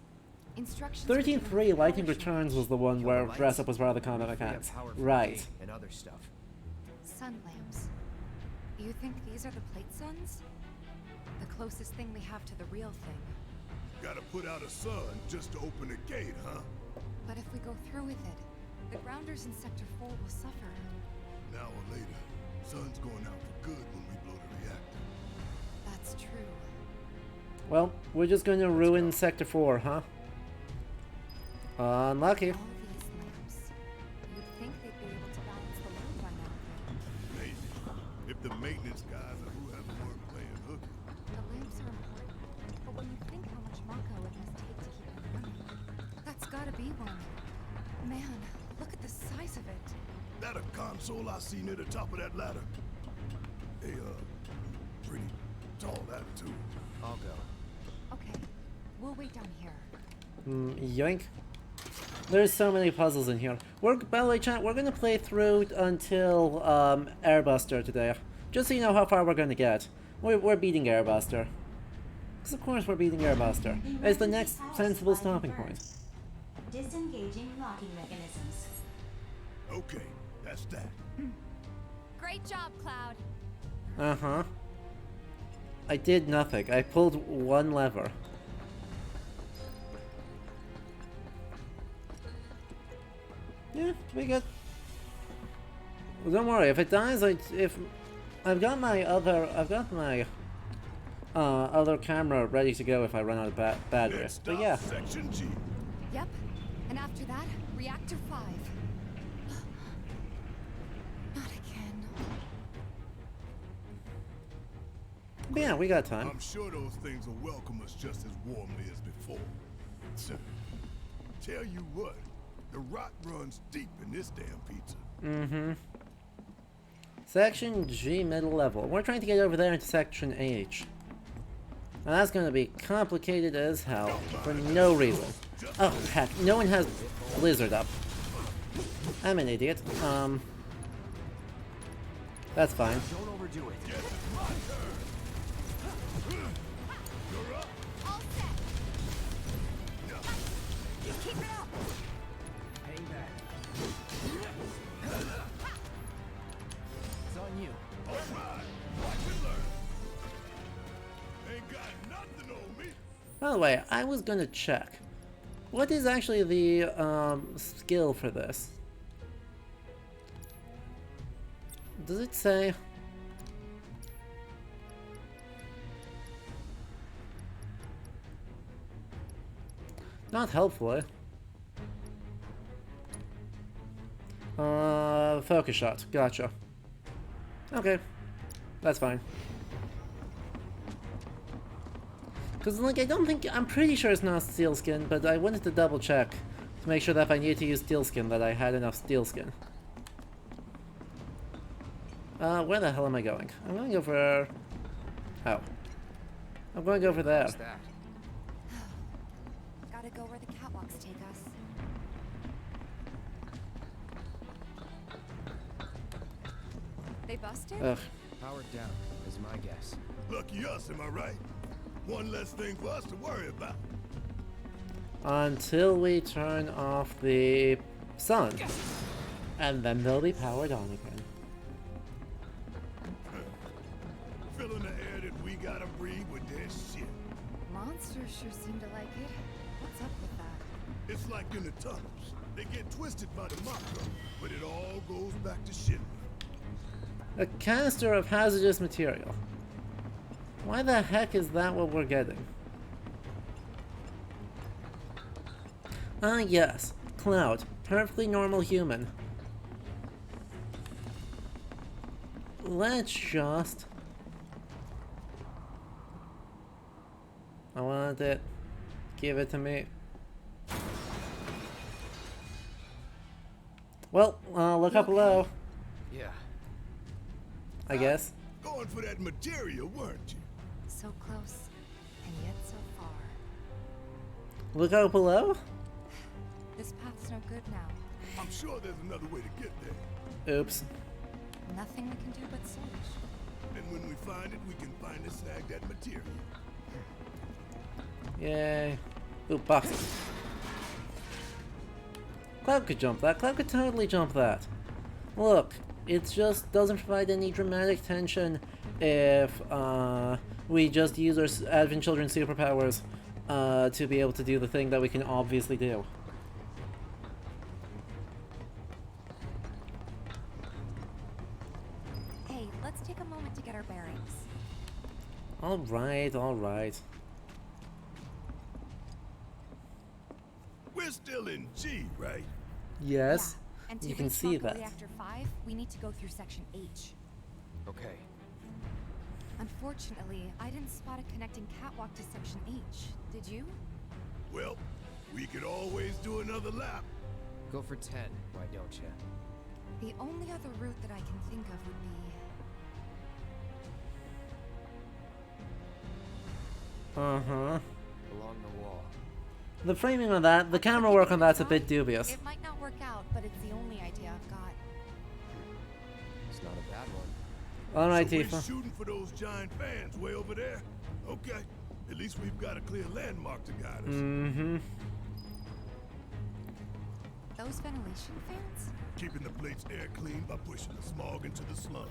Instructions. 13.3 Lightning Returns was the one where dress up was part of the combat mechanics. Right. And other stuff. Sun lamps. You think these are the plate suns? The closest thing we have to the real thing. Gotta put out a sun just to open the gate, huh? But if we go through with it, the grounders in Sector 4 will suffer. An hour later, sun's going out for good when we blow the reactor. That's true. Well, we're just gonna ruin Sector 4, huh? Unlucky. All these lamps. You'd think they'd be able to balance the load by now. Maybe. If the maintenance guys or whoever weren't playing hooky. The lamps are important, but when you think how much Mako it must take to keep them running, that's gotta be one. Man, look at the size of it. That a console I see near the top of that ladder. Hey, pretty tall that too. I'll go. Okay, we'll wait down here. Yoink. There's so many puzzles in here. By the way, chat, we're gonna play through until Airbuster today. Just so you know how far we're gonna get. We're beating Airbuster. Because of course we're beating Airbuster. It's the next sensible stopping point. Disengaging locking mechanisms. Okay, that's that. Great job, Cloud. Uh-huh. I did nothing. I pulled one lever. Yeah, we good. Well, don't worry. If it dies, I've got my other camera ready to go if I run out of battery. But yeah. Section G. Yep, and after that, Reactor 5. Not again. But yeah, we got time. I'm sure those things will welcome us just as warmly as before. So, tell you what, the rot runs deep in this damn pizza. Mm-hmm. Section G, middle level. We're trying to get over there into Section H. Now that's gonna be complicated as hell, for no reason. Oh heck, no one has Blizzard up. I'm an idiot. That's fine. Don't overdo it. Keep it up! Hang back. It's on you. Alright, watch and learn. Ain't got nothing on me. By the way, I was gonna check. What is actually the skill for this? Does it say? Not helpful, eh? Focus shot. Gotcha. Okay. That's fine. Because, like, I'm pretty sure it's not steel skin, but I wanted to double check to make sure that if I needed to use steel skin, that I had enough steel skin. Where the hell am I going? I'm going over... Oh. I'm going over there. What's that? Gotta go where the catwalks take us. They busted? Ugh. Powered down, is my guess. Lucky us, am I right? One less thing for us to worry about. Until we turn off the sun. And then they'll be powered on again. Filling the air sure seem to like it. What's up with that? It's like in the tunnels. They get twisted by the Mako, but it all goes back to Shinra. A canister of hazardous material. Why the heck is that what we're getting? Ah yes, Cloud. Perfectly normal human. Let's just... I want it. Give it to me. Well, look up below. Yeah. I guess. Going for that material, weren't you? So close, and yet so far. Look out below? This path's no good now. I'm sure there's another way to get there. Oops. Nothing we can do but search. And when we find it, we can finally snag that material. Yay. Ooh, boxing. Cloud could jump that. Cloud could totally jump that. Look, it just doesn't provide any dramatic tension if we just use our Advent Children superpowers to be able to do the thing that we can obviously do. Hey, let's take a moment to get our bearings. Alright, alright. We're still in G, right? Yes, Yeah, and to you can reach see Mako that. Reactor 5, we need to go through Section H. Okay. Unfortunately, I didn't spot a connecting catwalk to Section H. Did you? Well, we could always do another lap. Go for 10, why don't you? The only other route that I can think of would be... Uh-huh. Along the wall. The framing on that, the camera work on that's a bit dubious. It might not work out, but it's the only idea I've got. It's not a bad one. Alright, So we're Tifa. shooting for those giant fans way over there? Okay. At least we've got a clear landmark to guide us. Mm-hmm. Those ventilation fans? Keeping the plate's air clean by pushing the smog into the slum.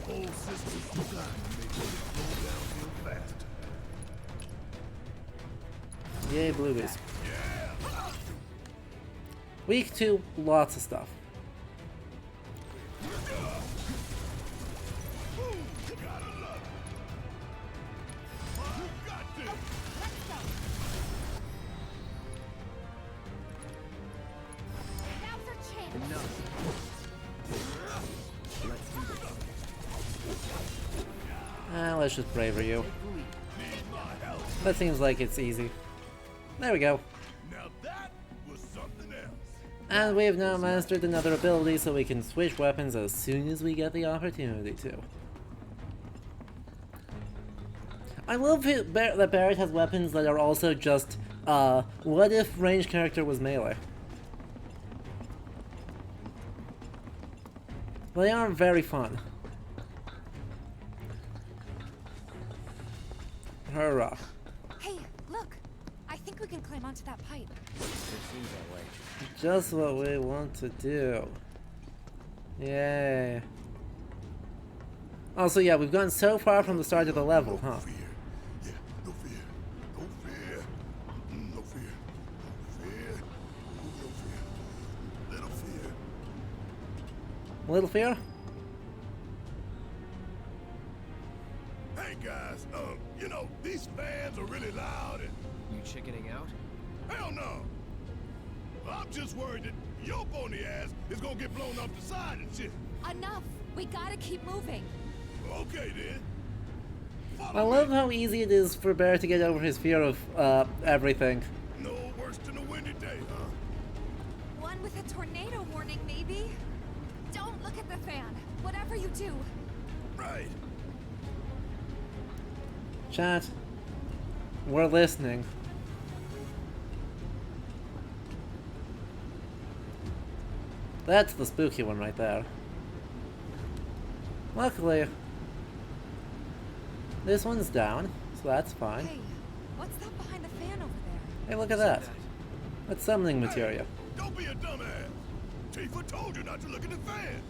The whole system's designed to make it flow downhill faster. Yay, bluebies. Week 2, lots of stuff. Let's just braver you. That seems like it's easy. There we go. Now that was something else. And we have now mastered another ability so we can switch weapons as soon as we get the opportunity to. I love that Barrett has weapons that are also just, what if ranged character was melee? They are very fun. Hurrah. Hey, look! I think we can climb onto that pipe. It seems that way. Just what we want to do. Yay. Also, yeah, we've gone so far from the start of the level, huh? No fear. No fear. No fear. No fear. No fear. Little fear. Little fear? Hey guys, you know, these fans are really loud and... You chickening out? Hell no! I'm just worried that your pony ass is gonna get blown off the side and shit. Enough! We gotta keep moving! Okay then. I love how easy it is for Bear to get over his fear of, everything. No worse than a windy day, huh? One with a tornado warning, maybe? Don't look at the fan! Whatever you do! Right. Chat, we're listening. That's the spooky one right there. Luckily, this one's down, so that's fine. Hey, what's that behind the fan over there? Hey, look at that. That's summoning materia. Hey, don't be a dumbass. Tifa told you not to look at the fan.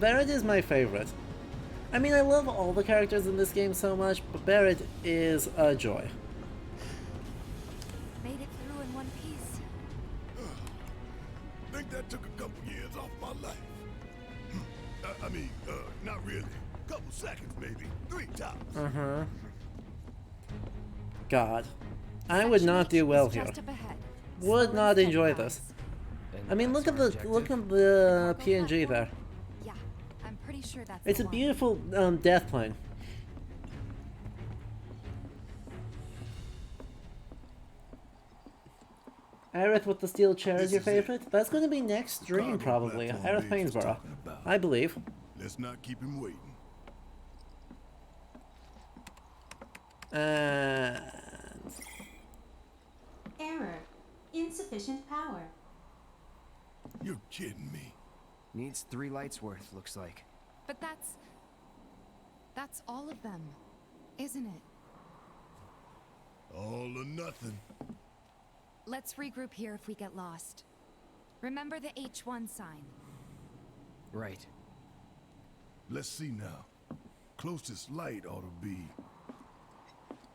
Barrett is my favorite. I mean, I love all the characters in this game so much, but Barrett is a joy. Made it through in one piece. Think that took a couple years off my life. Not really. Couple seconds, maybe. 3 tops. God. I would not do well here. Would not enjoy this. I mean, look at the PNG there. Yeah, I'm pretty sure that's It's the a one. beautiful death plane. Aerith with the steel chair is your favorite? That's going to be next stream, probably. Aerith Painsborough, I believe. Let's not keep him waiting. And... Error. Insufficient power. You're kidding me. Needs 3 lights worth, looks like. But that's all of them, isn't it? All or nothing. Let's regroup here if we get lost. Remember the H1 sign. Right. Let's see now. Closest light ought to be...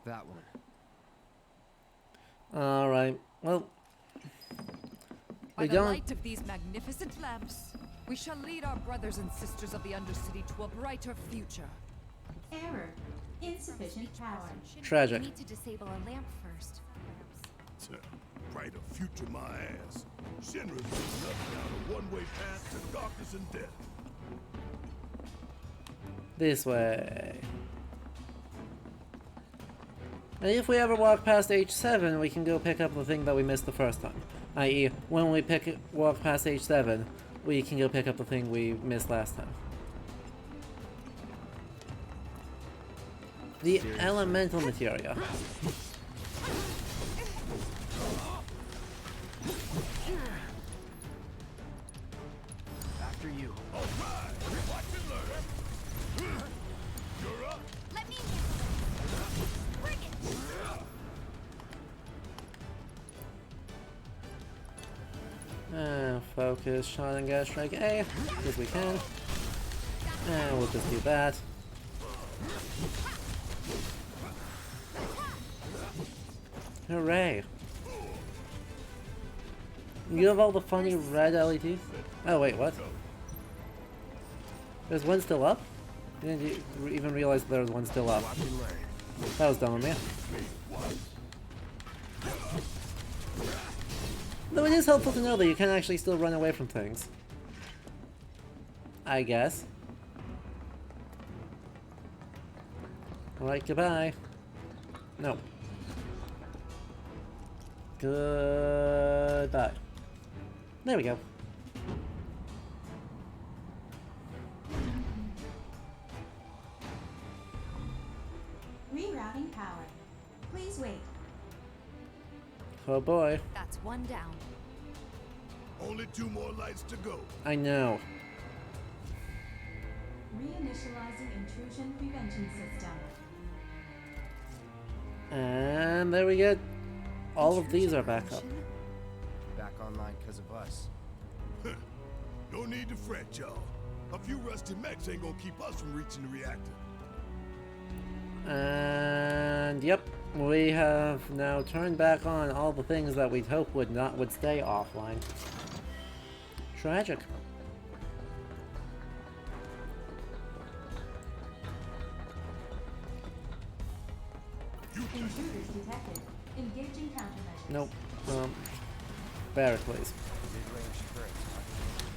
that one. Alright, well... By the light of these magnificent lamps, we shall lead our brothers and sisters of the Undercity to a brighter future. Error. Insufficient power. Tragic. We need to disable a lamp first. Brighter future, my ass. Shinra's leading us down a one-way path to darkness and death. This way. And if we ever walk past H7, we can go pick up the thing that we missed the first time. I.e., when we walk past H7, we can go pick up the thing we missed last time. The elemental materia. After you. All right, watch and learn. You're up. Let me handle it. Bring it. Focus, shot and gas strike A, because we can. And we'll just do that. Hooray! You have all the funny red LEDs? Oh wait, what? There's one still up? I didn't even realize there was one still up. That was dumb of me. Though it is helpful to know that you can actually still run away from things. I guess. Alright, goodbye. No. Goodbye. There we go. Rerouting power. Please wait. Oh boy. That's one down. Only 2 more lights to go. I know. Reinitializing intrusion prevention system. And there we go. All of these are back up. Back online because of us. No need to fret, y'all. A few rusty mechs ain't gonna keep us from reaching the reactor. And yep, we have now turned back on all the things that we'd hope would stay offline. Tragic. Intruders detected. Engaging countermeasures. Nope. Barrett, please.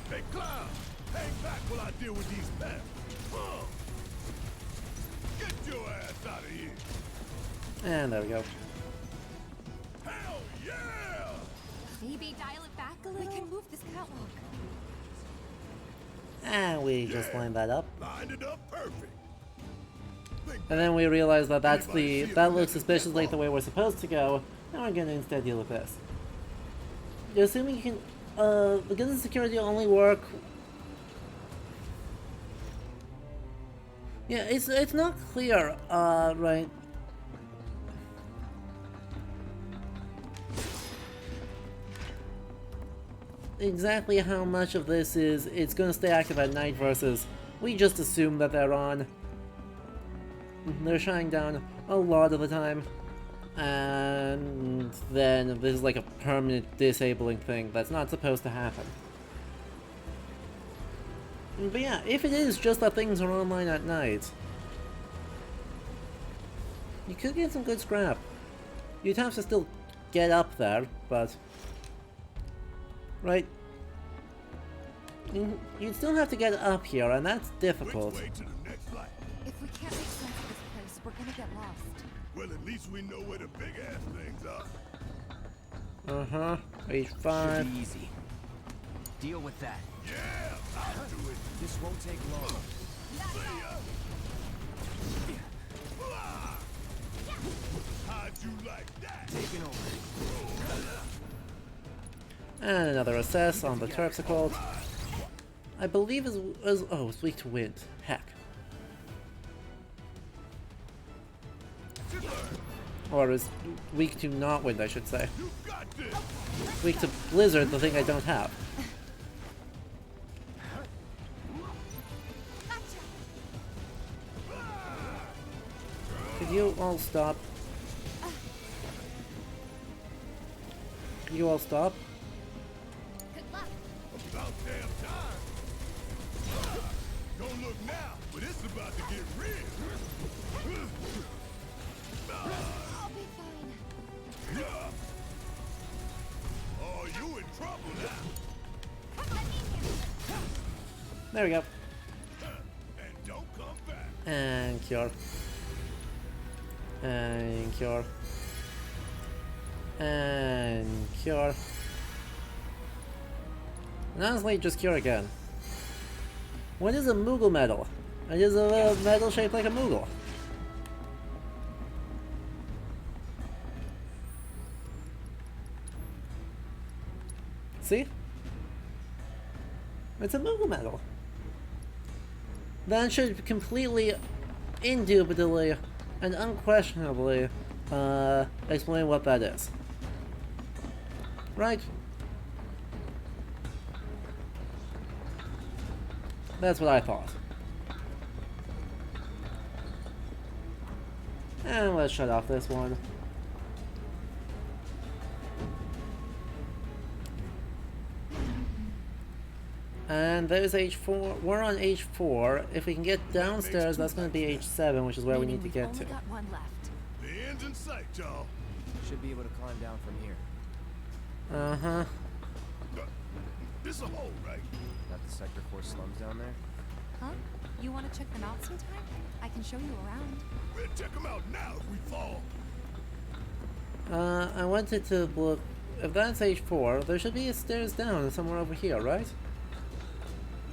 Hey, Cloud! Hang back while I deal with these men. Get your ass out of here! And there we go. Hell yeah! Maybe dial it back a little. We can move this catwalk. And we just lined that up. Lined it up perfect. And then we realized that that looks suspiciously like the way we're supposed to go, and we're gonna instead deal with this. You're assuming you can, the guns and security only work... Yeah, it's not clear, right? Exactly how much of this is it's gonna stay active at night versus we just assume that they're on. they're shutting down a lot of the time. And then this is like a permanent disabling thing that's not supposed to happen. But yeah, if it is just that things are online at night, you could get some good scrap. You'd have to still get up there, but... Right? You'd still have to get up here, and that's difficult. Which way to the next flight? If we can't make sense of this place, we're gonna get lost. Well, at least we know where the big-ass things are. Uh-huh. H5. Should be easy. Deal with that. Yeah, I'll do it. This won't take long. See ya. How'd you like that? Taking over. And another assess on the Terpsichore. I believe is oh, it's weak to wind. Heck. Or is weak to not wind, I should say. Weak to blizzard, the thing I don't have. Could you all stop? Could you all stop? About damn time. Don't look now, but it's about to get real. I'll be fine. Oh, you in trouble now. There we go. And don't come back. And cure. And cure. And cure. And honestly, just cure again. What is a Moogle medal? It is a medal shaped like a Moogle. See? It's a Moogle medal. That should completely, indubitably, and unquestionably explain what that is. Right? That's what I thought. And let's shut off this one. And there's H4. We're on H4. If we can get downstairs, that's going to be H7, which is where we need to get to. Got one left. The end's in sight, y'all. Should be able to climb down from here. Uh-huh. This a hole, right? Got the Sector 4 slums down there? Huh? You want to check them out sometime? I can show you around. We'll check them out now if we fall. I wanted to look. If that's H4, there should be a stairs down somewhere over here, right?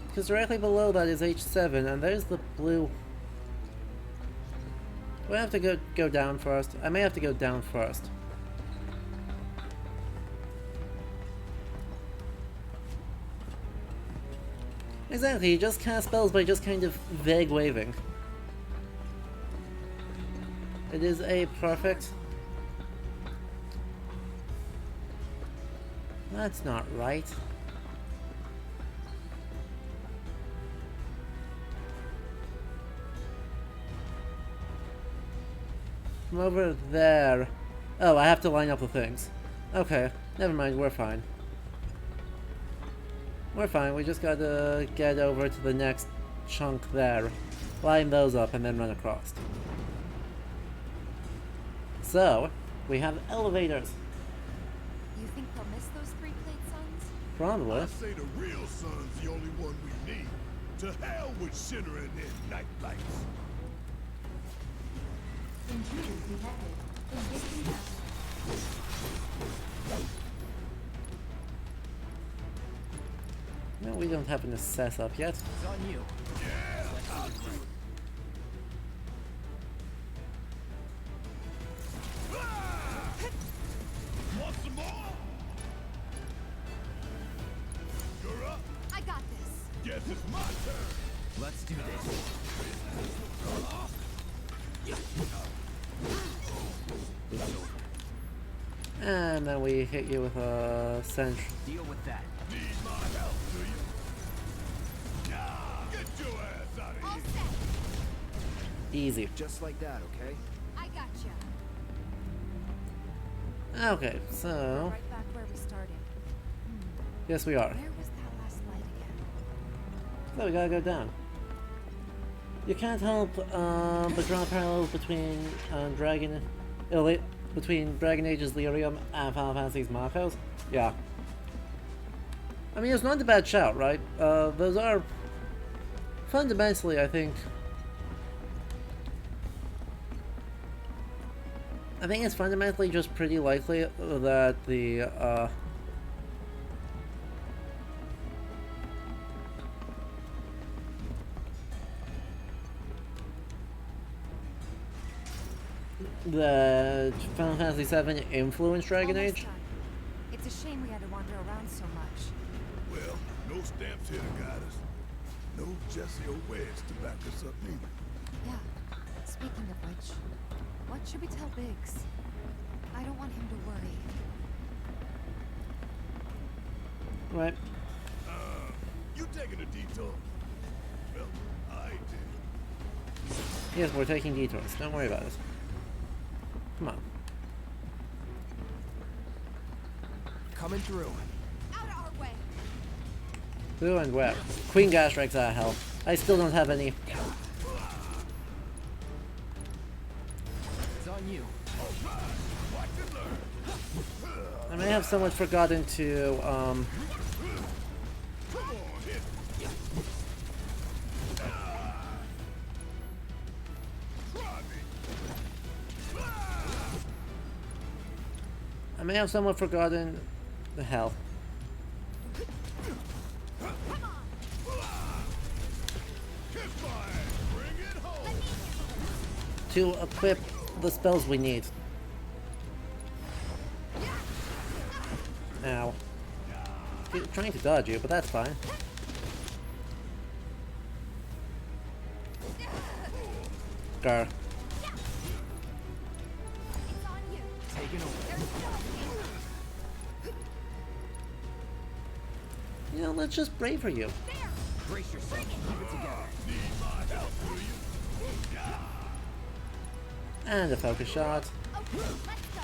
Because directly below that is H7, and there's the blue. Do I have to go down first? I may have to go down first. Exactly, you just cast spells by just kind of vague waving. It is a perfect... That's not right. From over there... Oh, I have to line up the things. Okay, never mind, we're fine. We're fine, we just gotta get over to the next chunk there. Line those up and then run across. So, we have elevators. You think they'll miss those three-plate suns? Probably. I say the real sun's the only one we need. To hell with Shinra and their night lights. Intruders detected. Engaging countermeasures. No, we don't have an assess up yet. It's on you. Yeah! Want some more? You're up. I got this. Guess it's my turn. Let's do this. And then we hit you with a sentry. Deal with that. Need my help, do you? Yeah! Get your ass out of here! Easy. Just like that, okay? I gotcha. Okay, so... We're right back where we started. Yes, we are. Where was that last light again? So we gotta go down. You can't help but draw parallels between between Dragon Age's Lyrium and Final Fantasy's Marcos. Yeah. I mean, it's not a bad shout, right? Those are fundamentally, I think it's fundamentally just pretty likely that the Final Fantasy VII influenced Dragon Almost Age. done. It's a shame we had to wander around so much. Well, no stamps here to guide us. No Jesse or Wedge to back us up neither. Yeah. Speaking of which, what should we tell Biggs? I don't want him to worry. Right. You taking a detour? Well, I did. Yes, we're taking detours. Don't worry about it. Come on. Coming through. Out of our way. Who and where? Queen Gastrix out of hell. I still don't have any. It's on you. I may have somewhat forgotten to the hell. To equip the spells we need. Ow. Trying to dodge you, but that's fine. Gar. Taking over. You know, let's just braver you. Brace yourself. Keep it together. And a focus shot. Okay, let's go.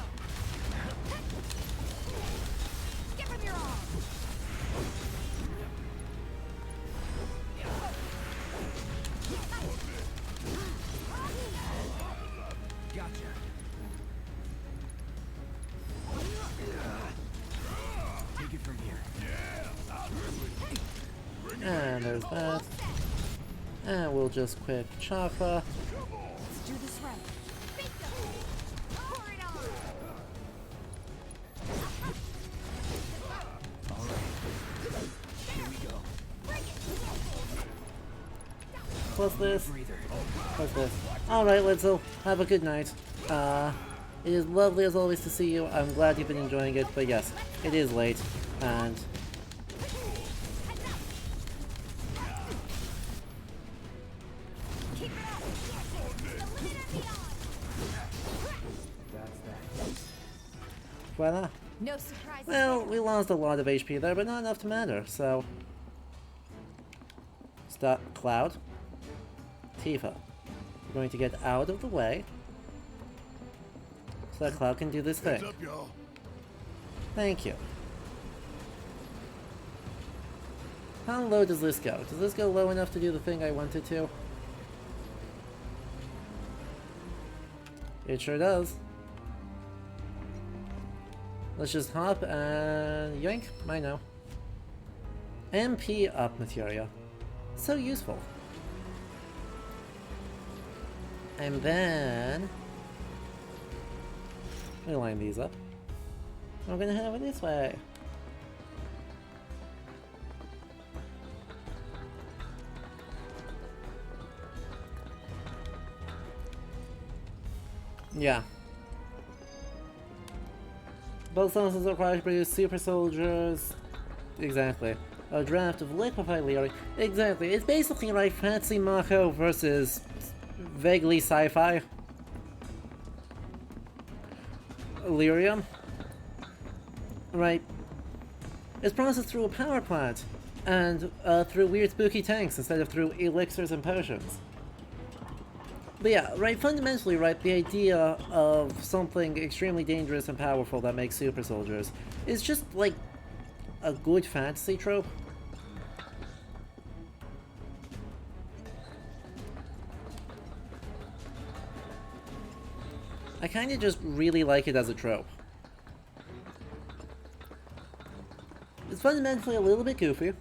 Give him your all. Gotcha. Take it from here. And there's that. And we'll just quick chakra. Let's do this right. Pour it on. All right. Here we go. Plus this. Breather. Plus this. Alright, Litzel. Have a good night. It is lovely as always to see you. I'm glad you've been enjoying it, but yes, it is late. And voila. No surprises. Well, we lost a lot of HP there, but not enough to matter, so... Stop. Cloud. Tifa. We're going to get out of the way. So that Cloud can do this thing. Heads up, y'all. Thank you. How low does this go? Does this go low enough to do the thing I wanted to? It sure does. Let's just hop and yoink. I know. MP up materia. So useful. And then we line these up. We're gonna head over this way. Yeah. Both sentences are required to produce super soldiers. Exactly. A draft of liquefied lyric. Exactly. It's basically like Fantasy Mako versus vaguely sci-fi lyrium. Right. It's processed through a power plant and through weird spooky tanks instead of through elixirs and potions. But yeah, right, fundamentally, right, the idea of something extremely dangerous and powerful that makes super soldiers is just, like, a good fantasy trope. I kinda just really like it as a trope. It's fundamentally a little bit goofy.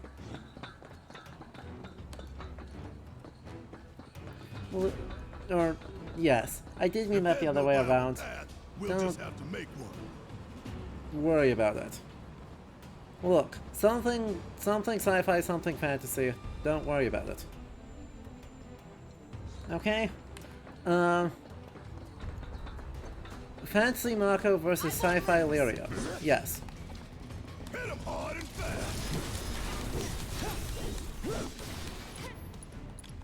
Well, or, yes, I did mean that the other way around. Don't worry about it. Look, something sci-fi, something fantasy. Don't worry about it. Okay? Fantasy Marco versus sci-fi Lyria. Yes.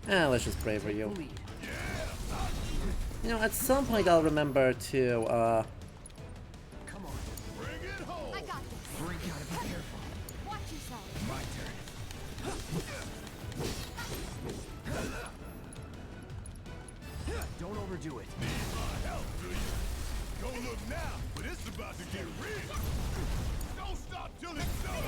Let's just braver you. You know, at some point I'll remember to, Come on. Bring it home. I got this. Bring gotta be careful. Watch yourself. My turn. Don't overdo it. Need my help, do you? Don't look now, but it's about to get real. Don't stop till it's done.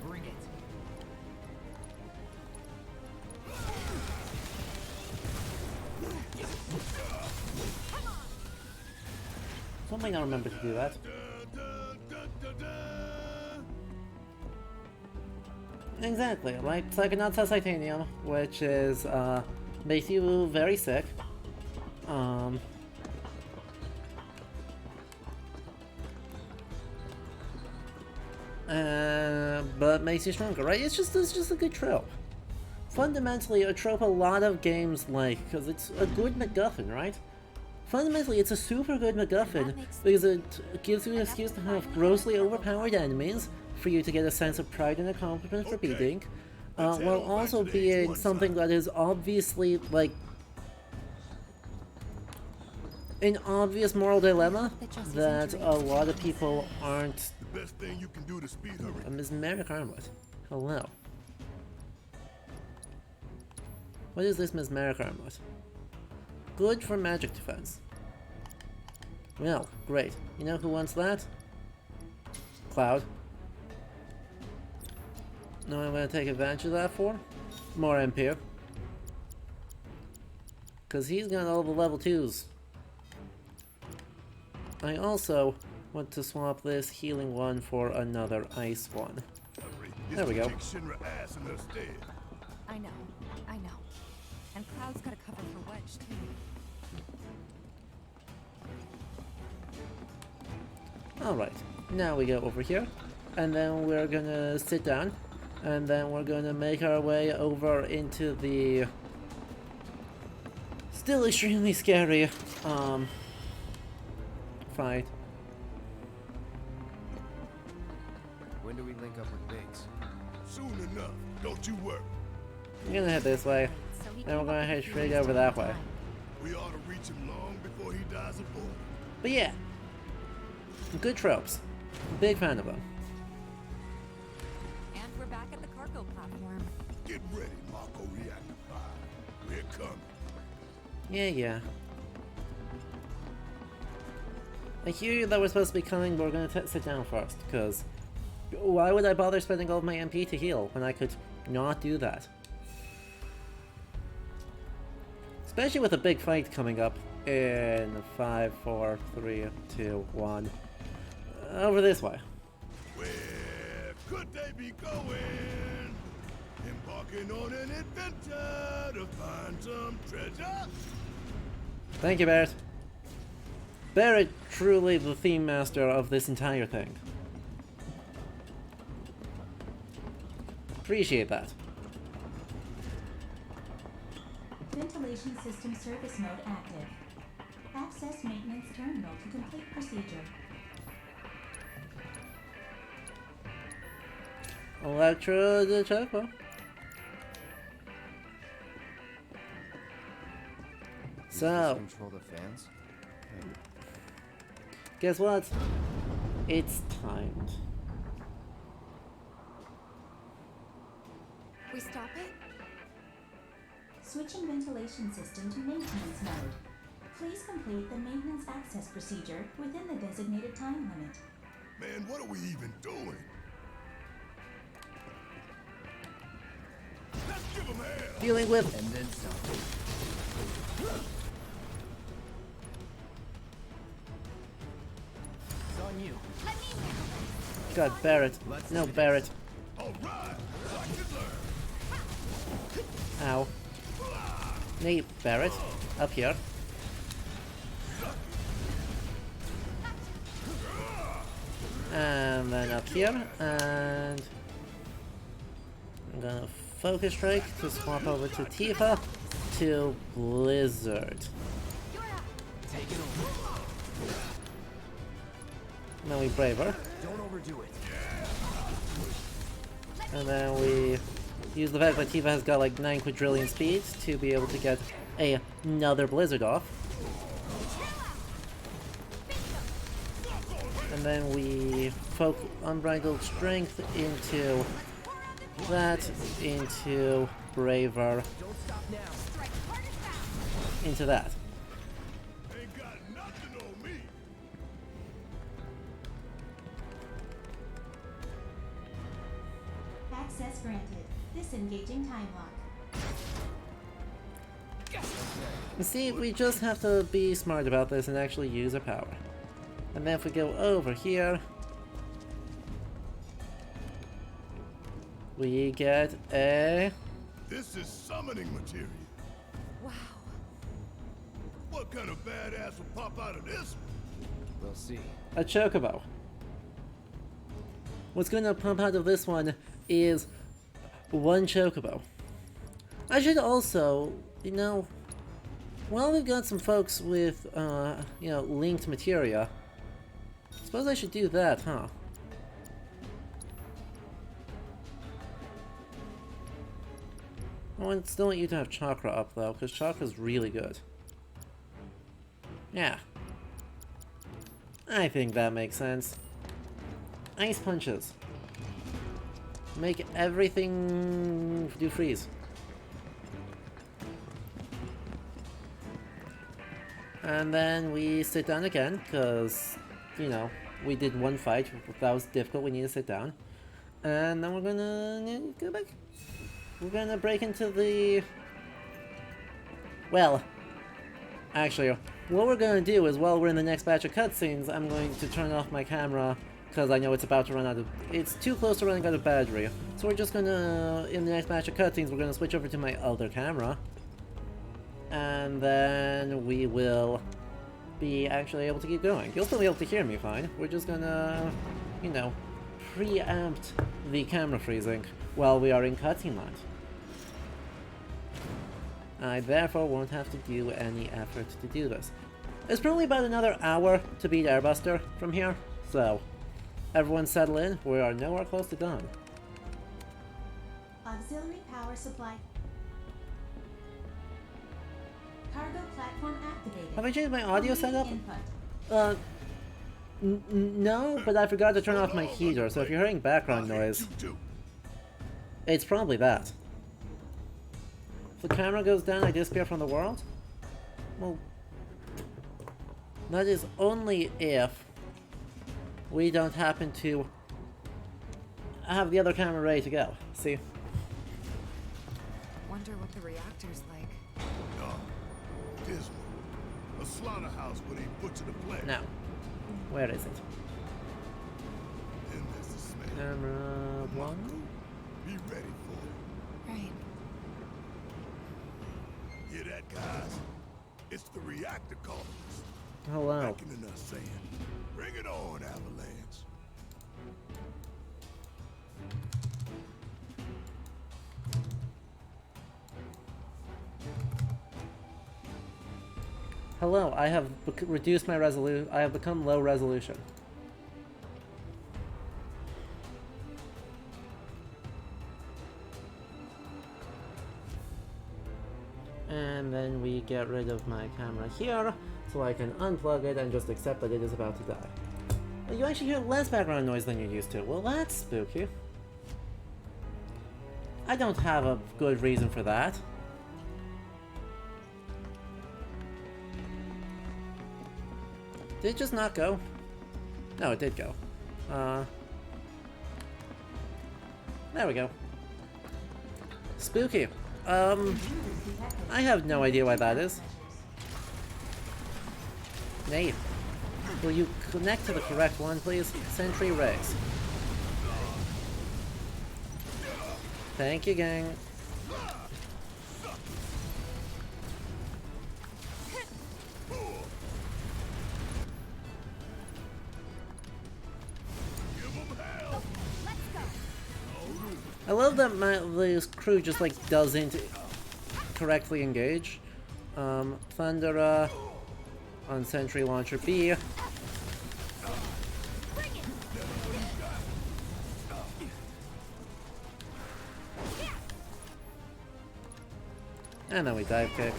Bring it. something I'll remember to do that. Exactly, like Psychonauts has Titanium, which is, makes you very sick. But makes you stronger, right? It's just a good trope. Fundamentally, a trope a lot of games like, because it's a good MacGuffin, right? Fundamentally, it's a super good MacGuffin because it gives you an excuse to have grossly overpowered enemies for you to get a sense of pride and accomplishment for beating, while also being something that is obviously, like, an obvious moral dilemma that a lot of people aren't. The best thing you can do to speed her. Ms. Merrick Armlet. Hello. What is this Ms. Merrick Armlet? Good for magic defense. Well, great. You know who wants that? Cloud. Know what I'm going to take advantage of that for? More MP. Because he's got all the level 2s. I also want to swap this healing one for another ice one. There we go. I know. And Cloud's got a cover for Wedge, too. Alright, now we go over here, and then we're gonna sit down, and then we're gonna make our way over into the still extremely scary fight. When do we link up with Biggs? Soon enough, don't you worry. We're gonna head this way, then we're gonna head straight over that way. We ought to reach him long before he dies of boredom. But yeah, good tropes. Big fan of them. And we're back at the cargo platform. Get ready, Marco Reactor 5. We're coming. Yeah. I hear that we're supposed to be coming, but we're gonna sit down first, because why would I bother spending all of my MP to heal when I could not do that? Especially with a big fight coming up in 5, 4, 3, 2, 1. Over this way. Where could they be going? Embarking on an adventure to find some treasure? Thank you, Barrett. Barrett, truly the theme master of this entire thing. Appreciate that. Ventilation system service mode active. Access maintenance terminal to complete procedure. Electro the Choco. So, Control the fans? guess what? It's timed. We stop it? Switching ventilation system to maintenance mode. Please complete the maintenance access procedure within the designated time limit. Man, what are we even doing? Let's give him hell! Dealing with... And then some. It's on you. God, Barret. No, Barret. Ow. Nate, Barret. Up here. And then up here, and I'm gonna focus strike to swap over to Tifa to Blizzard. And then we Brave her. Don't overdo it. And then we use the fact that Tifa has got like 9 quadrillion speeds to be able to get another Blizzard off. And then we focus Unbridled Strength into that, into Braver, into that. Ain't got nothing on me. Access granted. Disengaging time lock. You see, we just have to be smart about this and actually use our power. And then if we go over here, we get a... This is summoning material. Wow. What kind of badass will pop out of this? We'll see. a chocobo. What's going to pump out of this one is one chocobo. I should also, you know, while we've got some folks with, you know, linked materia, suppose I should do that, huh? I still want you to have chakra up, though, because chakra's really good. Yeah. I think that makes sense. Ice punches. Make everything do freeze. And then we sit down again, because, you know, we did one fight. That was difficult, we need to sit down. And then we're gonna go back. We're gonna break into the... Well, actually, what we're gonna do is while we're in the next batch of cutscenes, I'm going to turn off my camera because I know it's about to run out of... It's too close to running out of battery. So we're just gonna, in the next batch of cutscenes, we're gonna switch over to my other camera. And then we will be actually able to keep going. You'll still be able to hear me fine. We're just gonna, you know, preempt the camera freezing while we are in cutscene land. I therefore won't have to do any effort to do this. It's probably about another hour to beat Airbuster from here, so everyone settle in, we are nowhere close to done. Auxiliary power supply. Cargo platform activated. Have I changed my audio setup? Input. No, but I forgot to turn off my heater, so if you're hearing background noise, it's probably that. If the camera goes down, I disappear from the world? Well, that is only if we don't happen to have the other camera ready to go. See? Wonder what the reactor's like. Dark, dismal, a slaughterhouse where they butcher the plant. Now, where is it? Then there's the smell. Camera 1? Be ready for it. Right. Hear that, guys? It's the reactor calling us. Hello. Beckoning us saying, bring it on, Avalanche. Hello, I have reduced my resolution. I have become low resolution. And then we get rid of my camera here, so I can unplug it and just accept that it is about to die. You actually hear less background noise than you used to. Well, that's spooky. I don't have a good reason for that. Did it just not go? No, it did go. There we go. Spooky. I have no idea why that is. Nate, will you connect to the correct one, please? Sentry Rays. Thank you, gang. I love that this crew just like doesn't correctly engage. Thunderer on Sentry Launcher B. And then we dive kick.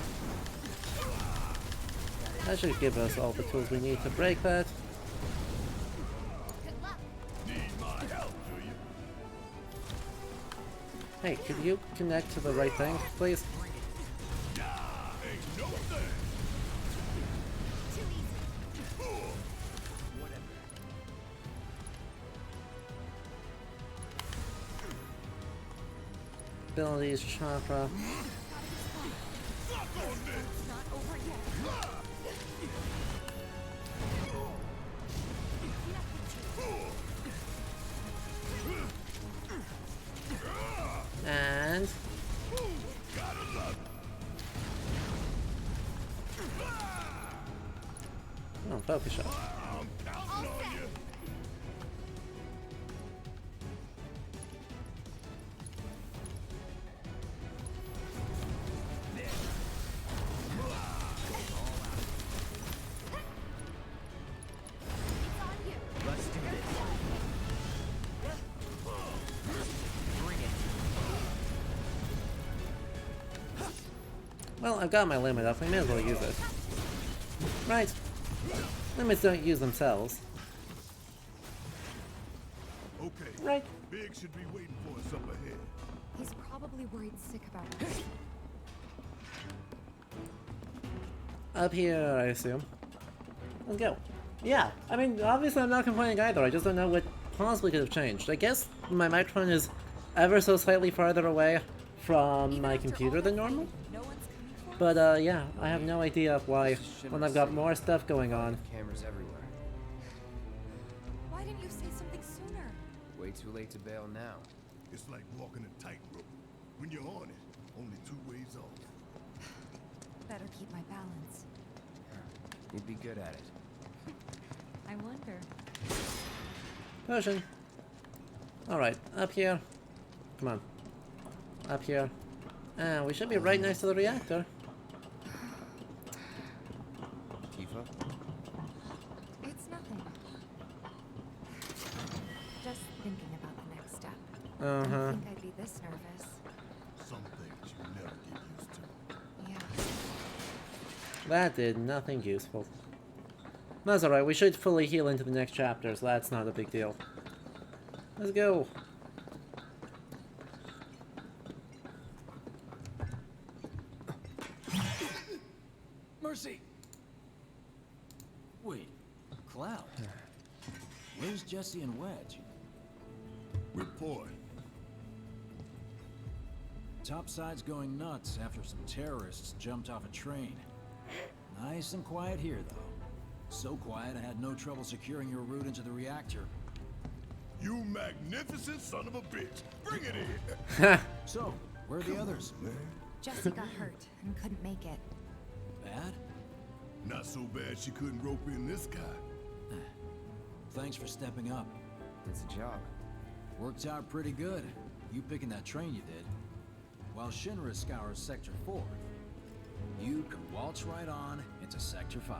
That should give us all the tools we need to break that. Hey, could you connect to the right thing, please? Abilities, chakra. And oh, focus shot. Well, I've got my limit up, I may as well use it. Right. Limits don't use themselves. Okay. Right. Big should be waiting for us up ahead. He's probably worried sick about us. Up here, I assume. Let's go. Yeah, I mean, obviously I'm not complaining either, I just don't know what possibly could have changed. I guess my microphone is ever so slightly farther away from my computer than normal. But yeah, I have no idea why when I've got more stuff going on. Cameras everywhere. Why didn't you say something sooner? Way too late to bail now. It's like walking a tightrope. When you're on it, only 2 ways off. Better keep my balance. You'd be good at it. I wonder. Potion. Alright, up here. Come on. Up here. And we should be right next to the reactor. Tifa? It's nothing. Just thinking about the next step. Uh-huh. I didn't think I'd be this nervous. Some things you never get used to. Yeah. That did nothing useful. That's alright, we should fully heal into the next chapter, so that's not a big deal. Let's go. Mercy! Wait, Cloud? Where's Jesse and Wedge? Report. Topside's going nuts after some terrorists jumped off a train. Nice and quiet here, though. So quiet I had no trouble securing your route into the reactor. You magnificent son of a bitch! Bring it in! So, where are the others? Jesse got hurt and couldn't make it. Bad? Not so bad she couldn't rope in this guy. Thanks for stepping up. It's a job. Worked out pretty good. You picking that train you did. While Shinra scours Sector 4, you can waltz right on into Sector 5.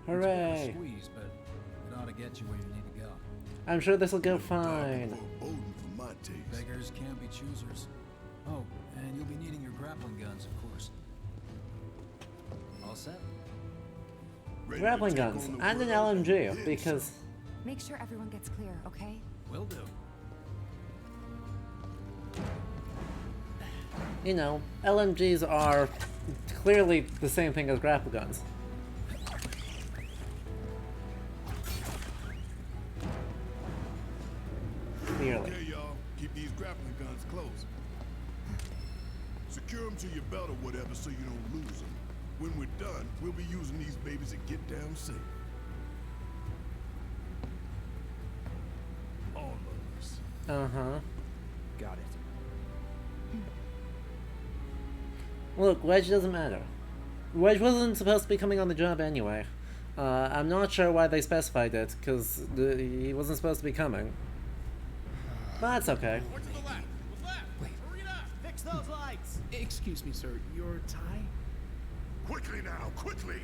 Hooray! It's a bit of a squeeze, but it ought to get you where you need to go. I'm sure this will go fine. For my taste. Beggars can't be choosers. Oh, and you'll be needing your grappling guns, of course. All set? Grappling guns and an LMG, because... Make sure everyone gets clear, okay? Will do. You know, LMGs are clearly the same thing as grapple guns. Clearly. Okay, y'all. Keep these grappling guns close. Secure them to your belt or whatever so you don't lose them. When we're done, we'll be using these babies to get down safe. All of us. Uh-huh. Got it. Look, Wedge doesn't matter. Wedge wasn't supposed to be coming on the job anyway. I'm not sure why they specified it, because he wasn't supposed to be coming. But that's okay. What's to the left? The left! Wait. Hurry it up! Fix those lights! Excuse me, sir. Your tie? Quickly now, quickly!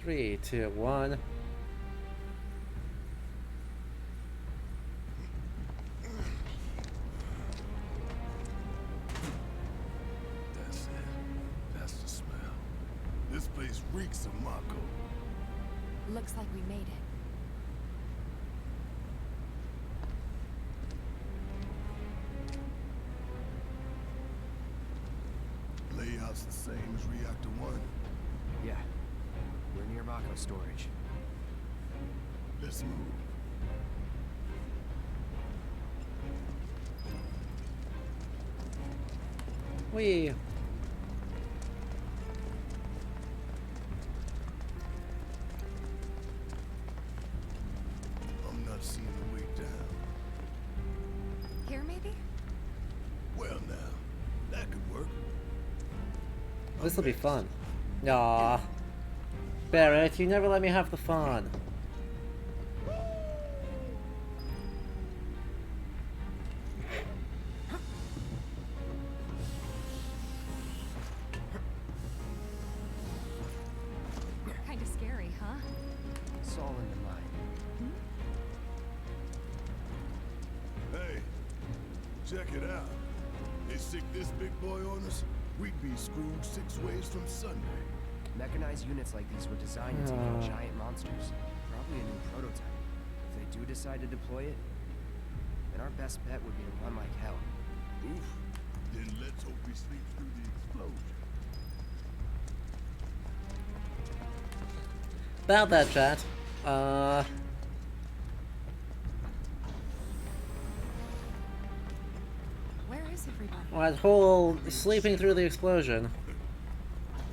3, 2, 1. That's it. That's the smell. This place reeks of Mako. Looks like we made it. Layout's the same as Reactor 1. Yeah. We're near Mako storage. Let's move. Whee! I'm not seeing the way down. Here, maybe? Well now, that could work. This'll be fun. Aww. Barrett, you never let me have the fun. Kinda scary, huh? It's all in the mind. Hey, check it out. They sick this big boy on us, we'd be screwed 6 ways from Sunday. Mechanized units like these were designed to take out giant monsters. Probably a new prototype. If they do decide to deploy it, then our best bet would be to run like hell. Oof. Then let's hope he sleeps through the explosion. About that, chat. Where is everybody? That whole sleeping through the explosion.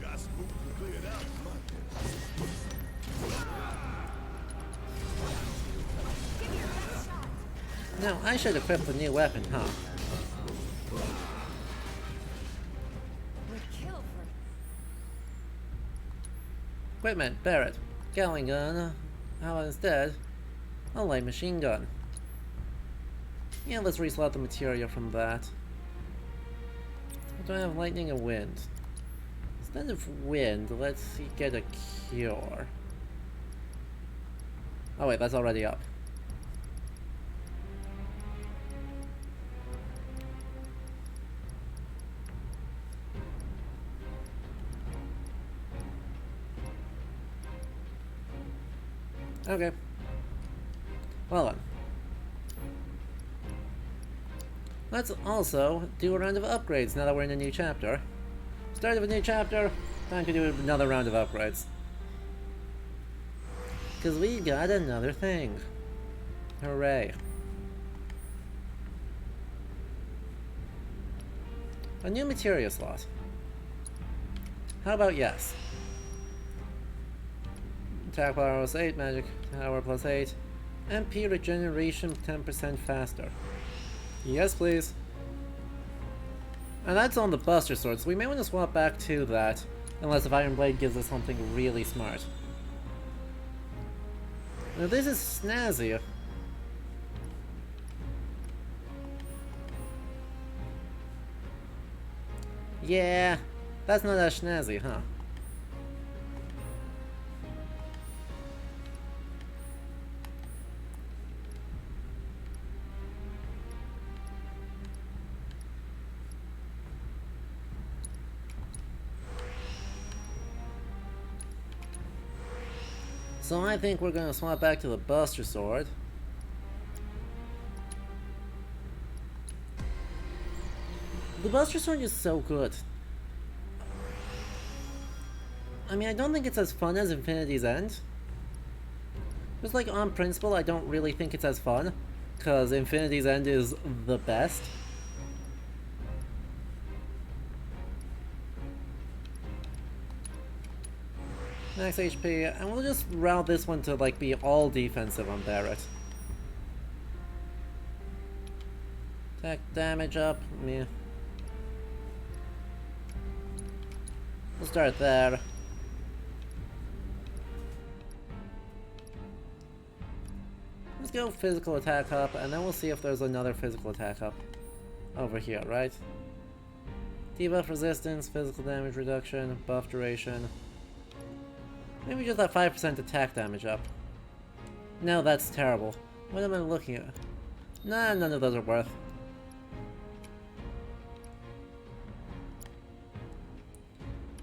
Got spooked and cleared out, my Now, I should equip the new weapon, huh? Would kill for Equipment, Barrett. Gatling gun. How instead? A light machine gun. Yeah, let's reslot the material from that. Do I have lightning and wind? Instead of wind, let's see, get a cure. Oh wait, that's already up. Okay. Well then. Let's also do a round of upgrades now that we're in a new chapter. Start of a new chapter, time to do another round of upgrades. Because we got another thing. Hooray. A new materia slot. How about yes? Attack power plus 8, magic power plus 8, MP regeneration 10% faster. Yes, please. And that's on the Buster Sword, so we may want to swap back to that, unless if Iron Blade gives us something really smart. Now this is snazzy. Yeah, that's not as snazzy, huh? So I think we're gonna swap back to the Buster Sword. The Buster Sword is so good. I mean, I don't think it's as fun as Infinity's End. Just like on principle, I don't really think it's as fun, because Infinity's End is the best. Max HP, and we'll just route this one to like be all defensive on Barret. Attack damage up, meh. We'll start there. Let's go physical attack up, and then we'll see if there's another physical attack up over here, right? Debuff resistance, physical damage reduction, buff duration. Maybe just that 5% attack damage up. No, that's terrible. What am I looking at? Nah, none of those are worth.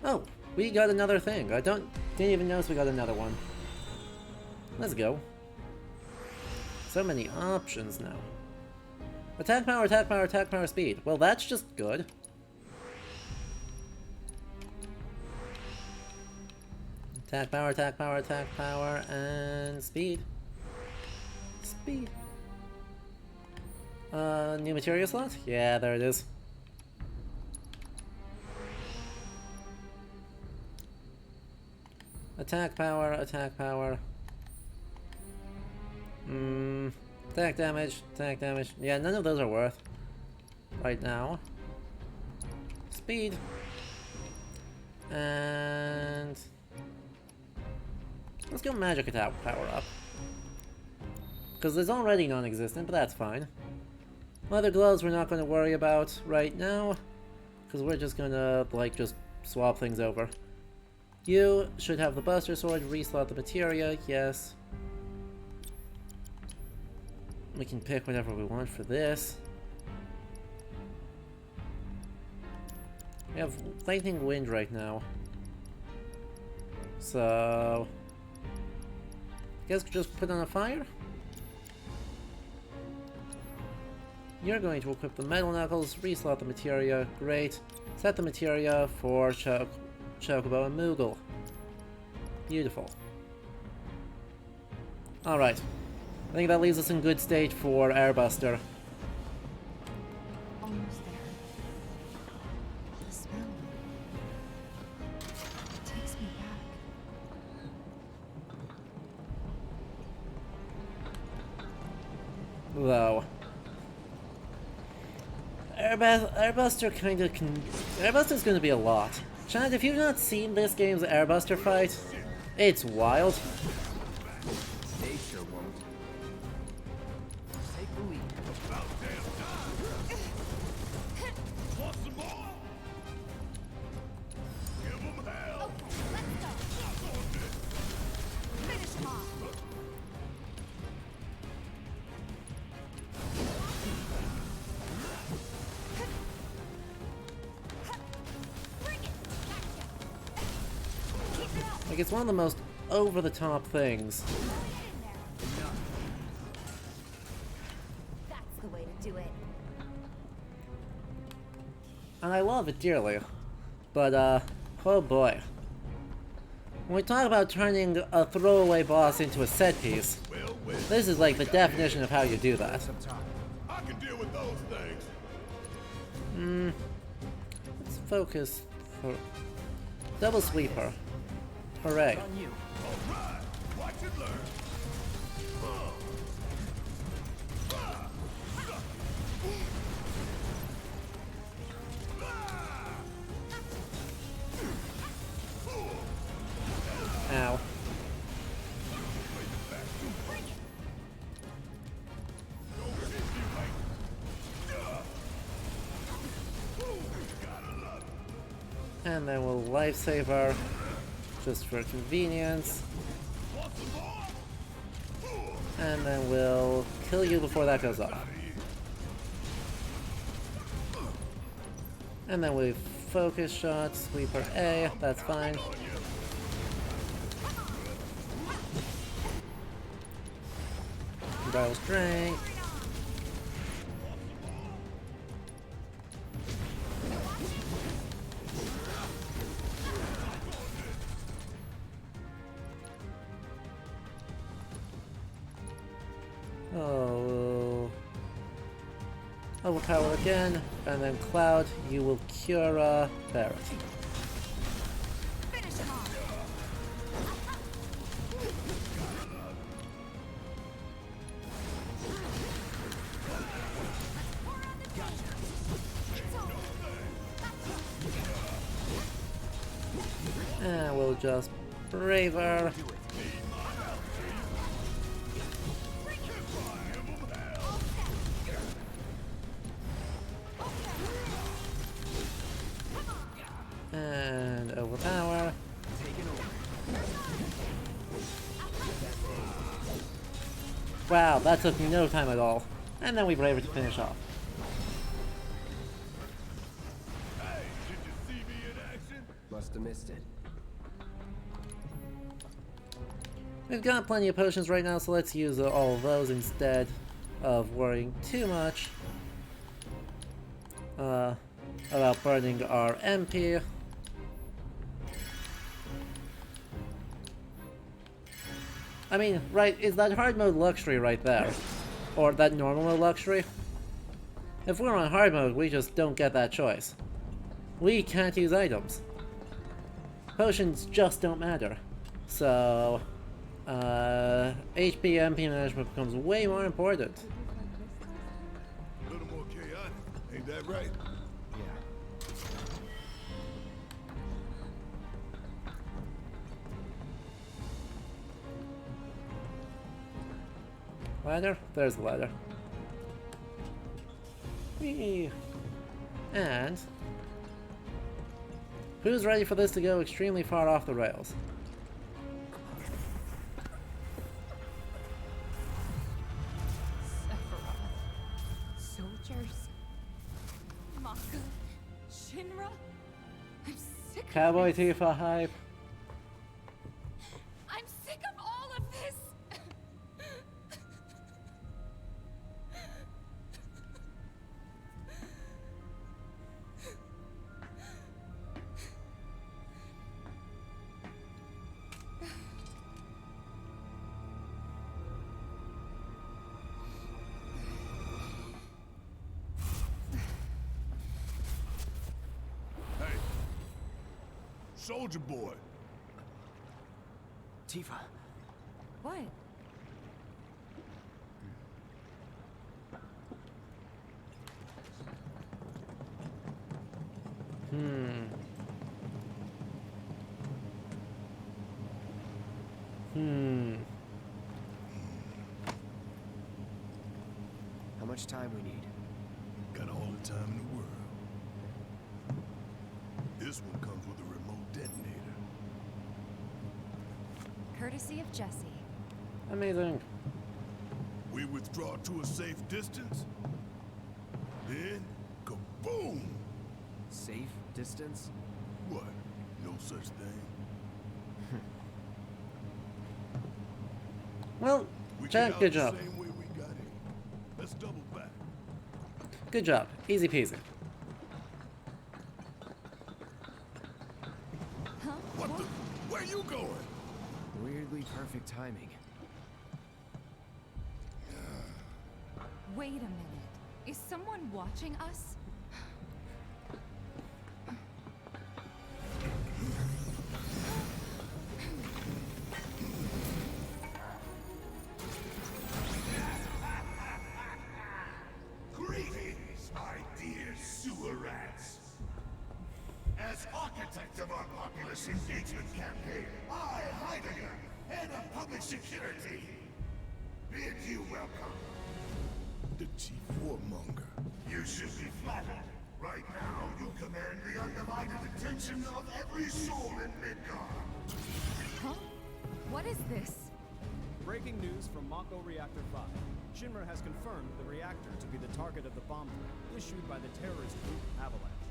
Oh, we got another thing. Didn't even notice we got another one. Let's go. So many options now. Attack power, attack power, attack power, speed. Well, that's just good. Attack power, attack power, attack power, and speed. Speed. New material slot? Yeah, there it is. Attack power, attack power. Attack damage, attack damage. Yeah, none of those are worth right now. Speed. And let's go magic attack power up. Because it's already non-existent, but that's fine. Leather gloves we're not going to worry about right now. Because we're just going to, like, just swap things over. You should have the Buster Sword, reslot the materia, yes. We can pick whatever we want for this. We have Lightning Wind right now. So I guess just put on a fire? You're going to equip the Metal Knuckles, reslot the materia, great. Set the materia for Chocobo and Moogle. Beautiful. Alright. I think that leaves us in good state for Airbuster. Almost there. The smell. It takes me back. Though. Airbuster kinda can... Airbuster's gonna be a lot. Chad, if you've not seen this game's Airbuster fight, it's wild. They sure won't. Take the lead. About damn time! Want some more? Give them hell! Okay, let's go. Suck on this! Finish him off. Like, it's one of the most over-the-top things. That's the way to do it. And I love it dearly. But, oh boy. When we talk about turning a throwaway boss into a set piece, this is like the definition of how you do that. I can deal with those things. Let's focus for double sweeper. Hooray. On you. All right. Watch and learn. Ow. And then we'll lifesaver just for convenience. And then we'll kill you before that goes off. And then we focus shot, sweeper A, that's fine. Dial strength. Overpower again, and then Cloud, you will cure Barret. Finish him off. And we'll just brave her. And overpower. Wow, that took no time at all. And then we were able to finish off. Hey, did you see me in action? Must have missed it. We've got plenty of potions right now, so let's use all of those instead of worrying too much about burning our MP. I mean, right, is that hard mode luxury right there? Or that normal mode luxury? If we're on hard mode, we just don't get that choice. We can't use items. Potions just don't matter. So, HP MP management becomes way more important. A little more chaotic, ain't that right? Ladder? There's the ladder. Whee! And who's ready for this to go extremely far off the rails? Soldiers. Mako. Shinra. I'm sick of Cowboy this. Tifa hype. I'm sick of all of this. Hey, Soldier Boy. Tifa. What? How much time we need? Got all the time in the world. This one comes with a remote detonator. Courtesy of Jesse. Amazing. We withdraw to a safe distance. Then, kaboom! Safe distance? What? No such thing. Well, We Jack, get out good the job. same way we got in. Let's double back. Good job. Easy peasy. What the? Where you going? Weirdly perfect timing. Wait a minute. Is someone watching us? Greetings, my dear sewer rats. As architect of our populace engagement campaign, I, Heidegger, head of public security, bid you welcome. The chief warmonger. You should be flattered. Right now, you command the undivided attention of every soul in Midgard. Huh? What is this? Breaking news from Mako Reactor 5. Shinra has confirmed the reactor to be the target of the bomb threat issued by the terrorist group Avalanche.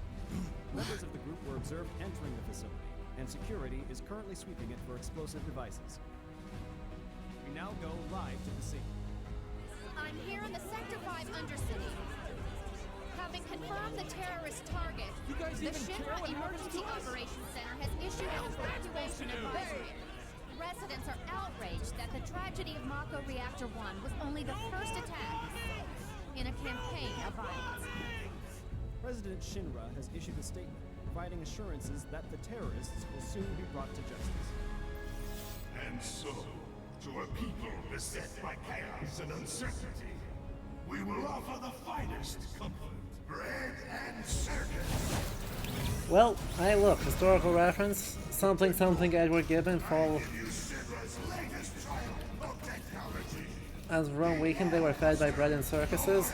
Members of the group were observed entering the facility, and security is currently sweeping it for explosive devices. We now go live to the scene. I'm here in the Sector 5 Undercity. Having confirmed the terrorist target, the Shinra Emergency Operations Center has issued an evacuation advisory. Residents are outraged that the tragedy of Mako Reactor 1 was only the first attack. in a campaign of violence. President Shinra has issued a statement providing assurances that the terrorists will soon be brought to justice. And so, to a people beset by chaos and uncertainty, we will offer the finest comfort, bread and circus. Well, hey look, historical reference. Something something Edward Gibbon for... As Rome weakened, they were fed by bread and circuses.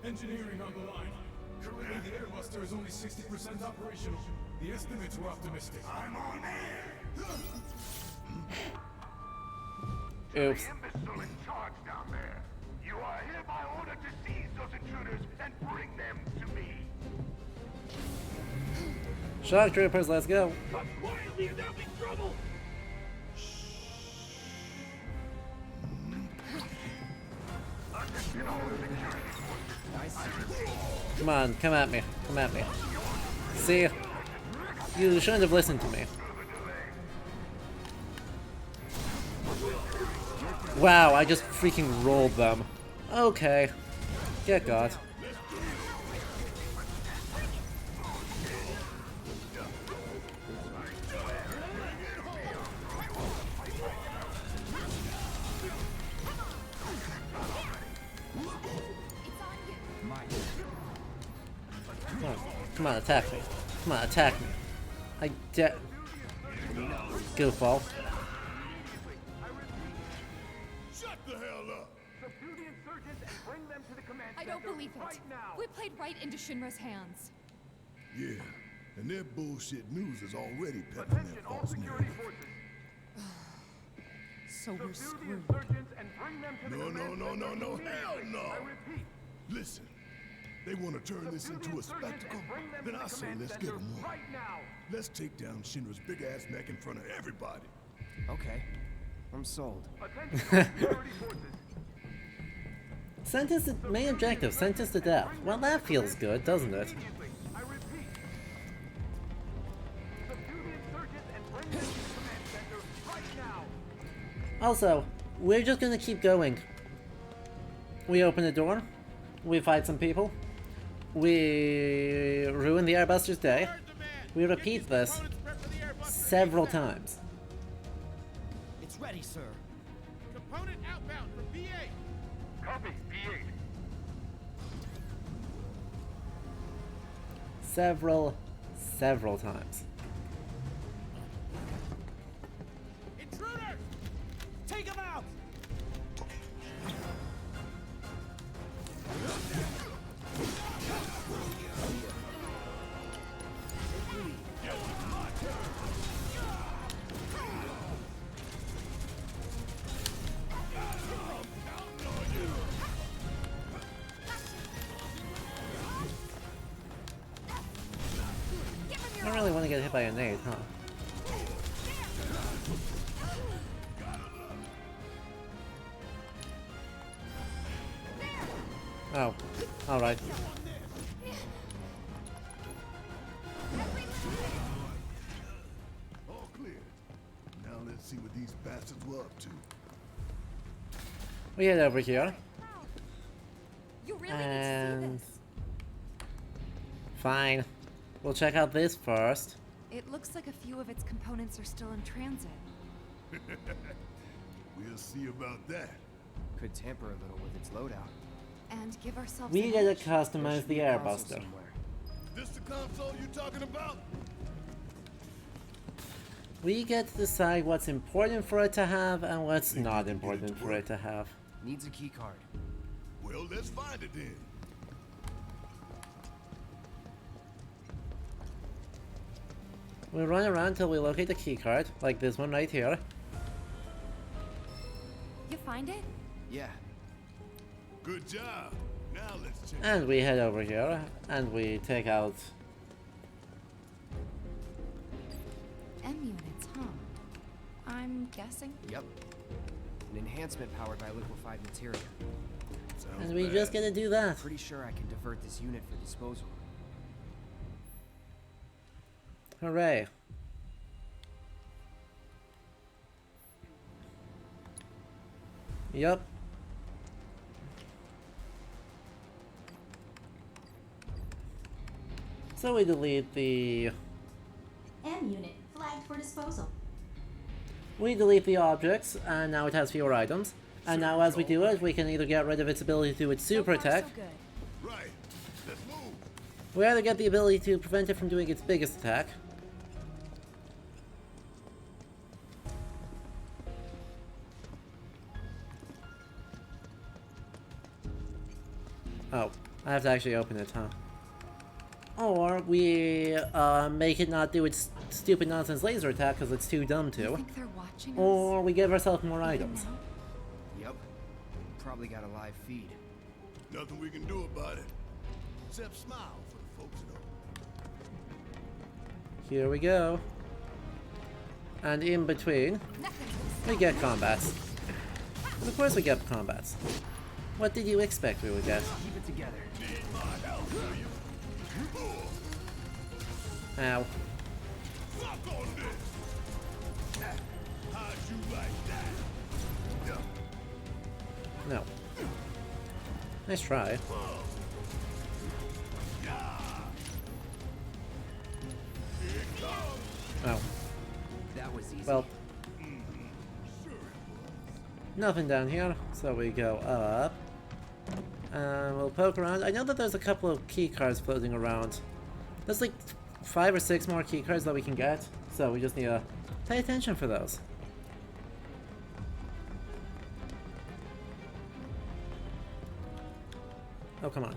Engineering on the line. Currently, the Airbuster is only 60% operational. The estimates were optimistic. I'm on air! Oops. The imbecile in charge down there. You are hereby ordered to seize those intruders and bring them to me. Shock troopers, let's go. But quietly or there'll be trouble. Come on, come at me. Come at me. See? You shouldn't have listened to me. Wow, I just freaking rolled them. Okay. Get God. Come on, attack me. Come on, attack me. I dare. Goofball. Shut the hell up! Subdue the insurgents and bring them to the command I don't center believe it. right now. We played right into Shinra's hands. Yeah, and their bullshit news is already peddling that false narrative. So we're screwed. No, hell no! Listen, they want to turn this into a spectacle? Then I say let's get them one. Let's take down Shinra's big-ass neck in front of everybody. Okay, I'm sold. Sentence to, main objective, sentence to death. Well, that feels good, doesn't it? Also, we're just gonna keep going. We open the door, we fight some people, we ruin the Airbuster's day, we repeat this several times. It's ready, sir. Component outbound from VII. Copy, V8. Several times. Intruders! Take him out! I don't really want to get hit by a nade, huh? Oh, alright. All clear. Now let's see what these bastards were up to. We head over here. You really need to see And... this. Fine. We'll check out this first. It looks like a few of its components are still in transit. We'll see about that. Could tamper a little with its loadout. And give ourselves We an gotta edge. customize the Airbuster. This the console you talking about? We get to decide what's important for it to have and what's not important for it to have. Needs a key card. Well, let's find it then. We run around till we locate the keycard, like this one right here. You find it? Yeah. Good job. Now let's check. And we head over here, and we take out... M units, huh? I'm guessing? Yep. An enhancement powered by liquefied materia. And we just gotta do that. Pretty sure I can divert this unit for disposal. Hooray. Yep. So we delete the... M unit flagged for disposal. We delete the objects, and now it has fewer items. And now as we do it, we can either get rid of its ability to do its super attack. Right. Let's move. We either get the ability to prevent it from doing its biggest attack. Oh, I have to actually open it, huh? Or we make it not do its stupid nonsense laser attack because it's too dumb to. Think they're watching us? Or we give ourselves more items. Yep. Probably got a live feed. Nothing we can do about it. Except smile for the folks at home. Here we go. And in between, we get combats. And of course we get combats. What did you expect we would get? Keep it together. Ow. Fuck on this. How'd you like that? No. Nice try. Oh. That was easy. Well. Nothing down here, so we go up. And we'll poke around. I know that there's a couple of key cards floating around. There's like 5 or 6 more key cards that we can get, so we just need to pay attention for those. Oh, come on.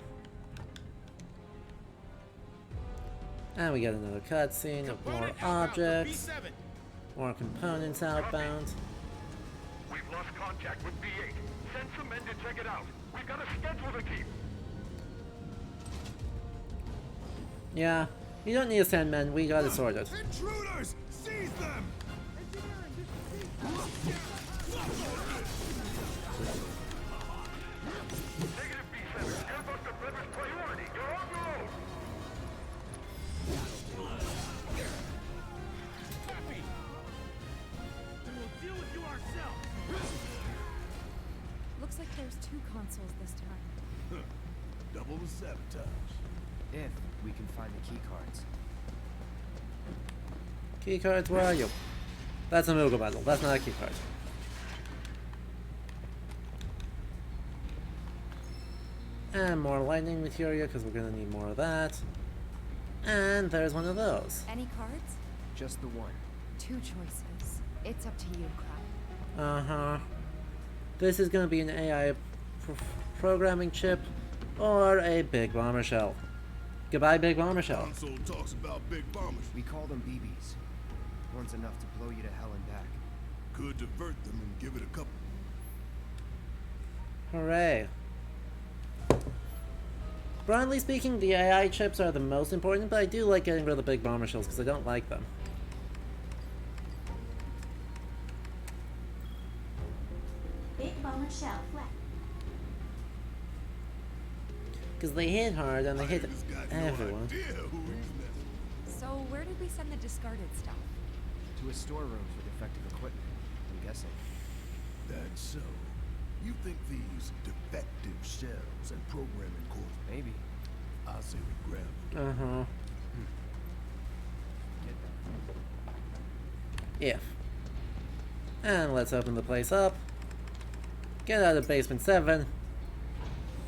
And we get another cutscene of more objects, more components outbound. We've lost contact with VII. Send some men to check it out. We've got a schedule to keep. Yeah, you don't need to send men, we got it sorted. Intruders! Seize them! Negative V7. Airbuster Frederick's priority. You're on your own. Happy! And we'll deal with you ourselves. Looks like there's 2 consoles this time. Double the sabotage. If we can find the key cards. Key cards, where are you? That's a Moogle bundle, that's not a key card. And more lightning materia, because we're gonna need more of that. And there's one of those. Any cards? Just the one. 2 choices. It's up to you, Crab. Uh-huh. This is gonna be an AI programming chip, or a big bomber shell. Goodbye, big bomber shell. Console talks about big bombers. We call them BBs. One's enough to blow you to hell and back. Could divert them and give it a couple. Hooray. Broadly speaking, the AI chips are the most important, but I do like getting rid of the big bomber shells because I don't like them. Big bomber shell flat. Because they hit hard and they hit everyone. So where did we send the discarded stuff? To a storeroom for defective equipment, I'm guessing. That's so. You think these defective shells and programming cores? Maybe. I say we grab them. Uh-huh. Get them. If. And let's open the place up. Get out of basement 7.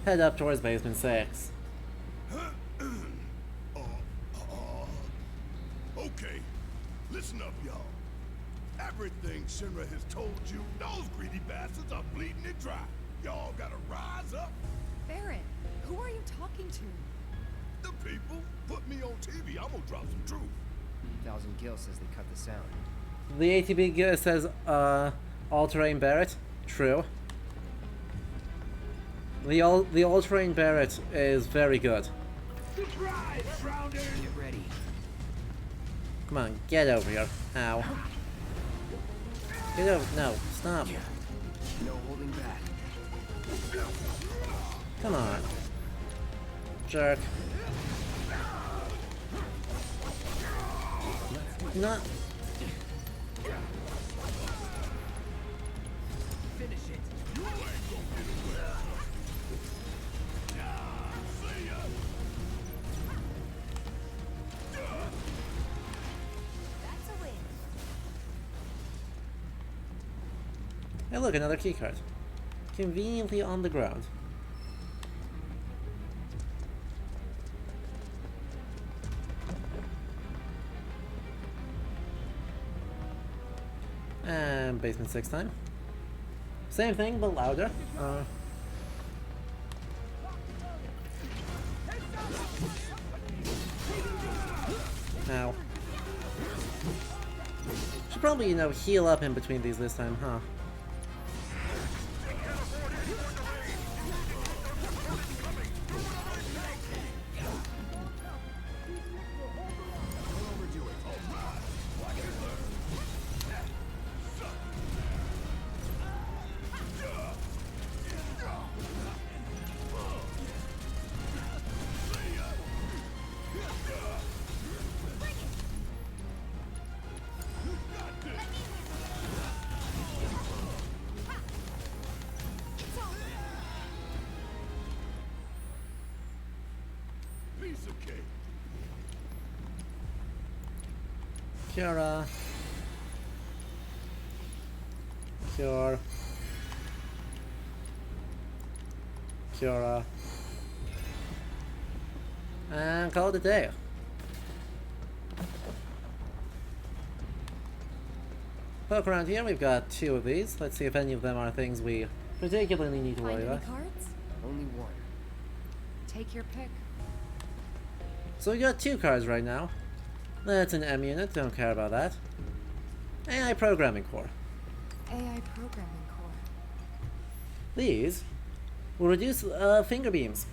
Head up towards basement 6. Okay, listen up, y'all. Everything Shinra has told you, those greedy bastards are bleeding it dry. Y'all gotta rise up. Barrett, who are you talking to? The people put me on TV. I'm gonna drop some truth. 1000 Gil says they cut the sound. The ATB says, all-terrain Barrett. True. The all-terrain Barrett is very good. Surprise, Shrouder! Get ready. Come on, get over here. Ow. Get over. No, stop. No holding back. Come on. Jerk. Not. Finish it. You ain't gonna get away. See ya. That's a win. Hey, look, another keycard. Conveniently on the ground. And basement 6 time. Same thing, but louder. Ow. Should probably, you know, heal up in between these this time, huh? Piece of cake. Cura. Cure. Cura. And call it a day. Poke around here, we've got 2 of these. Let's see if any of them are things we particularly need to worry Find any about. cards? Only one. Take your pick. So we got 2 cards right now. That's an M unit, don't care about that. AI programming core. AI programming core. These will reduce finger beams.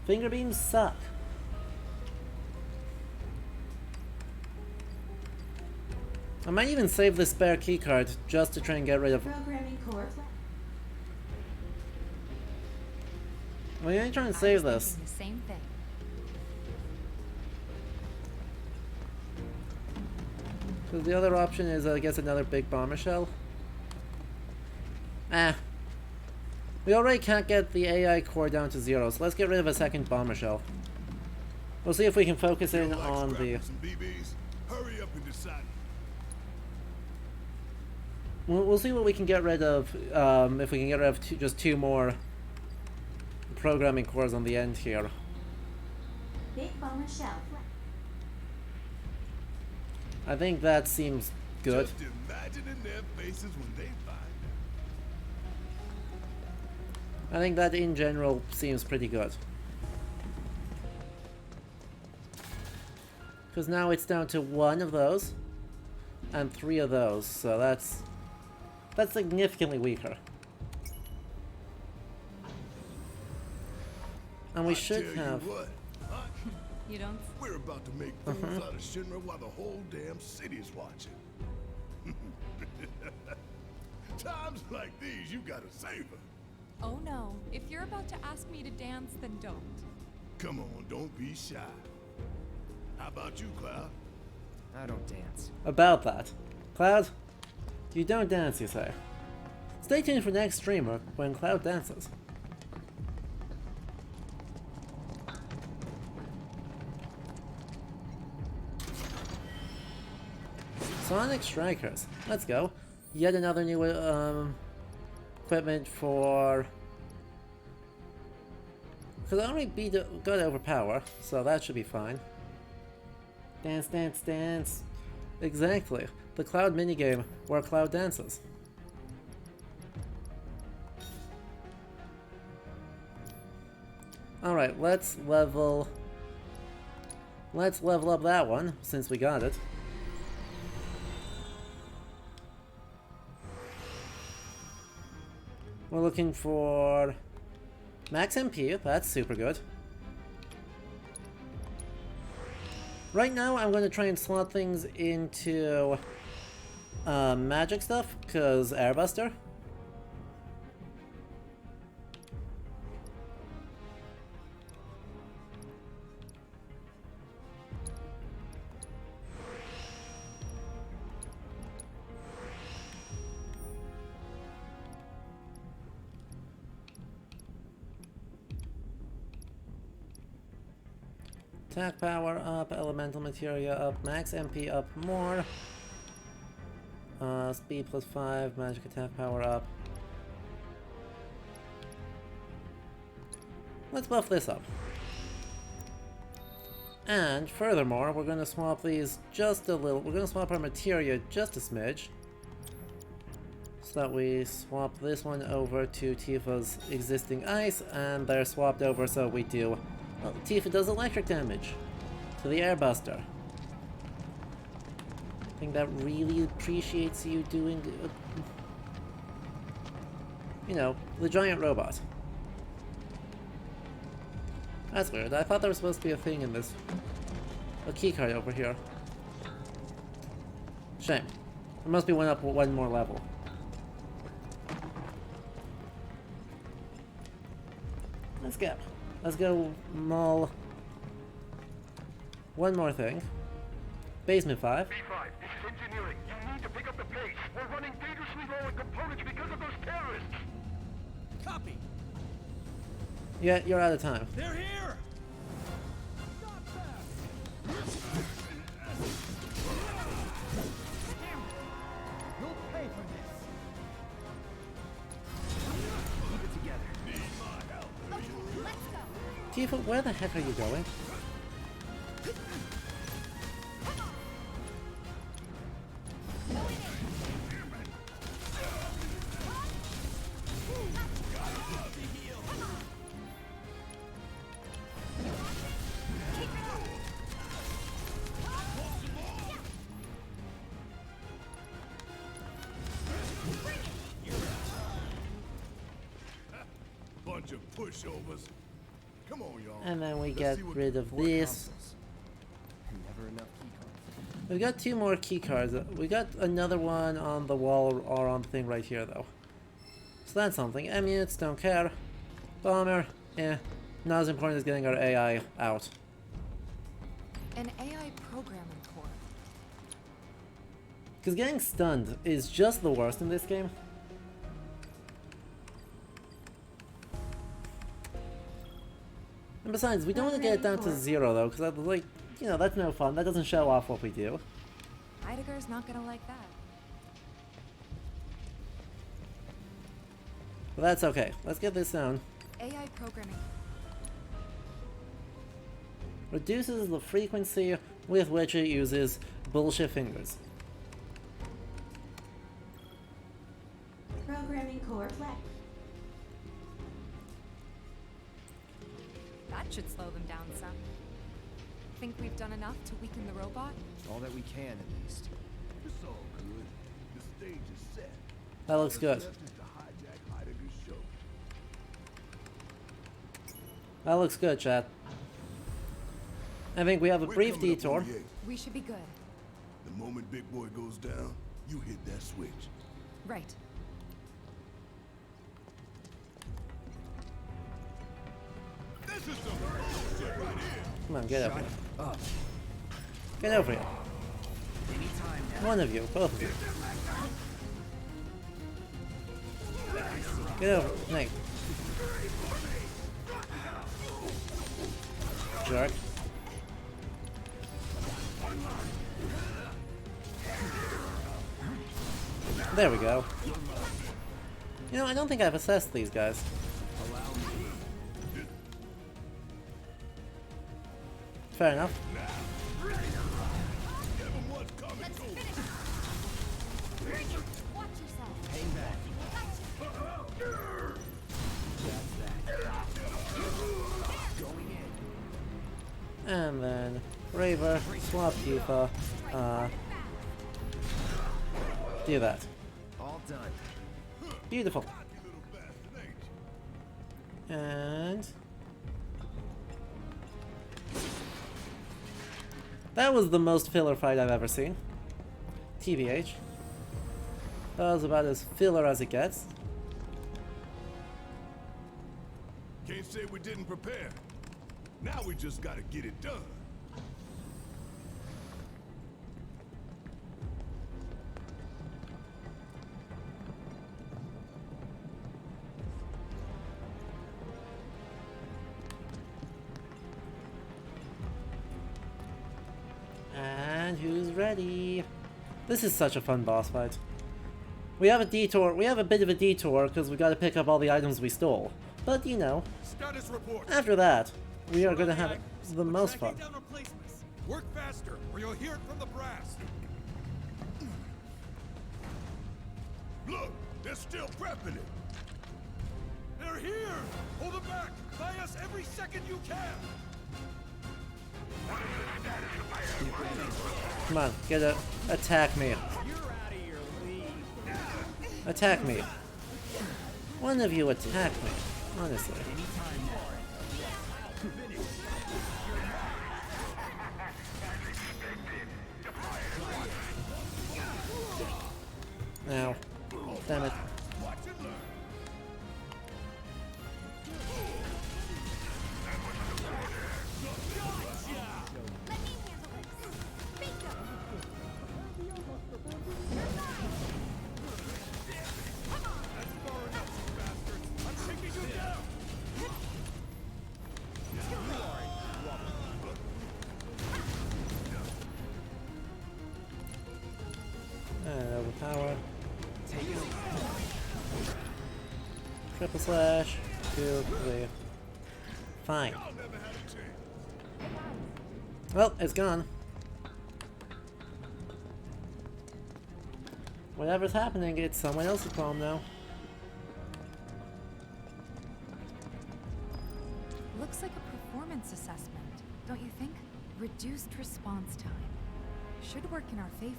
Finger beams suck. I might even save the spare keycard just to try and get rid of. Programming core. Well, you ain't trying to save I was this. thinking the same thing. So the other option is, I guess, another big bomber shell. Ah. We already can't get the AI core down to 0, so let's get rid of a second bomber shell. We'll see if we can focus in on the... Some BBs. Hurry up and decide. We'll see what we can get rid of, if we can get rid of just 2 more programming cores on the end here. Big bomber shell. I think that seems good. Just imagining their faces when they find I think that in general seems pretty good. Because now it's down to 1 of those and 3 of those, so that's significantly weaker. And we should have... You don't? We're about to make fools out of Shinra while the whole damn city's watching. Times like these, you gotta save her. Oh no. If you're about to ask me to dance, then don't. Come on, don't be shy. How about you, Cloud? I don't dance. About that. Cloud, you don't dance, you say. Stay tuned for next streamer when Cloud dances. Sonic Strikers. Let's go. Yet another new equipment for... Because I already got overpower, so that should be fine. Dance, dance, dance. Exactly. The Cloud minigame where Cloud dances. Alright, let's level up that one, since we got it. We're looking for max MP, that's super good. Right now I'm going to try and slot things into magic stuff, because Airbuster. attack power up, elemental materia up, max MP up more. Speed +5, magic attack power up. Let's buff this up. And furthermore, we're gonna swap these just a little. We're gonna swap our materia just a smidge. So that we swap this one over to Tifa's existing ice, and they're swapped over so we do... Well, Tifa does electric damage to the airbuster. I think that really appreciates you doing... you know, the giant robot. That's weird. I thought there was supposed to be a thing in this. A keycard over here. Shame. There must be one up one more level. Let's go. Let's go mull. One more thing. Basement 5. V5, this is engineering. You need to pick up the pace. We're running dangerously low on components because of those terrorists. Copy. Yeah, you're out of time. They're here. You'll pay for this. Keep it together. Need my help. Okay, let's go. Tifa, where the heck are you going? Bunch of pushovers. Come on, y'all. And then we Let's get see what rid of More this. consoles. And never enough keycards. We got 2 more key cards. We got another one on the wall or on the thing right here, though. So that's something. Emutes, don't care. Bomber, not as important as getting our AI out. An AI programming core. Because getting stunned is just the worst in this game. And besides, we don't want to get it down to 0 though, because like, you know, that's no fun. That doesn't show off what we do. Heidegger's not gonna like that. But that's okay. Let's get this down. AI programming. Reduces the frequency with which it uses bullshit fingers. Programming core flex. That should slow them down some. Think we've done enough to weaken the robot? All that we can, at least. It's all good. The stage is set. That looks good. Left is to hijack Heidegger's show. That looks good, chat. I think we have a We're brief coming up detour. on the 8th. We should be good. The moment Big Boy goes down, you hit that switch. Right. This is some bullshit right here. Come on, get over here. Up. Get over here. Anytime now. One of you, both of you. Get over, Nate. Jerk. There we go. You know, I don't think I've assessed these guys. Fair enough. Watch yourself. Hang back. Going in. And then Raver, swap Tifa, do that. All done. Beautiful. And that was the most filler fight I've ever seen. TBH. That was about as filler as it gets. Can't say we didn't prepare. Now we just gotta get it done. ready. This is such a fun boss fight. We have a detour. We have a bit of a detour because we got to pick up all the items we stole. But you know, after that, we are going to have the most fun. Work faster, or you'll hear it from the brass. Look, they're still prepping it. They're here! Hold them back! Buy us every second you can! Come on, attack me. Attack me. One of you attack me, honestly. Ow. Damn it. Overpower. Triple slash. 2, 3. Fine. Well, it's gone. Whatever's happening, it's someone else's problem now. Looks like a performance assessment, don't you think? Reduced response time. Should work in our favor.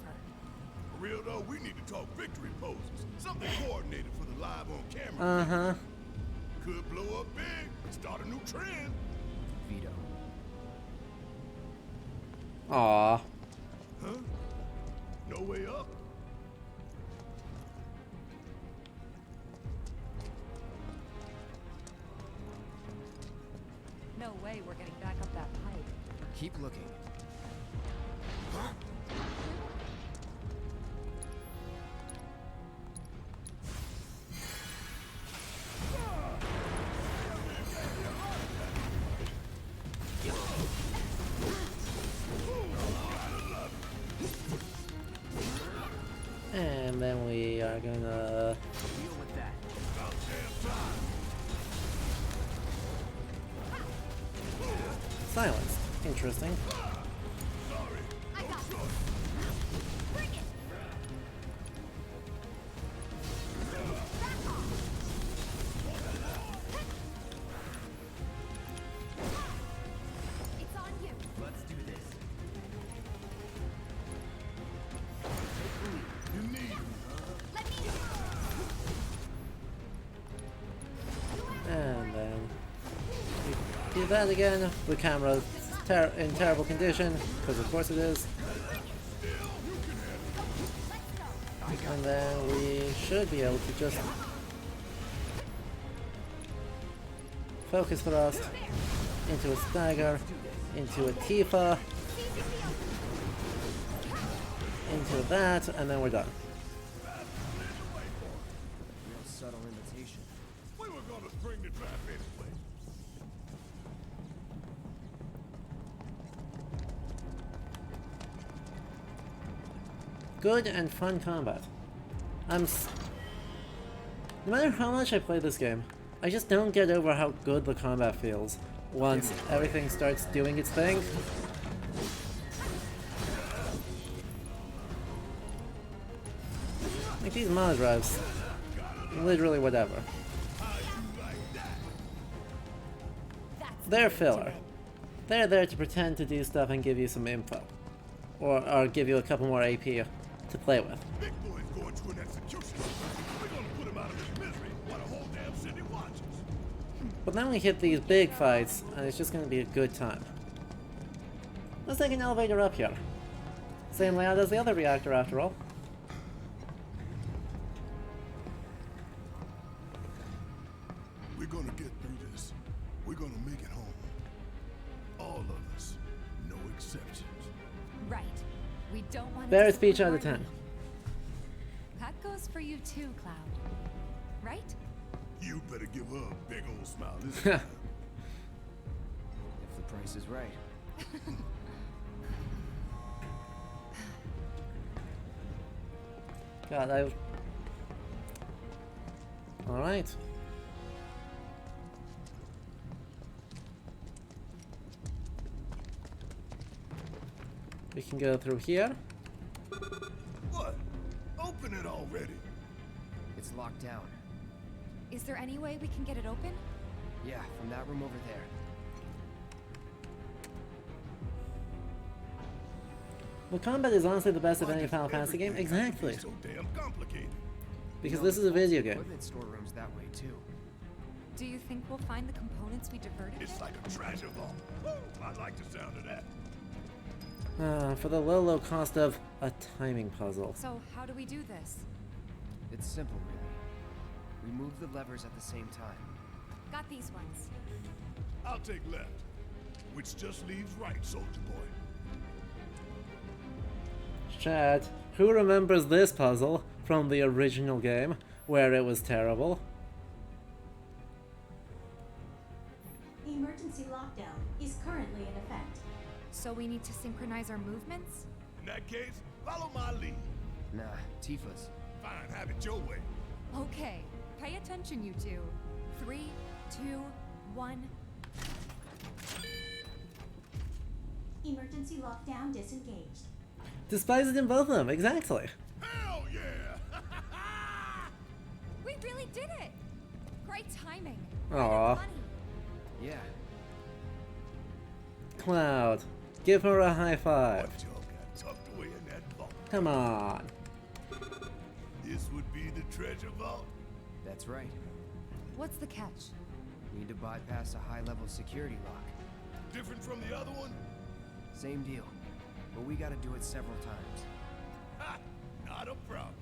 For real though, we need to talk victory poses. Something coordinated for the live on camera. Uh-huh. Could blow up big, start a new trend. Veto. Aww. Huh? No way up? No way we're getting back up that pipe. Keep looking. And then we are gonna deal with that. silence. Interesting. It's on you. Let's do this. You need And then we do that again. The camera's in terrible condition, because of course it is. And then we should be able to just focus thrust into a stagger, into a Tifa, into that, and then we're done. Real subtle invitation. We were gonna spring the trap anyway. Good and fun combat. No matter how much I play this game, I just don't get over how good the combat feels once everything starts doing its thing. Like these mod drives, literally whatever. They're filler. They're there to pretend to do stuff and give you some info. Or give you a couple more AP to play with. Big boy's going to an execution. We're gonna put him out of his misery while the whole damn city watches. But then we hit these big fights, and it's just gonna be a good time. Let's take an elevator up here. Same layout as the other reactor, after all. We're gonna get through this. We're gonna make it home. All of us. No exceptions. Right. We don't want Better speech out of 10. That goes for you too, Cloud. Right? You better give her a big old smile this time. If the price is right. God, Alright. We can go through here. What? Open it already. It's locked down. Is there any way we can get it open? Yeah, from that room over there. The combat is honestly the best of any Final Fantasy game. Exactly. So damn complicated. Because this is a video game. Equipment storerooms that way too. Do you think we'll find the components we diverted? It's like a treasure vault. Woo, I like the sound of that. For the low cost of a timing puzzle. So how do we do this? It's simple, really. We move the levers at the same time. Got these ones. I'll take left, which just leaves right, soldier boy. Chat, who remembers this puzzle from the original game, where it was terrible? Emergency lockdown is currently in effect. So we need to synchronize our movements? In that case, follow my lead. Nah, Tifa's. Fine, have it your way. Okay, pay attention, you two. 3, 2, 1. Emergency lockdown disengaged. Despise it in both of them, exactly. Hell yeah! We really did it! Great timing. Aww. Yeah. Cloud, give her a high five. What y'all got tucked away in that vault? Come on. This would be the treasure vault? That's right. What's the catch? Need to bypass a high-level security lock. Different from the other one? Same deal. But we gotta do it several times. Ha! Not a problem.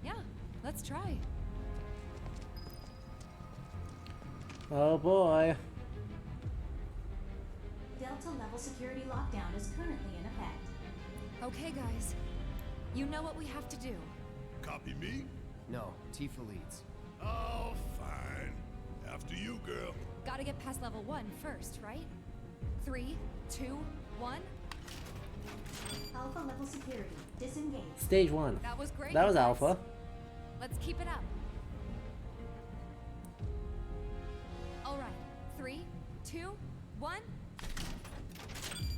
Yeah, let's try. Oh boy. Delta level security lockdown is currently in effect. Okay, guys. You know what we have to do. Copy me? No, Tifa leads. Oh, fine. After you, girl. Gotta get past level 1 first, right? 3, 2, 1. Alpha level security disengaged. Stage 1. That was great. That was guys. Alpha. Let's keep it up. All right. 3, 2, 1.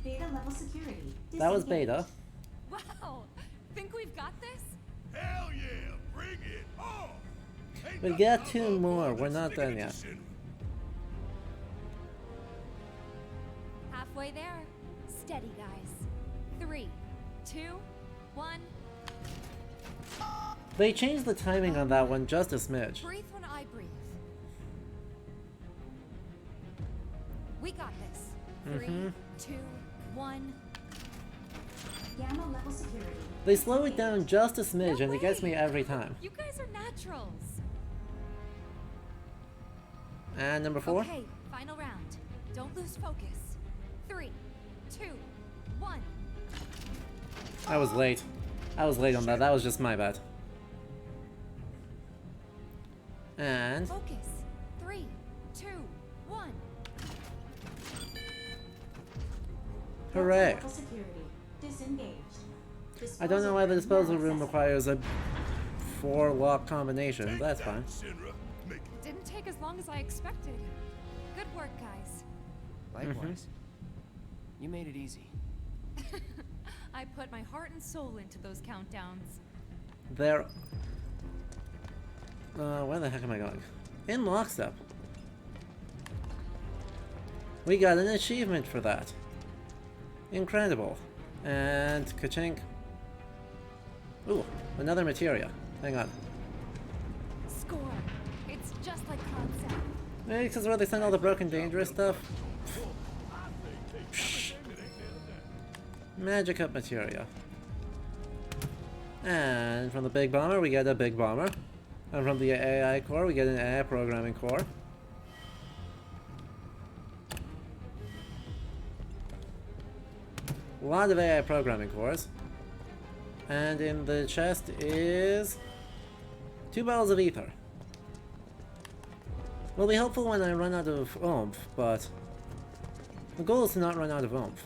Beta level security disengaged. That was Beta. Wow. Think we've got this? Hell yeah! Bring it on! We got 2 more. We're not done yet. Halfway there. Steady, guys. 3, 2, 1. They changed the timing on that one just a smidge. Breathe when I breathe. We got this. 3, 2, 1. Gamma level security. They slow it down just a smidge and it gets me every time. You guys are naturals. And number 4? Okay, final round. Don't lose focus. 3, 2, 1. I was late. I was late on that. That was just my bad. And Focus. 3, 2, 1. hooray! Level security disengaged. I don't know why the disposal room requires a 4-lock combination. But that's fine. Didn't take as long as I expected. Good work, guys. Likewise. You made it easy. I put my heart and soul into those countdowns. There. Where the heck am I going? In lockstep. We got an achievement for that. Incredible. And ka-chink. Ooh, another materia. Hang on. Score. It's just like concept. Maybe because where they send all the broken dangerous stuff. Psh. Magic up materia. And from the big bomber we get a big bomber. And from the AI core we get an AI programming core. A lot of AI programming cores. And in the chest is 2 bottles of ether. Will be helpful when I run out of oomph, but the goal is to not run out of oomph.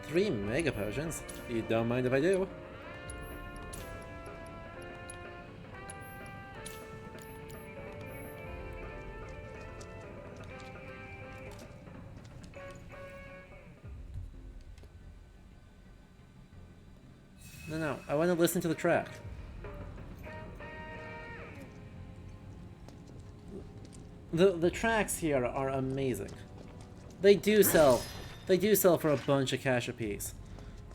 3 mega potions. You don't mind if I do. No, I want to listen to the track. The tracks here are amazing. They do sell for a bunch of cash apiece.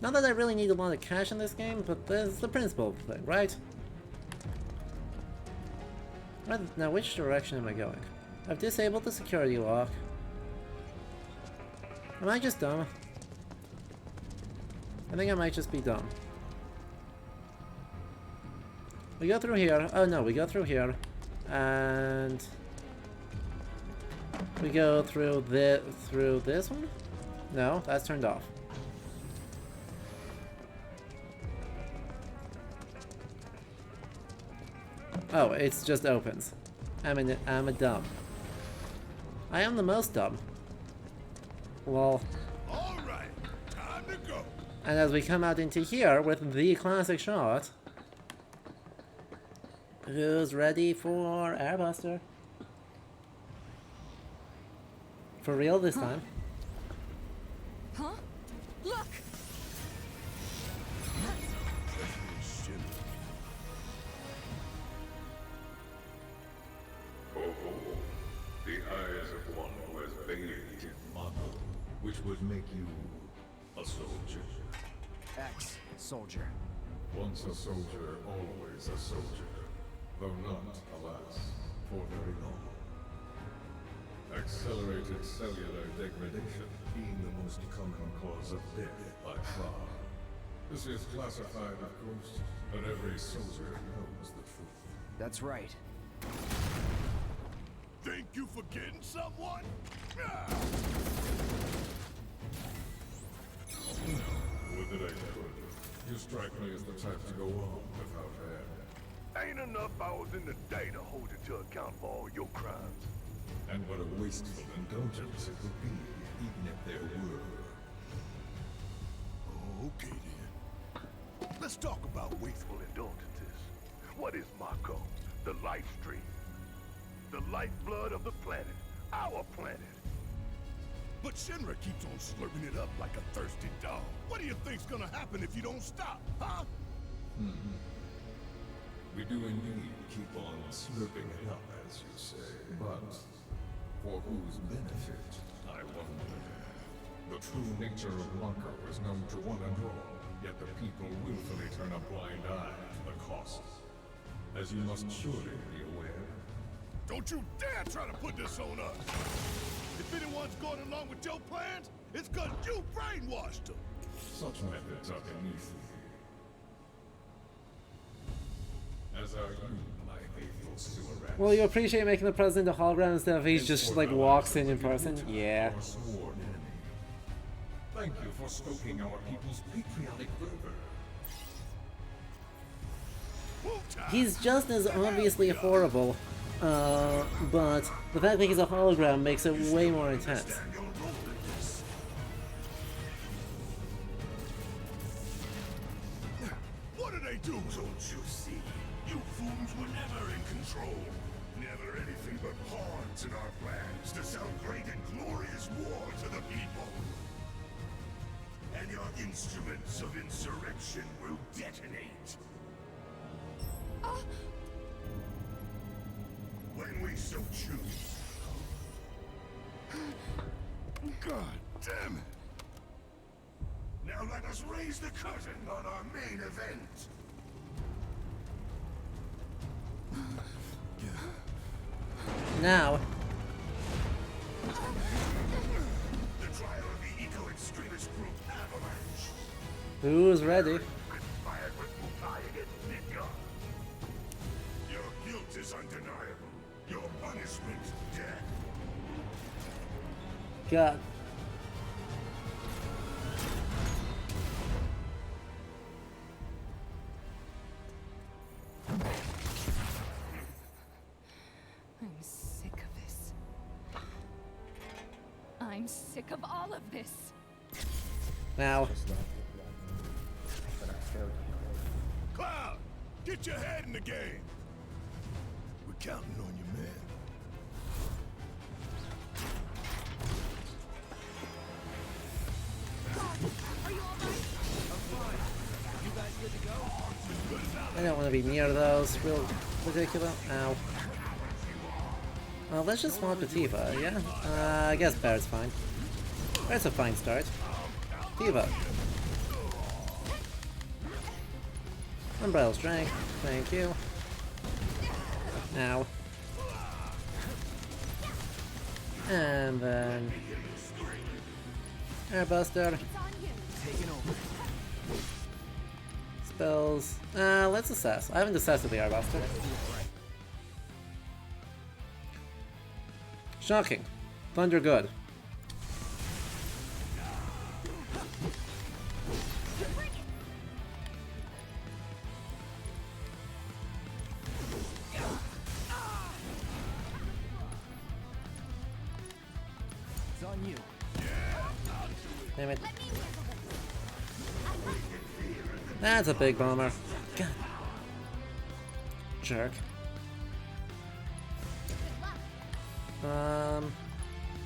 Not that I really need a lot of cash in this game, but that's the principle of the thing, right? Right, now which direction am I going? I've disabled the security lock. Am I just dumb? I think I might just be dumb. We go through here. Oh no, we go through here. And we go through this one? No, that's turned off. Oh, it just opens. I'm a dumb. I am the most dumb. Well. All right, time to go. And as we come out into here with the classic shot, who's ready for Airbuster? For real this time. Huh? Look! The eyes of one who has bathed in Mako, which would make you a soldier. Ex-soldier. Once a soldier, always a soldier. Though not, alas, for very long. Accelerated cellular degradation being the most common cause of death by far. This is classified, of course, but every soldier knows the truth. That's right. Think you forgetting someone? Would that I could. You strike me as the type to go on without air. Ain't enough hours in the day to hold you to account for all your crimes. And what a wasteful indulgence it would be, even if there were. Okay then. Let's talk about wasteful indulgences. What is Mako? The life stream. The lifeblood of the planet. Our planet. But Shinra keeps on slurping it up like a thirsty dog. What do you think's gonna happen if you don't stop, huh? We do indeed keep on slurping it up, as you say. But for whose benefit, I wonder. The true nature of Mako is known to one and all, yet the people willfully turn a blind eye to the cost. As you must surely be aware. Don't you dare try to put this on us! If anyone's going along with your plans, it's 'cause you brainwashed them! Such methods are beneath me. As are you, my faithful Suarez. Well, you appreciate making the president a hologram instead of he just like walks in person? Yeah. Thank you for stoking our people's patriotic fervor. He's just as obviously horrible, but the fact that he's a hologram makes it way more intense. What do they do? Don't you see? You fools were never in control. Never anything but pawns in our plans to sell great and glorious war to the people. And your instruments of insurrection will detonate. When we so choose. God damn it! Now let us raise the curtain on our main event. Now. The trial of the eco-extremist group Avalanche. Who's ready? Conspired with Mutai against Midgar. Your guilt is undeniable. Your punishment, death. God. I'm sick of this. I'm sick of all of this. Now. Cloud, get your head in the game. We're counting on you, man. Are you alright? I'm fine. You guys good to go? I don't want to be near those. Real ridiculous. Ow. Well, let's just swap to Tifa, yeah? I guess Barrett's fine. That's a fine start. Tifa. Umbrella Strength. Thank you. Ow. And then... Airbuster. Taking over. Spells. Let's assess. I haven't assessed the Airbuster. Shocking. Thunder good. It's on you. Damn it. That's a big bomber. God. Jerk.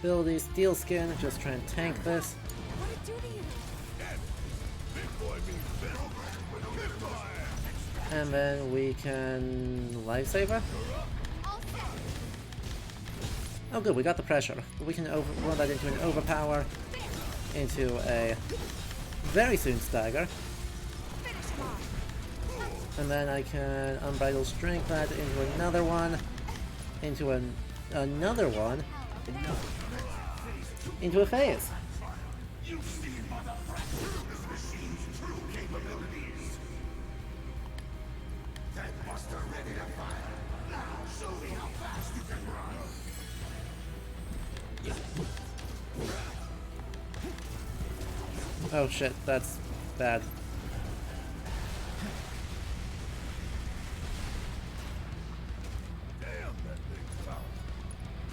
Ability Steel Skin, just try and tank this. And then we can Lifesaver. Oh good, we got the pressure. We can run that into an overpower, into a very soon stagger. And then I can Unbridled Strength that into another one, into another one, into a phase. You've seen this machine's true capabilities. That buster ready to fire. Now show me how fast you can run. Oh shit, that's bad.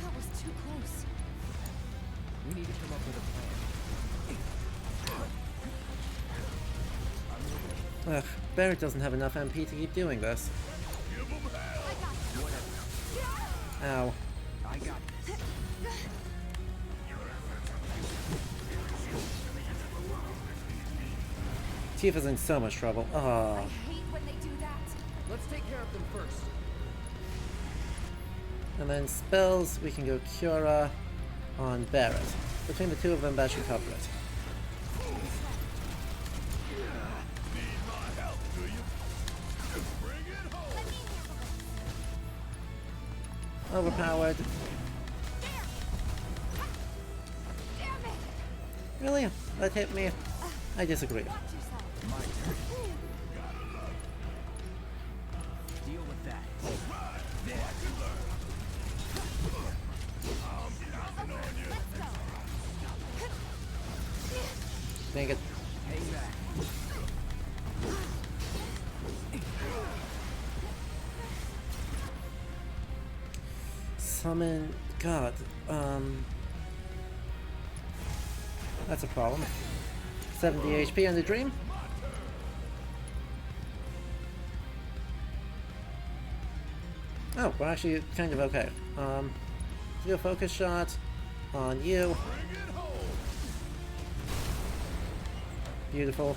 That was too close. We need to come up with a plan. Ugh, Barrett doesn't have enough MP to keep doing this. Ow. I got this. Tifa's in so much trouble. Oh. Hate when they do that. Let's take care of them first. And then spells, we can go Cura on Barrett. Between the two of them, that should cover it. Overpowered. Really? That hit me? I disagree. Deal with that. Dang it. Hang back. Summon... God, that's a problem. 70 HP on the Dream? Oh, we're actually kind of okay. Do a focus shot on you. Beautiful.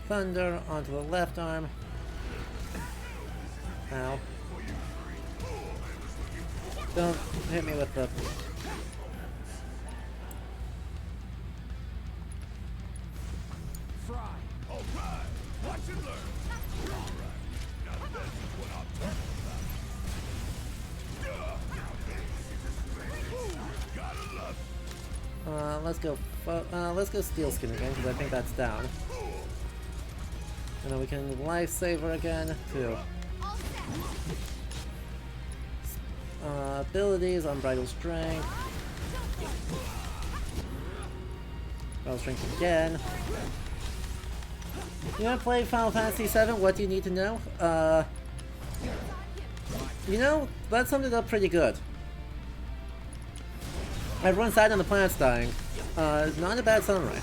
Thunder onto the left arm. Ow. Don't hit me with the... Fry. All right. Watch and learn. All right. Now this is what I'm talking about. Gotta love it. let's go Steel Skin again, because I think that's down. And then we can Lifesaver again, too. Abilities, Unbridled Strength. I'll drink again. You wanna play Final Fantasy VII? What do you need to know? You know, that summed it up pretty good. Everyone's died and the planet's dying. Not a bad summary.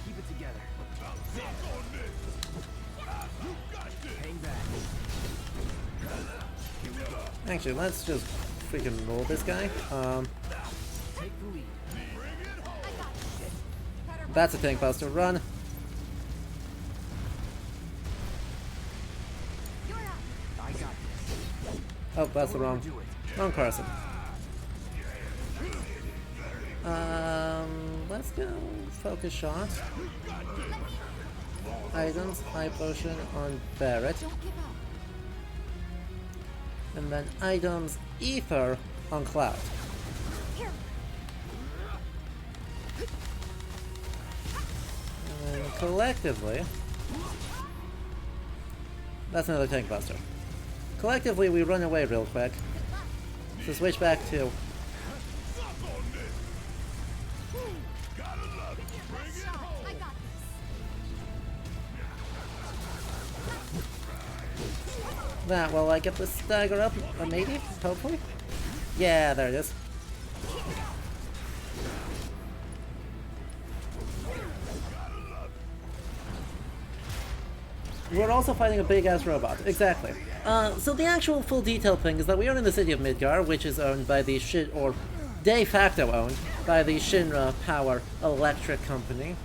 Keep it together. Hang back. Actually, let's just freaking roll this guy. Take the lead. That's a tank buster. Run. I got this. Oh, that's the wrong person. Let's go focus shot. Items, high potion on Barrett. And then items, ether on Cloud. And collectively, that's another tank buster. Collectively, we run away real quick. So switch back to that while I get the stagger up, maybe? Hopefully? Yeah, there it is. We're also fighting a big-ass robot. Exactly. So the actual full detail thing is that we are in the city of Midgar, which is owned by the or de facto owned by the Shinra Power Electric Company,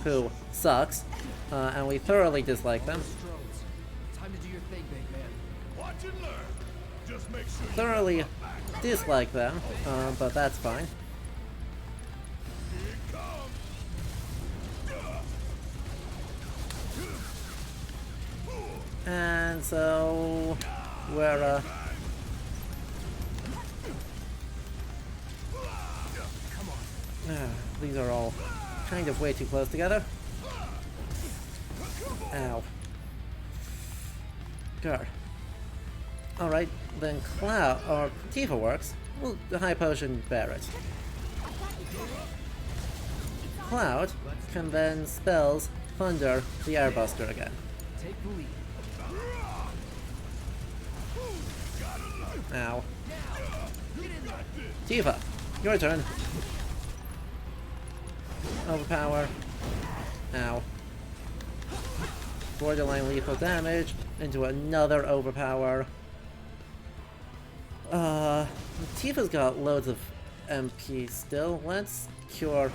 who sucks, and we thoroughly dislike them. Time to do your thing, big man. Watch and learn. Just make sure Thoroughly dislike them, but that's fine. And so we're these are all kind of way too close together. Ow. God. Alright, then Cloud or Tifa works. Well, the high potion Barrett. Cloud can then spells Thunder the Airbuster again. Take the lead. Ow. Tifa, your turn. Overpower. Ow. Borderline lethal damage into another overpower. Tifa's got loads of MP still. Let's cure.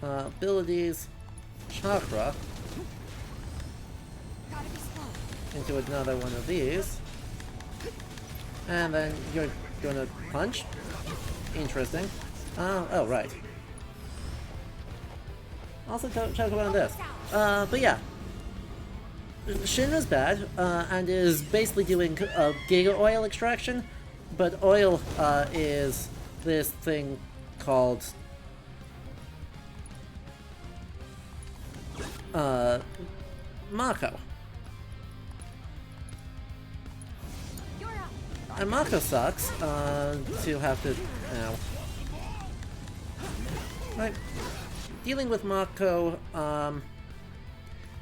Abilities. Chakra. Into another one of these. And then you're gonna punch? Interesting. Oh, right. Also talk about this. But yeah. Shinra's bad, and is basically doing Giga Oil extraction, but oil is this thing called Mako. And Mako sucks, to have to... Ow. Right. Dealing with Mako,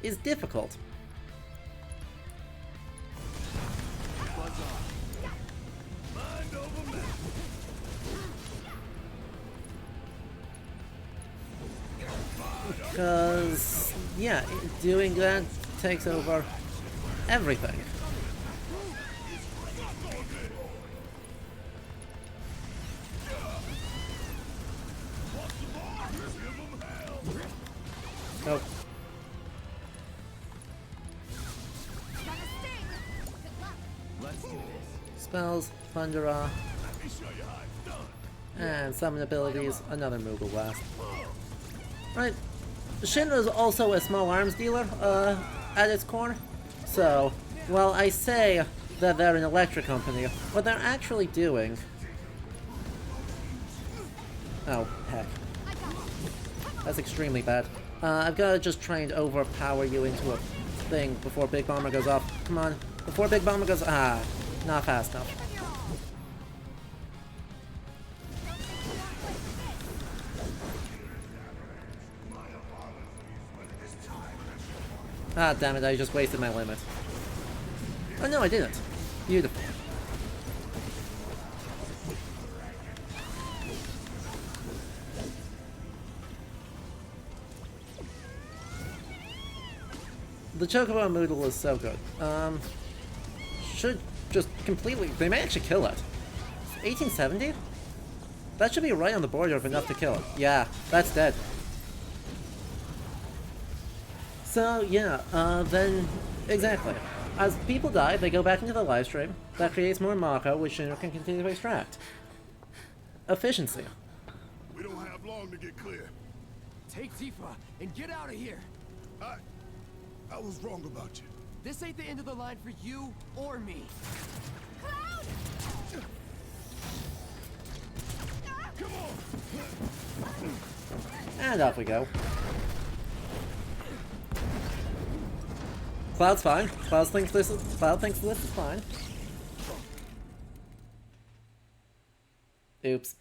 is difficult. Because, yeah, doing that takes over everything. Nope. Let's do this. Spells, Thundera, and summon abilities, another Moogle Blast. Right. Shinra is also a small arms dealer, at its core. So, while I say that they're an electric company, what they're actually doing... Oh, heck. That's extremely bad. I've got to just try and overpower you into a thing before Big Bomber goes off. Come on. Before Big Bomber goes... Ah, not fast enough. Ah, damn it, I just wasted my limit. Oh no, I didn't. Beautiful. The Chocobo Moodle is so good. Should just completely... They may actually kill it. 1870? That should be right on the border of enough to kill it. Yeah, that's dead. So, yeah, then... Exactly. As people die, they go back into the live stream. That creates more Mako, which Shinra can continue to extract. Efficiency. We don't have long to get clear. Take Tifa and get out of here. I was wrong about you. This ain't the end of the line for you or me. Cloud! Come on! And off we go. Cloud's fine. Cloud thinks this is fine. Oops.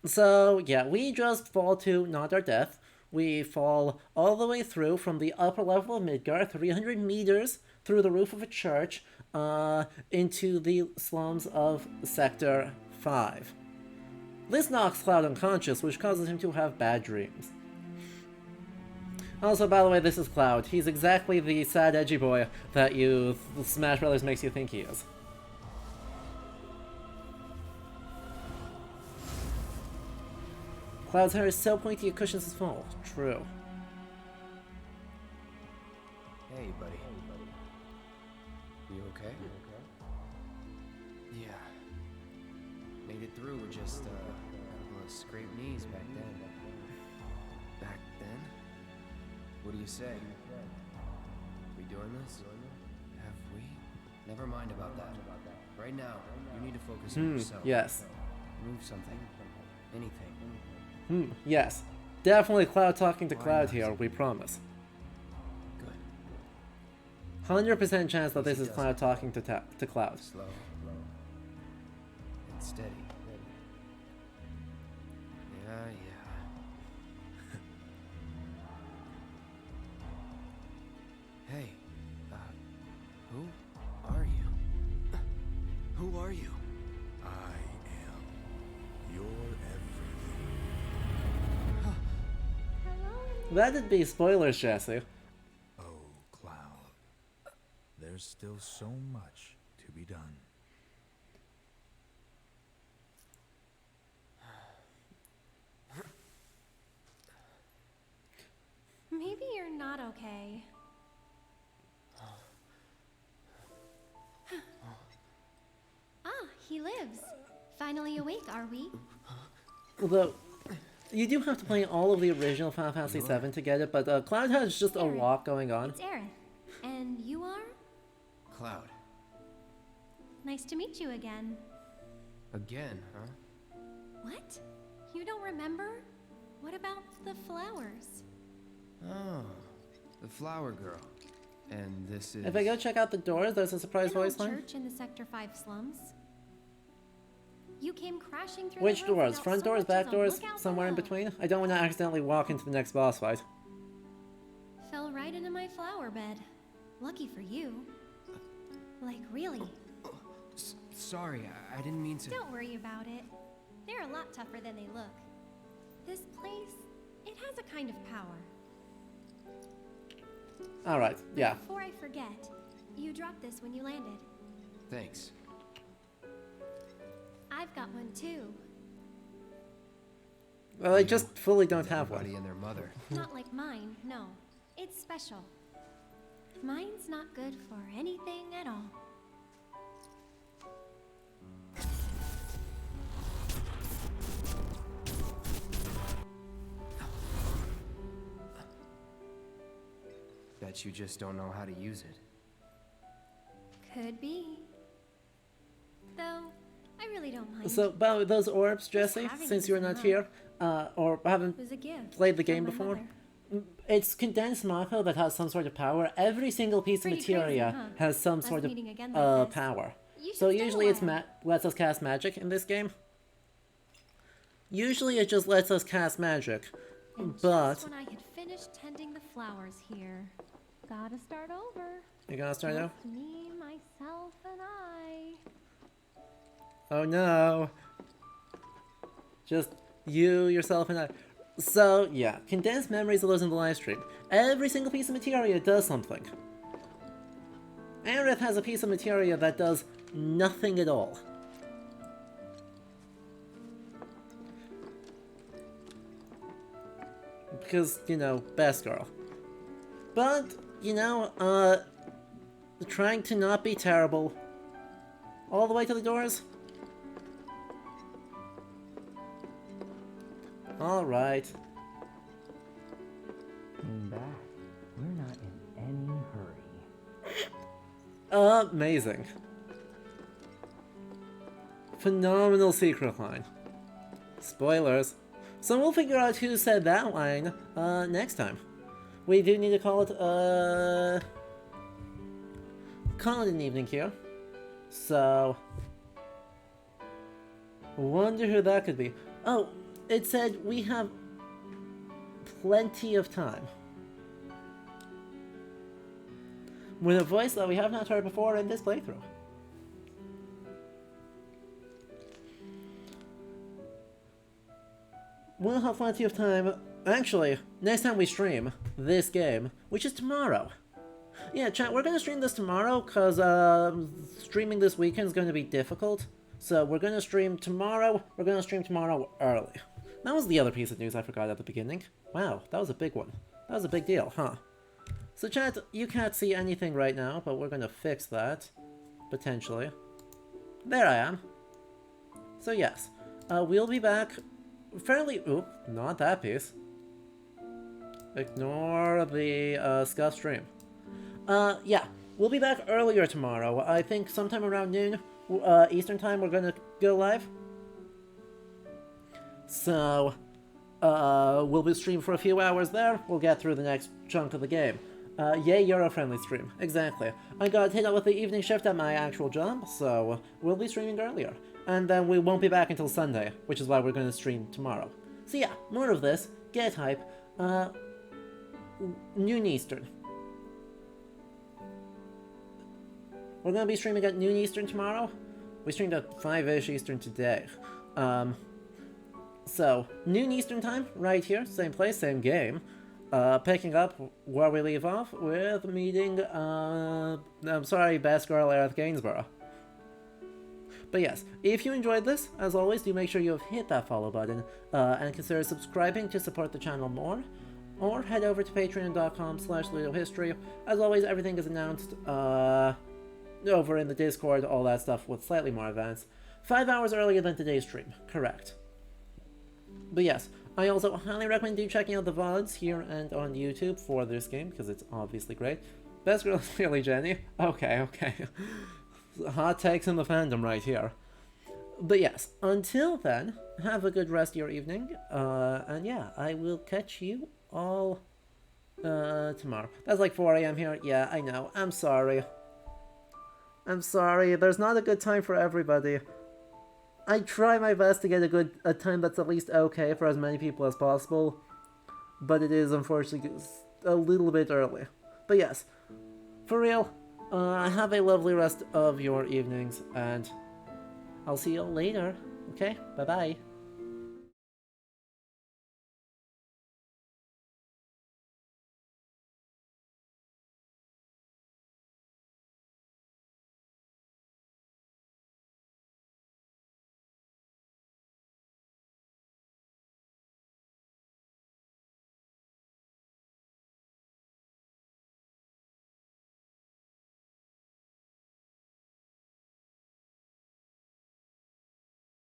So, yeah, we just fall to not our death. We fall all the way through from the upper level of Midgar, 300 meters through the roof of a church, into the slums of Sector 5. This knocks Cloud unconscious, which causes him to have bad dreams. Also, by the way, this is Cloud. He's exactly the sad, edgy boy that Smash Brothers makes you think he is. Cloud's hair is so pointy it cushions his fall. True. Hey, buddy. You okay? Yeah. Made it through with just a couple of scraped knees back then. Back then? What do you say? We doing this? Have we? Never mind about that. Right now, you need to focus on yourself. Yes. Move something. Anything. Yes. Definitely Cloud talking to Cloud here, we promise. Good. 100% chance that this is Cloud talking to Cloud. Slow. And steady. Yeah. Hey, who are you? Who are you? I am your everything. That'd be spoilers, Jesse. Oh, Cloud. There's still so much to be done. Maybe you're not okay. He lives. Finally awake, are we? Although, you do have to play all of the original Final Fantasy VII to get it, but Cloud has just a lot going on. It's Aerith. And you are? Cloud. Nice to meet you again. Again, huh? What? You don't remember? What about the flowers? Oh, the flower girl. And this is... If I go check out the doors, there's a surprise An old voice line. church in the Sector 5 slums. You came crashing through Which the roof doors? without Front so doors, much back as a doors, lookout somewhere in below. between? I don't want to accidentally walk into the next boss fight. Fell right into my flower bed. Lucky for you. Like, really. Sorry, I didn't mean to... Don't worry about it. They're a lot tougher than they look. This place, it has a kind of power. Alright, yeah. Before I forget, you dropped this when you landed. Thanks. I've got one too. Well, I just fully don't have one. Everybody and their mother. Not like mine, no. It's special. Mine's not good for anything at all. Bet you just don't know how to use it. Could be. Though, I really don't mind. So, about those orbs, Jesse, having since these you're not around here, or haven't was a gift played the from game my before, it's condensed Mako that has some sort of power. Every single piece of materia has some sort of power. So usually it's lets us cast magic in this game. Usually it just lets us cast magic, but just when I had finished tending the flowers here, gotta start over. You're gonna start over? Me, myself, and I. Oh no! Just you, yourself, and I. So yeah, condensed memories of those in the live stream. Every single piece of materia does something. Aerith has a piece of materia that does nothing at all. Because, you know, best girl. But, you know, trying to not be terrible. All the way to the doors? Alright. Came back. We're not in any hurry. Amazing. Phenomenal secret line. Spoilers. So we'll figure out who said that line next time. We do need to call it an evening here. So wonder who that could be. Oh, it said we have plenty of time. With a voice that we have not heard before in this playthrough. We'll have plenty of time. Actually, next time we stream this game, which is tomorrow. Yeah, chat, we're gonna stream this tomorrow, because streaming this weekend is going to be difficult. So we're gonna stream tomorrow. We're gonna stream tomorrow early. That was the other piece of news I forgot at the beginning. Wow, that was a big one. That was a big deal, huh? So chat, you can't see anything right now, but we're gonna fix that. Potentially. There I am. So yes, we'll be back fairly... Oop, not that piece. Ignore the scuff stream. Yeah, we'll be back earlier tomorrow. I think sometime around noon Eastern time we're gonna go live. So, we'll be streaming for a few hours there. We'll get through the next chunk of the game. Yay, Euro-friendly stream. Exactly. I got hit up with the evening shift at my actual job, so we'll be streaming earlier. And then we won't be back until Sunday, which is why we're going to stream tomorrow. So yeah, more of this. Get hype. Noon Eastern. We're going to be streaming at noon Eastern tomorrow. We streamed at 5-ish Eastern today. So, noon Eastern time, right here, same place, same game. Picking up where we leave off with meeting, I'm sorry, best girl Aerith Gainsborough. But yes, if you enjoyed this, as always, do make sure you have hit that follow button, and consider subscribing to support the channel more, or head over to patreon.com/LudoHistory. As always, everything is announced, over in the Discord, all that stuff with slightly more advance. 5 hours earlier than today's stream, correct. But yes, I also highly recommend you checking out the VODs here and on YouTube for this game, because it's obviously great. Best girl is really Jenny. Okay. Hot takes in the fandom right here. But yes, until then, have a good rest of your evening, and yeah, I will catch you all tomorrow. That's like 4 AM here. Yeah, I know. I'm sorry. There's not a good time for everybody. I try my best to get a time that's at least okay for as many people as possible, but it is unfortunately a little bit early. But yes, for real, have a lovely rest of your evenings, and I'll see you all later. Okay, bye-bye.